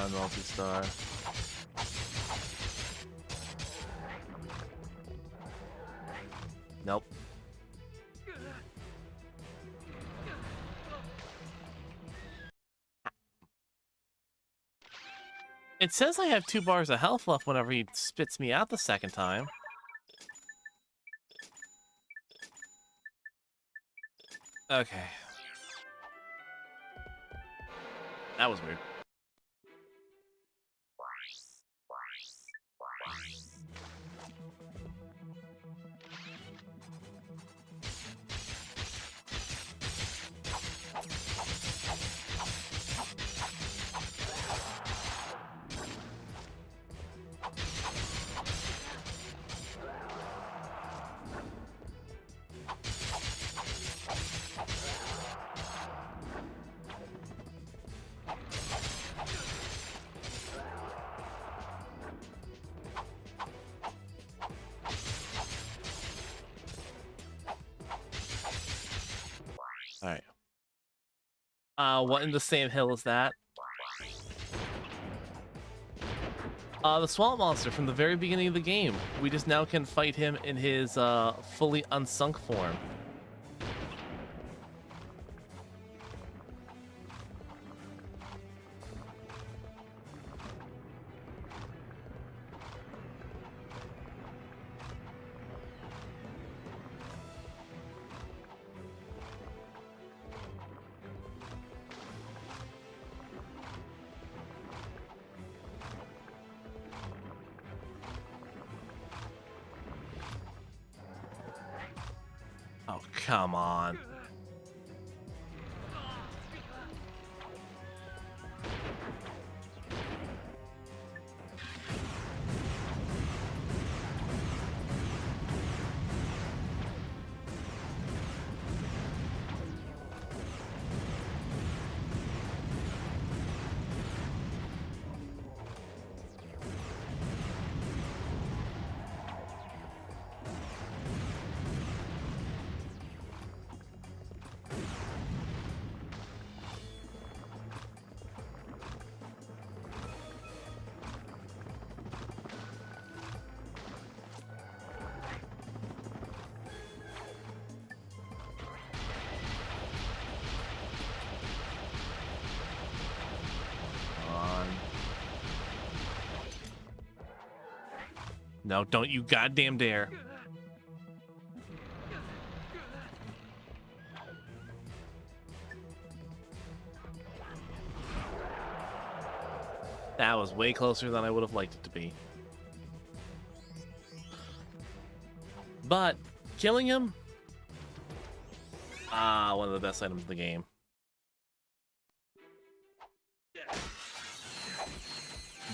on, multi-star. Nope. It says I have 2 bars of health left whenever he spits me out the second time. Okay. That was weird. Alright. What in the same hill is that? The swamp monster from the very beginning of the game. We just now can fight him in his fully unsunk form. Oh, come on. No, don't you goddamn dare. That was way closer than I would have liked it to be. But killing him, one of the best items in the game.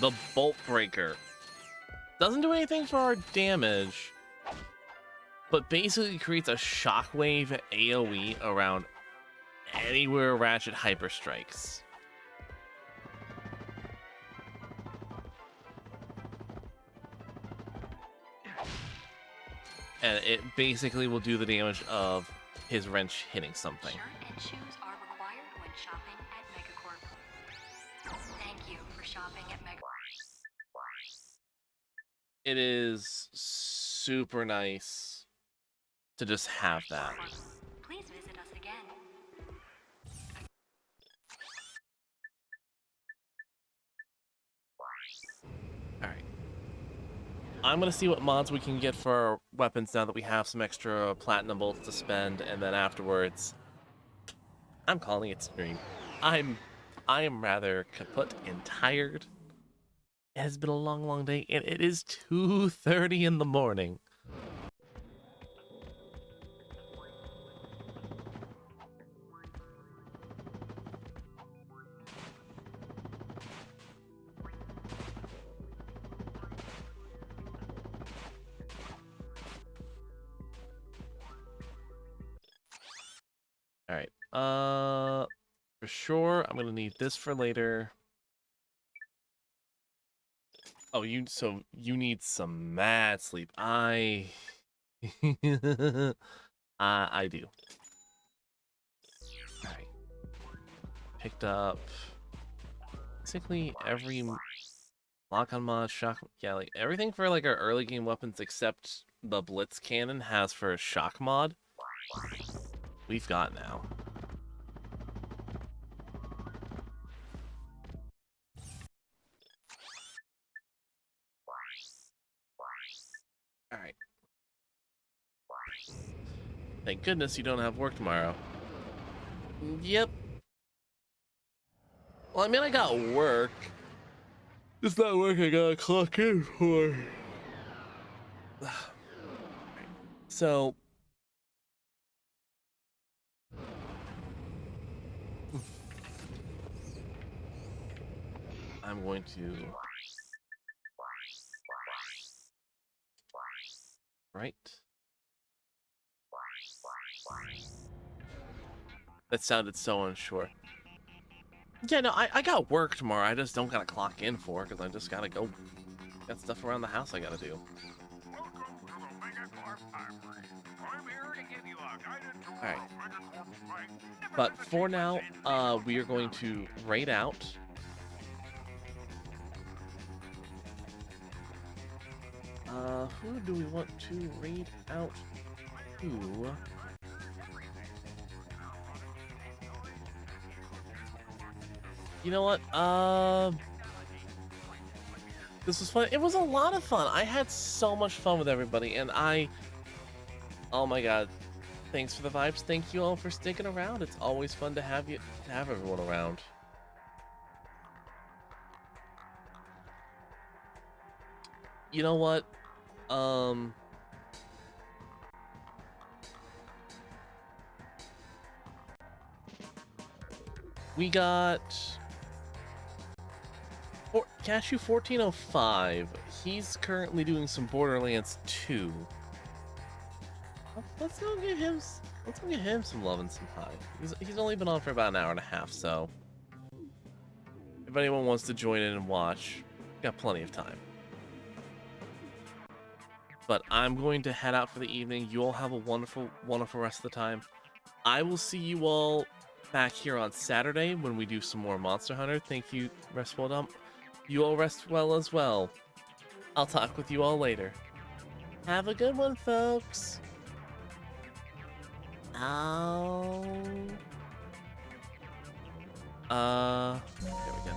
The Bolt Breaker. Doesn't do anything for our damage, but basically creates a shockwave AoE around anywhere Ratchet hyper strikes. And it basically will do the damage of his wrench hitting something.
Shirt and shoes are required when shopping at Megacorp. Thank you for shopping at Megacorp.
It is super nice to just have that.
Please visit us again.
Alright. I'm gonna see what mods we can get for our weapons now that we have some extra platinum bolts to spend, and then afterwards, I'm calling it stream. I am rather kaput and tired. It has been a long, long day, and it is 2:30 in the morning. All right. For sure, I'm gonna need this for later. Oh, so you need some mad sleep. I do. Alright. Picked up basically every lock-on mod, shock, yeah, like everything for like our early game weapons except the Blitz Cannon has for a shock mod. We've got now. All right. Thank goodness you don't have work tomorrow. Yep. Well, I mean, I got work. It's not work I gotta clock in for. So. I'm going to. Right. That sounded so unsure. Yeah, no, I got work tomorrow. I just don't gotta clock in for because I just gotta go. Got stuff around the house I gotta do. Alright. But for now, we are going to raid out. Who do we want to raid out to? You know what? This was fun. It was a lot of fun. I had so much fun with everybody, and oh my god. Thanks for the vibes. Thank you all for sticking around. It's always fun to have everyone around. You know what? We got Cashew 1405. He's currently doing some Borderlands 2. Let's go give him some love and some hype. He's only been on for about an hour and a half, so if anyone wants to join in and watch, got plenty of time. But I'm going to head out for the evening. You all have a wonderful, wonderful rest of the time. I will see you all back here on Saturday when we do some more Monster Hunter. Thank you, Rest Well Dump. You all rest well as well. I'll talk with you all later. Have a good one, folks. Oh. There we go.